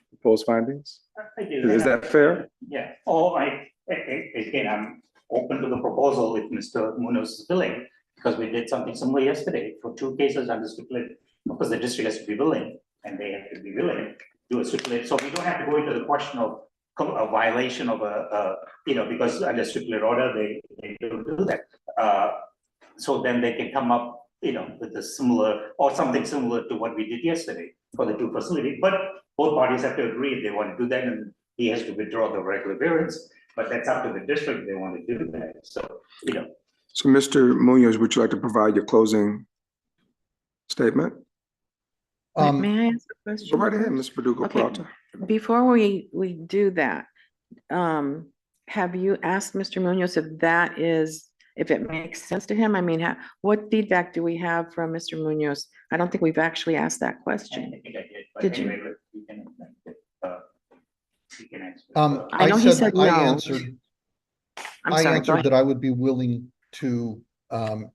proposed findings. I do. Is that fair? Yeah. Again, I'm open to the proposal if Mr. Munoz is willing, because we did something similar yesterday for 2 cases under stipulated. Of course, the district has to be willing, and they have to be willing to do a stipulated. So we don't have to go into the question of a violation of because under stipulated order, they don't do that. So then they can come up, with a similar or something similar to what we did yesterday for the 2 facilities. But both parties have to agree if they want to do that, and he has to withdraw the regular variance. But that's up to the district if they want to do that. So, So Mr. Munoz, would you like to provide your closing statement? May I ask a question? Go right ahead, first? Ms. Verdugo Okay. Peralta. Before we do that, have you asked Mr. Munoz if that is if it makes sense to him. I mean, what feedback do we have from Mr. Munoz? I don't think we've actually asked that question. Did you? I know he said I no. answered, I'm I sorry, go answered ahead. that I would be willing to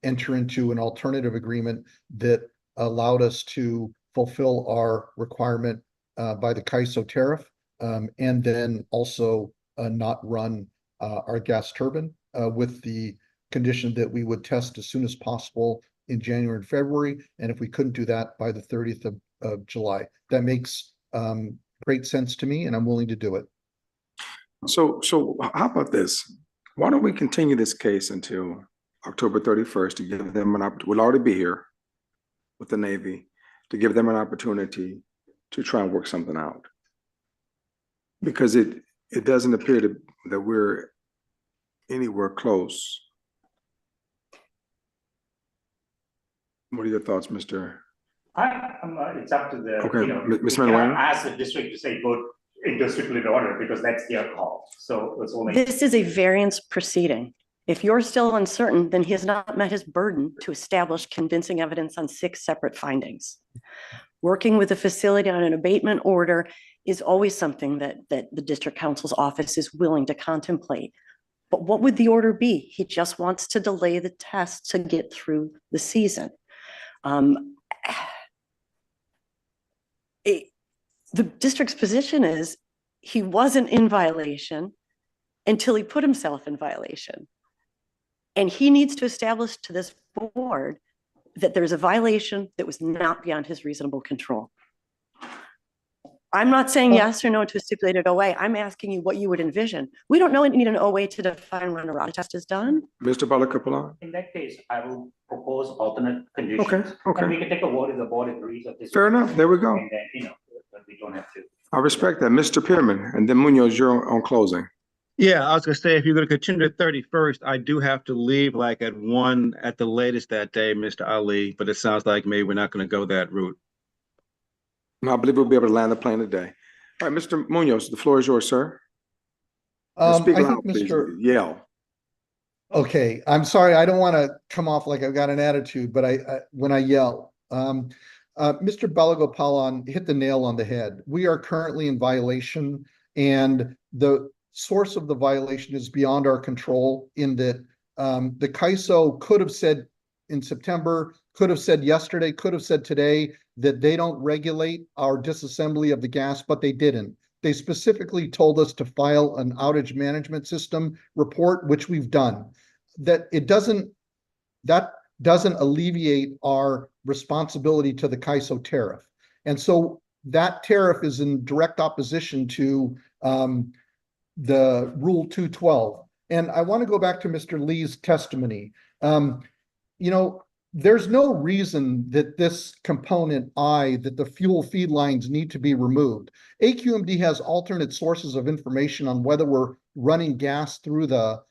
enter into an alternative agreement that allowed us to fulfill our requirement by the CAISO tariff, and then also not run our gas turbine with the condition that we would test as soon as possible in January and February, and if we couldn't do that by the 30th of July. That makes great sense to me, and I'm willing to do it. So how about this? Why don't we continue this case until October 31st to give them an opportunity? We'll already be here with the Navy to give them an opportunity to try and work something out. Because it doesn't appear that we're anywhere close. What are your thoughts, Mr.? It's up to the, Okay, you know, Ms. we cannot Manuel? ask the district to say vote into stipulated order because that's their call. So it's only. This is a variance proceeding. If you're still uncertain, then he has not met his burden to establish convincing evidence on 6 separate findings. Working with the facility on an abatement order is always something that the district counsel's office is willing to contemplate. But what would the order be? He just wants to delay the test to get through the season. The district's position is he wasn't in violation until he put himself in violation. And he needs to establish to this board that there's a violation that was not beyond his reasonable control. I'm not saying yes or no to a stipulated OA. I'm asking you what you would envision. We don't need an OA to define when a rod test is done. Mr. Balakapalan? In that case, I will propose alternate conditions. Okay. And we can take a vote if the board agrees of this. Fair enough. There we go. And then, you know, but we don't have to. I respect that. Mr. Pearman, and then Munoz, you're on closing. Yeah, I was gonna say, if you're gonna continue to 31st, I do have to leave like at 1 at the latest that day, Mr. Ali, but it sounds like maybe we're not gonna go that route. No, I believe we'll be able to land the plane today. All right, Mr. Munoz, the floor is yours, sir. Speak I loud, think please. Mr. Yell. Okay, I'm sorry. I don't want to come off like I've got an attitude, but I when I yell, Mr. Balagopalan hit the nail on the head. We are currently in violation, and the source of the violation is beyond our control in that the CAISO could have said in September, could have said yesterday, could have said today that they don't regulate our disassembly of the gas, but they didn't. They specifically told us to file an outage management system report, which we've done. That doesn't alleviate our responsibility to the CAISO tariff. And so that tariff is in direct opposition to the Rule 212. And I want to go back to Mr. Lee's testimony. You know, there's no reason that this component I, that the fuel feed lines need to be removed. AQMD has alternate sources of information on whether we're running gas through the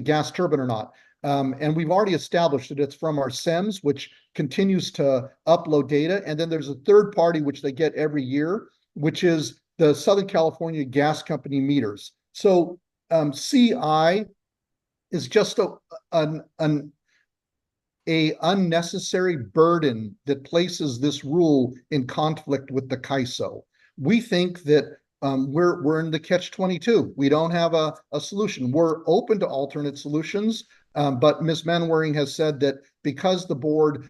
gas turbine or not. And we've already established that it's from our SEMS, which continues to upload data. And then there's a third party, which they get every year, which is the Southern California Gas Company meters. So CI is just an unnecessary burden that places this rule in conflict with the CAISO. We think that we're in the catch-22. We don't have a solution. We're open to alternate solutions, but Ms. Manwaring has said that because the board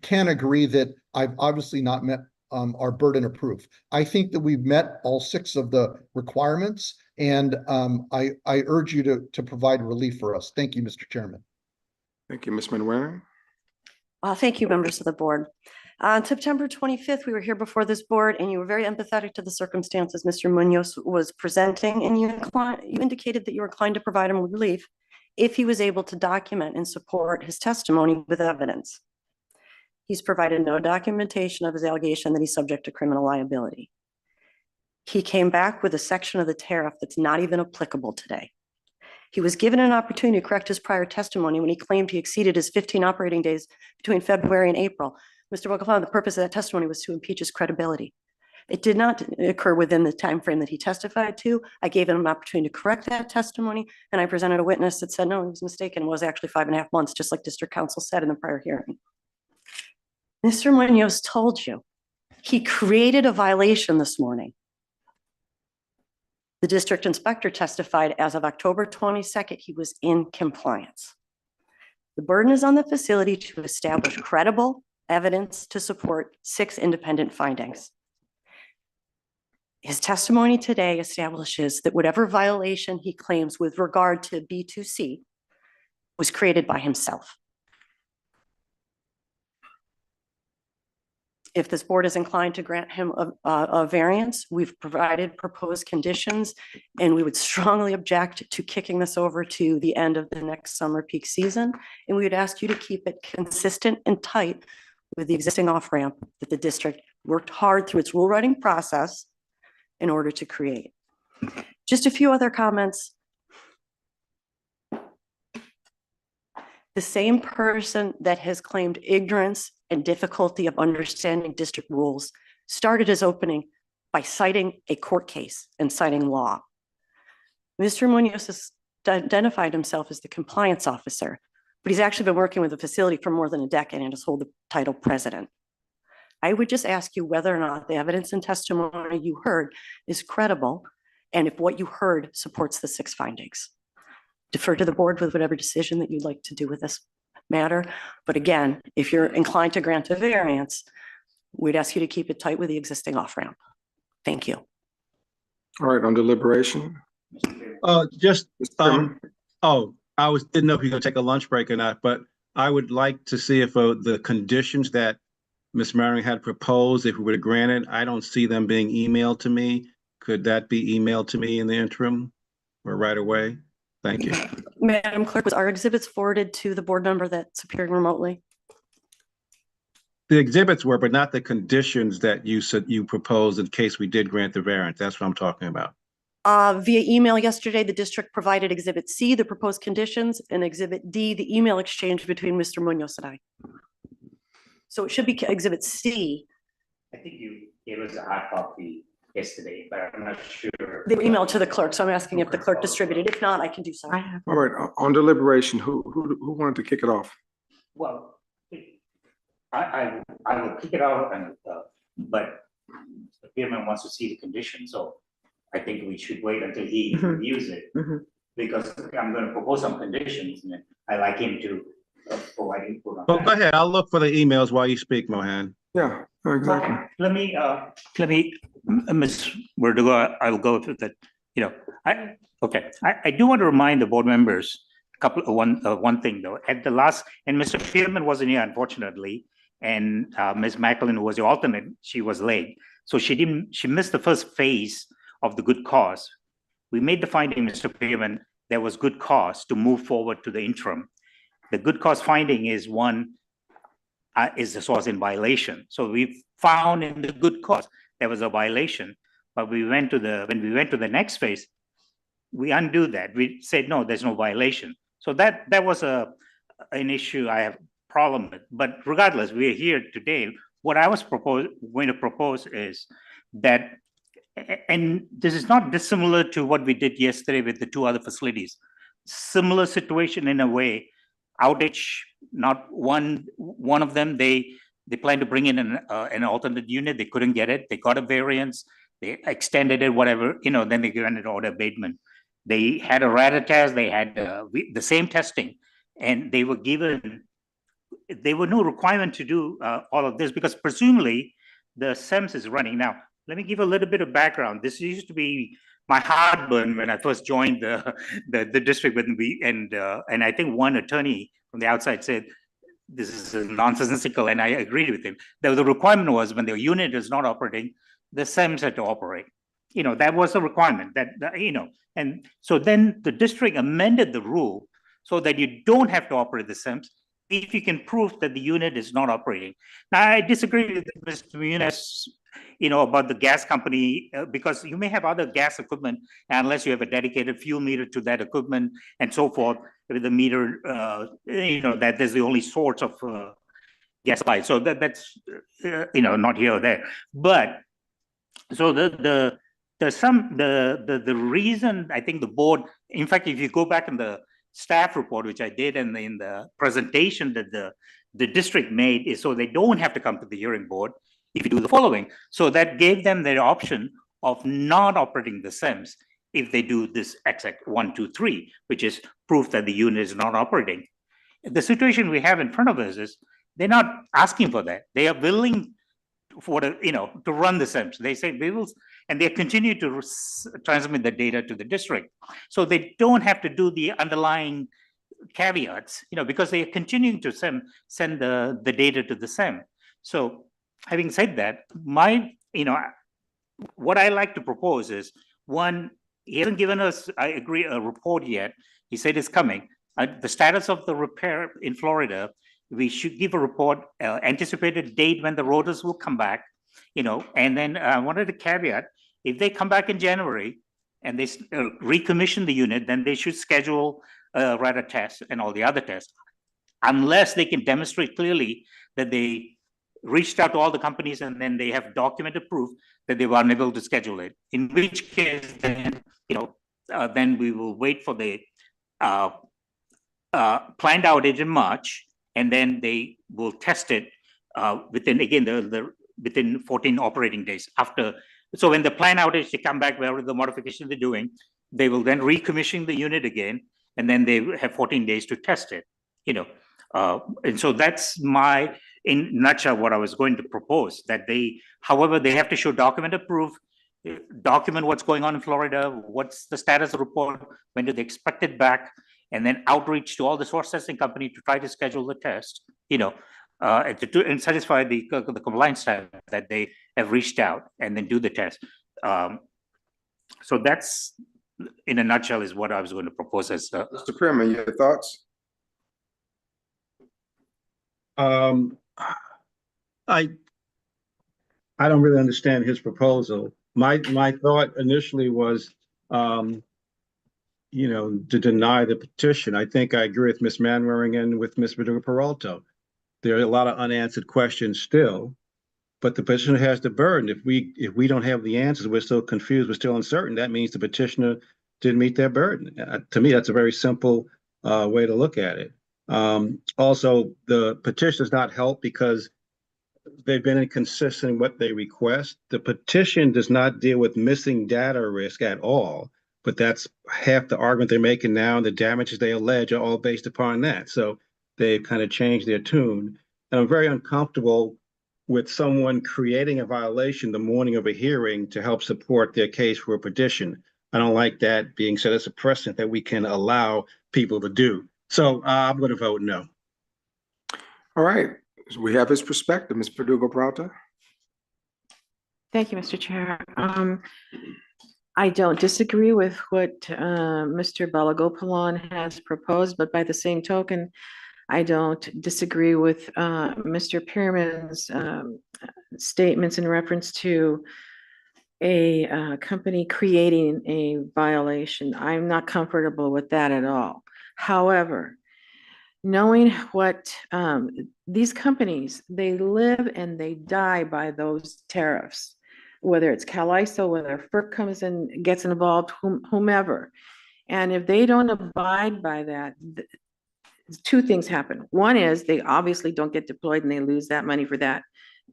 can't agree that I've obviously not met our burden of proof. I think that we've met all 6 of the requirements, and I urge you to provide relief for us. Thank you, Mr. Chairman. Thank you, Ms. Manwaring. Thank you, members of the board. On September 25th, we were here before this board, and you were very empathetic to the circumstances Mr. Munoz was presenting, and you indicated that you were inclined to provide him with relief if he was able to document and support his testimony with evidence. He's provided no documentation of his allegation that he's subject to criminal liability. He came back with a section of the tariff that's not even applicable today. He was given an opportunity to correct his prior testimony when he claimed he exceeded his 15 operating days between February and April. Mr. Bogopoulos, the purpose of that testimony was to impeach his credibility. It did not occur within the time frame that he testified to. I gave him an opportunity to correct that testimony, and I presented a witness that said, no, he was mistaken. It was actually 5.5 months, just like district counsel said in the prior hearing. Mr. Munoz told you he created a violation this morning. The district inspector testified as of October 22nd, he was in compliance. The burden is on the facility to establish credible evidence to support 6 independent findings. His testimony today establishes that whatever violation he claims with regard to B2C was created by himself. If this board is inclined to grant him a variance, we've provided proposed conditions, and we would strongly object to kicking this over to the end of the next summer peak season. And we would ask you to keep it consistent and tight with the existing off-ramp that the district worked hard through its rule writing process in order to create. Just a few other comments. The same person that has claimed ignorance and difficulty of understanding district rules started his opening by citing a court case and citing law. Mr. Munoz has identified himself as the compliance officer, but he's actually been working with the facility for more than a decade and has held the title president. I would just ask you whether or not the evidence and testimony you heard is credible, and if what you heard supports the 6 findings. Defer to the board with whatever decision that you'd like to do with this matter. But again, if you're inclined to grant a variance, we'd ask you to keep it tight with the existing off-ramp. Thank you. All right, on deliberation. Didn't know if you're gonna take a lunch break or not, but I would like to see if the conditions that Ms. Marion had proposed, if we were to grant it, I don't see them being emailed to me. Could that be emailed to me in the interim or right away? Thank you. Madam Clerk, was our exhibits forwarded to the board member that's appearing remotely? The exhibits were, but not the conditions that you said you proposed in case we did grant the variance. That's what I'm talking about. Via email yesterday, the district provided Exhibit C, the proposed conditions, and Exhibit D, the email exchange between Mr. Munoz and I. So it should be Exhibit C. I think you gave us a hard copy yesterday, but I'm not sure. They were emailed to the clerk, so I'm asking if the clerk distributed. If not, I can do so. All right, on deliberation, who wanted to kick it off? Well, I will kick it out, and but the chairman wants to see the condition, so I think we should wait until he reviews it, because I'm going to propose some conditions, and I like him to provide input on Well, that. go ahead. I'll look for the emails while you speak, Mohan. Yeah, exactly. Let me, Ms. Verdugo, I'll go with that. You know, I do want to remind the board members one thing though. At the last, and Mr. Pearman wasn't here unfortunately, and Ms. Macklin, who was the alternate, she was late, so she missed the first phase of the good cause. We made the finding, Mr. Pearman, there was good cause to move forward to the interim. The good cause finding is one. Is the source in violation. So we found in the good cause there was a violation, but when we went to the next phase, we undo that. We said no, there's no violation. So that was an issue I have problem with. But regardless, we are here today. What I was going to propose is that, and this is not dissimilar to what we did yesterday with the 2 other facilities. Similar situation in a way. Outage, not one of them, they planned to bring in an alternate unit. They couldn't get it. They got a variance. They extended it, whatever, then they granted order abatement. They had a radar test. They had the same testing, and they were no requirement to do all of this because presumably the SEMS is running. Now, let me give a little bit of background. This used to be my heartburn when I first joined the district with me, and I think one attorney from the outside said this is nonsensical, and I agreed with him. The requirement was when the unit is not operating, the SEMS had to operate. That was the requirement. And so then the district amended the rule so that you don't have to operate the SEMS if you can prove that the unit is not operating. Now, I disagree with Mr. Munoz, about the gas company, because you may have other gas equipment, unless you have a dedicated fuel meter to that equipment and so forth, with the meter, that is the only source of gas supply. So that's, not here or there. But So the reason I think the board, in fact, if you go back in the staff report, which I did, and in the presentation that the district made, is so they don't have to come to the hearing board if you do the following. So that gave them the option of not operating the SIMs if they do this XX 1, 2, 3, which is proof that the unit is not operating. The situation we have in front of us is they're not asking for that. They are willing for to run the SIMs. They say we will, and they continue to transmit the data to the district. So they don't have to do the underlying caveats, because they are continuing to send the data to the SIM. So having said that, what I like to propose is, one, he hasn't given us, I agree, a report yet. He said it's coming. The status of the repair in Florida, we should give a report, anticipated date when the rotors will come back, and then I wanted to caveat, if they come back in January and they recommission the unit, then they should schedule radar tests and all the other tests, unless they can demonstrate clearly that they reached out to all the companies and then they have documented proof that they were unable to schedule it. In which case, then, then we will wait for the planned outage in March, and then they will test it within, again, within 14 operating days after. So when the planned outage, they come back, wherever the modification they're doing, they will then recommission the unit again, and then they have 14 days to test it, and so that's my, in a nutshell, what I was going to propose, that however, they have to show documented proof, document what's going on in Florida, what's the status of the report, when do they expect it back, and then outreach to all the source testing company to try to schedule the test, and satisfy the compliance staff that they have reached out, and then do the test. So that's, in a nutshell, is what I was going to propose as. Mr. Chairman, your thoughts? I don't really understand his proposal. My thought initially was, to deny the petition. I think I agree with Ms. Manwaring and with Ms. Verdugo-Peralta. There are a lot of unanswered questions still, but the petitioner has the burden. If we don't have the answers, we're still confused, we're still uncertain, that means the petitioner didn't meet their burden. To me, that's a very simple way to look at it. Also, the petition does not help because they've been inconsistent in what they request. The petition does not deal with missing data risk at all, but that's half the argument they're making now, and the damages they allege are all based upon that. So they've kind of changed their tune. And I'm very uncomfortable with someone creating a violation the morning of a hearing to help support their case for a petition. I don't like that being set as a precedent that we can allow people to do. So I'm going to vote no. All right, so we have his perspective, Ms. Verdugo-Peralta. Thank you, Mr. Chair. I don't disagree with what Mr. Balagopalan has proposed, but by the same token, I don't disagree with Mr. Pearman's statements in reference to a company creating a violation. I'm not comfortable with that at all. However, knowing what these companies, they live and they die by those tariffs, whether it's CAISO, whether FERC comes and gets involved, whomever. And if they don't abide by that, two things happen. One is they obviously don't get deployed and they lose that money for that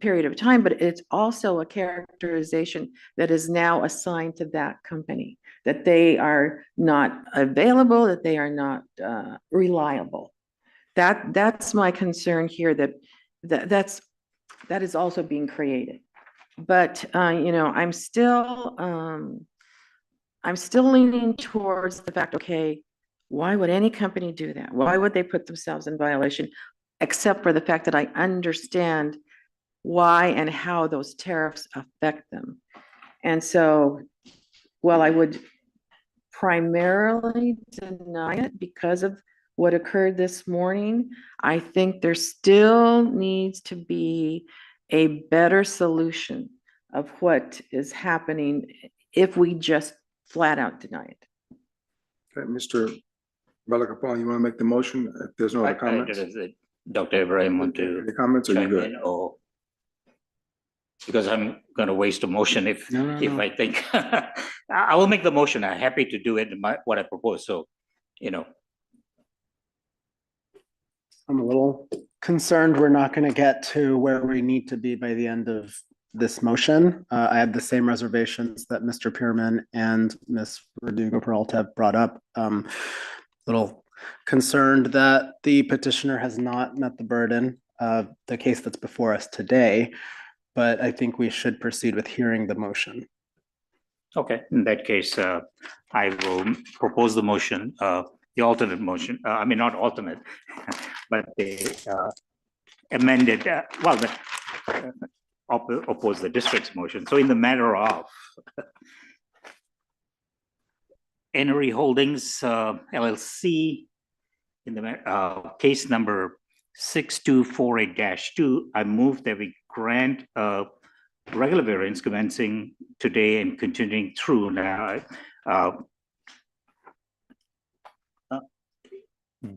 period of time, but it's also a characterization that is now assigned to that company, that they are not available, that they are not reliable. That's my concern here, that is also being created. But I'm still leaning towards the fact, okay, why would any company do that? Why would they put themselves in violation? Except for the fact that I understand why and how those tariffs affect them. And so, while I would primarily deny it because of what occurred this morning, I think there still needs to be a better solution of what is happening if we just flat out deny it. Okay, Mr. Balagopalan, you want to make the motion if there's no other comments? Dr. Ibrahim want to Any comments, or you chime good? in, or because I'm gonna waste a motion if No. I think. I will make the motion. I'm happy to do it, what I propose, so, I'm a little concerned we're not going to get to where we need to be by the end of this motion. I have the same reservations that Mr. Pearman and Ms. Verdugo Peralta have brought up. Little concerned that the petitioner has not met the burden of the case that's before us today, but I think we should proceed with hearing the motion. okay, in that case, I will propose the motion, the alternate motion, I mean, not alternate, but the amended, oppose the district's motion. So in the matter of Enery Holdings LLC, in the case number 6248-2, I move that we grant regular variance commencing today and continuing through now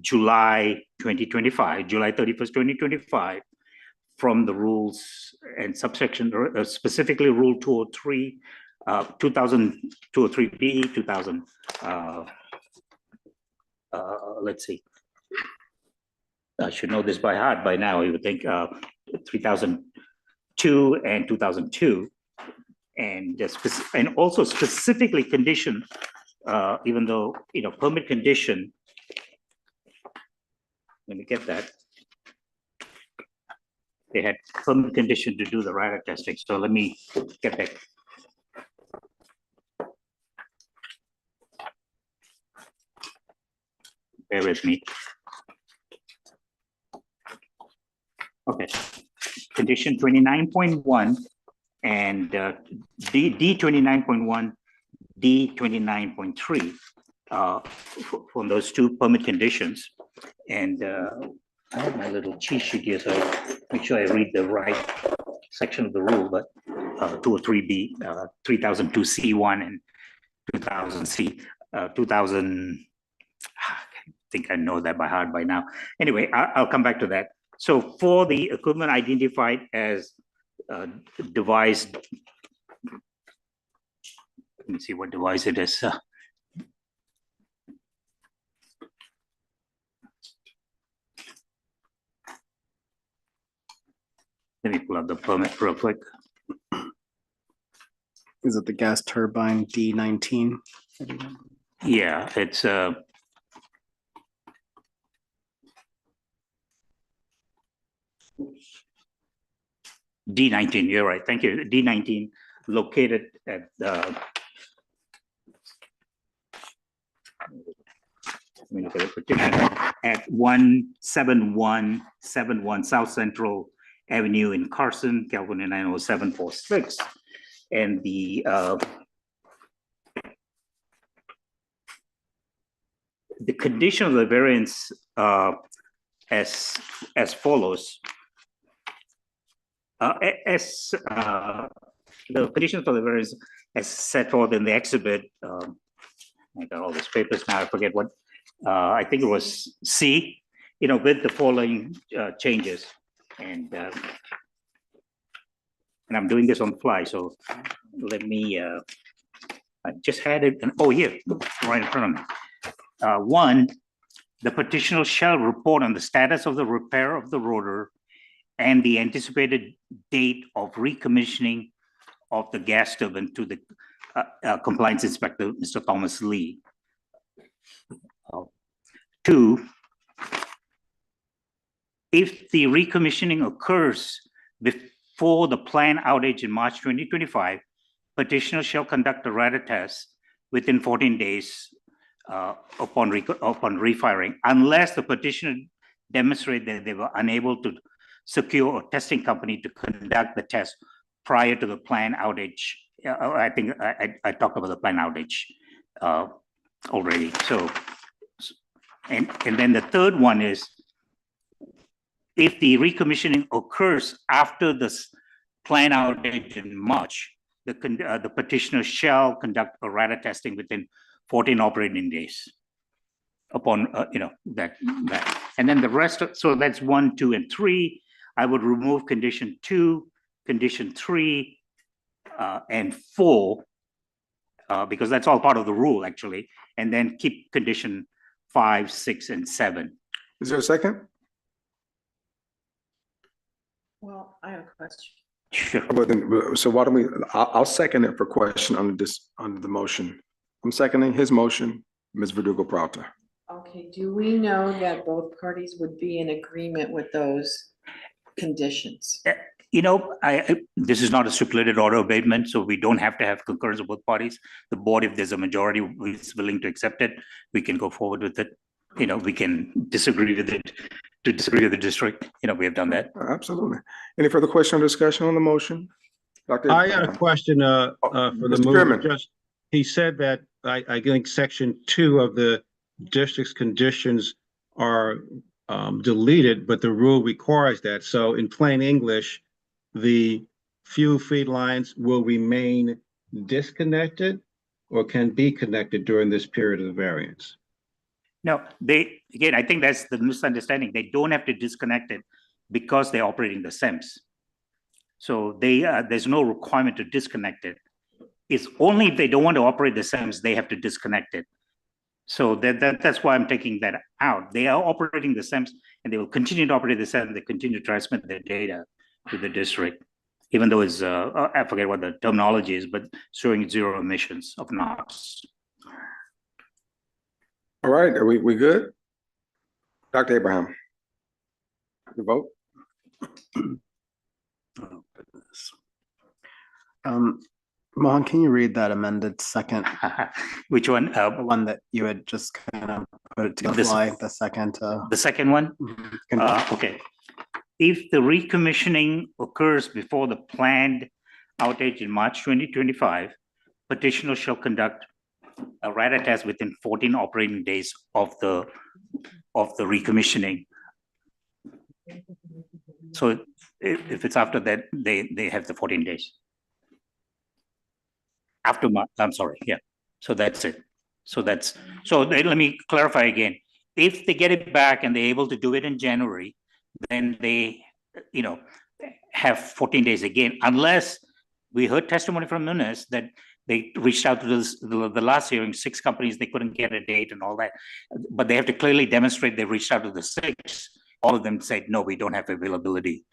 July 2025, July 31st, 2025, from the rules and subsection, specifically Rule 203, 203B, 2000, let's see. I should know this by heart by now, you would think 3002 and 2002. And also specifically condition, even though, permit condition, let me get that. They had permit condition to do the radar testing. So let me get that. Bear with me. Okay. Condition 29.1 and D 29.1, D 29.3 from those two permit conditions. And I have my little cheat sheet here, so I make sure I read the right section of the rule, but 203B, 3002C1 and 2000C, 2000, I think I know that by heart by now. Anyway, I'll come back to that. So for the equipment identified as device, let me see what device it is. Let me pull up the permit real quick. Is it the gas turbine D19? Yeah, it's D19, you're right, thank you. D19 located at let me look at the petition, at 17171 South Central Avenue in Carson, California 90746. And the condition of the variance as follows. The conditions for the variance as set forth in the exhibit. I got all these papers now. I forget what. I think it was C. With the following changes, and I'm doing this on the fly. So let me. I just had it. Oh, here, right in front of me. One, the petitioner shall report on the status of the repair of the rotor and the anticipated date of recommissioning of the gas turbine to the compliance inspector, Mr. Thomas Lee. Two, if the recommissioning occurs before the planned outage in March 2025, petitioner shall conduct a radar test within 14 days upon refiring, unless the petitioner demonstrate that they were unable to secure a testing company to conduct the test prior to the planned outage. I think I talked about the planned outage already. So, and then the third one is, if the recommissioning occurs after this planned outage in March, the petitioner shall conduct a radar testing within 14 operating days upon that. And then the rest, so that's 1, 2, and 3. I would remove condition 2, condition 3 and 4, because that's all part of the rule, actually, and then keep condition 5, 6, and 7. Is there a second? Well, I have a question. Sure. Well, then, so why don't we, I'll second it for question under this, under the motion. I'm seconding his motion, Ms. Verdugo Prata. Okay, do we know that both parties would be in agreement with those conditions? You know, this is not a stipulated order abatement, so we don't have to have concurrence of both parties. The board, if there's a majority who is willing to accept it, we can go forward with it. You know, we can disagree with it, to disagree with the district. You know, we have done that. Absolutely. Any further question or discussion on the motion? Dr. I got a question, for the Mr. mover. Chairman. Just, he said that I think section 2 of the district's conditions are deleted, but the rule requires that. So in plain English, the fuel feed lines will remain disconnected or can be connected during this period of the variance. No, again, I think that's the misunderstanding. They don't have to disconnect it because they're operating the SEMS. So there's no requirement to disconnect it. It's only if they don't want to operate the SEMS, they have to disconnect it. So that's why I'm taking that out. They are operating the SEMS and they will continue to operate the SEMS. They continue to transmit their data to the district, even though it's, I forget what the terminology is, but showing 0 emissions of NOx. All right, are we good? Dr. Abraham? The vote? Oh, goodness. Mohan, can you read that amended second? Which one? The one that you had just kind of put it to the fly, the second. The second one? Okay. If the recommissioning occurs before the planned outage in March 2025, petitioner shall conduct a radar test within 14 operating days of the recommissioning. So if it's after that, they have the 14 days. After March, I'm sorry, yeah. So that's it. So let me clarify again. If they get it back and they're able to do it in January, then they, you know, have 14 days again, unless we heard testimony from Nunes that they reached out to the last hearing, 6 companies, they couldn't get a date and all that. But they have to clearly demonstrate they reached out to the 6. All of them said, no, we don't have availability.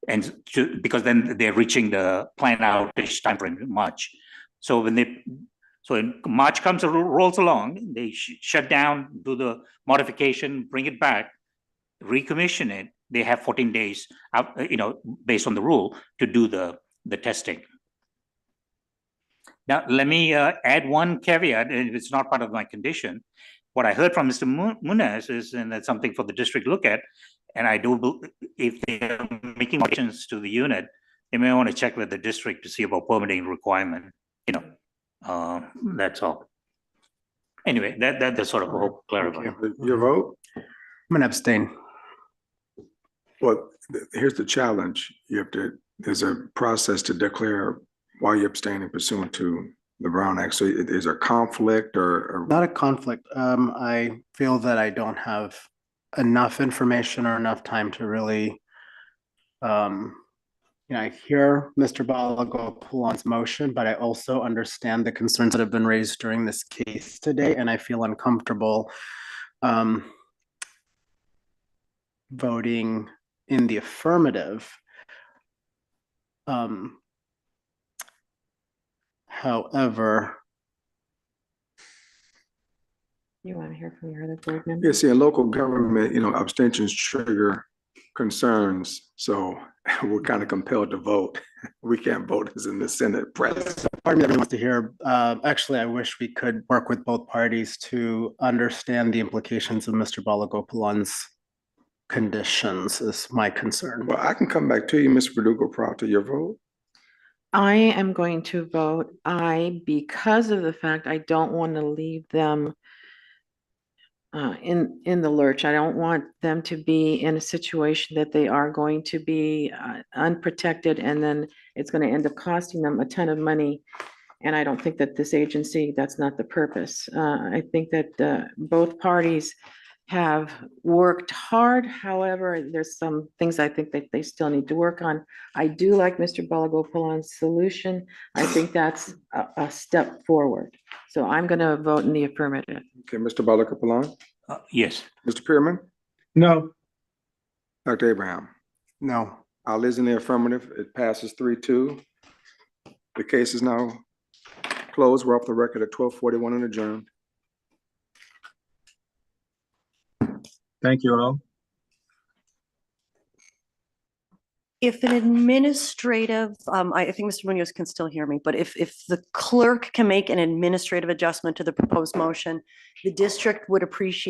And because then they're reaching the planned outage timeframe in March. So when March comes and rolls along, they shut down, do the modification, bring it back, recommission it. They have 14 days, you know, based on the rule, to do the testing. Now, let me add one caveat, and it's not part of my condition. What I heard from Mr. Munez is, and that's something for the district to look at, and I do, if they're making modifications to the unit, they may want to check with the district to see about permitting requirement, you know, that's all. Anyway, that's sort of a whole clarify. Your vote? I'm gonna abstain. Well, here's the challenge. You have to, there's a process to declare why you're abstaining pursuant to the Brown Act. So is there a conflict or? Not a conflict. I feel that I don't have enough information or enough time to really, you know, I hear Mr. Balagopulan's motion, but I also understand the concerns that have been raised during this case today, and I feel uncomfortable voting in the affirmative. However, You want to hear from your other board members? Yeah, see, in local government, you know, abstentions trigger concerns. So we're kind of compelled to vote. We can't vote as in the Senate present. part of me that really wants to hear, actually, I wish we could work with both parties to understand the implications of Mr. Balagopulan's conditions is my concern. Well, I can come back to you, Ms. Verdugo, prior to your vote. I am going to vote aye because of the fact I don't want to leave them in the lurch. I don't want them to be in a situation that they are going to be unprotected, and then it's going to end up costing them a ton of money. And I don't think that this agency, that's not the purpose. I think that both parties have worked hard. However, there's some things I think that they still need to work on. I do like Mr. Balagopalan's solution. I think that's a step forward. So I'm going to vote in the affirmative. Okay, Mr. Balakapalan, Yes. Mr. Pearman, No. Dr. Abraham. No. All is in the affirmative. It passes 3-2. The case is now closed. We're off the record at 12:41 and adjourned. Thank you all. If an administrative, I think Mr. Munoz can still hear me, but if the clerk can make an administrative adjustment to the proposed motion, the district would appreciate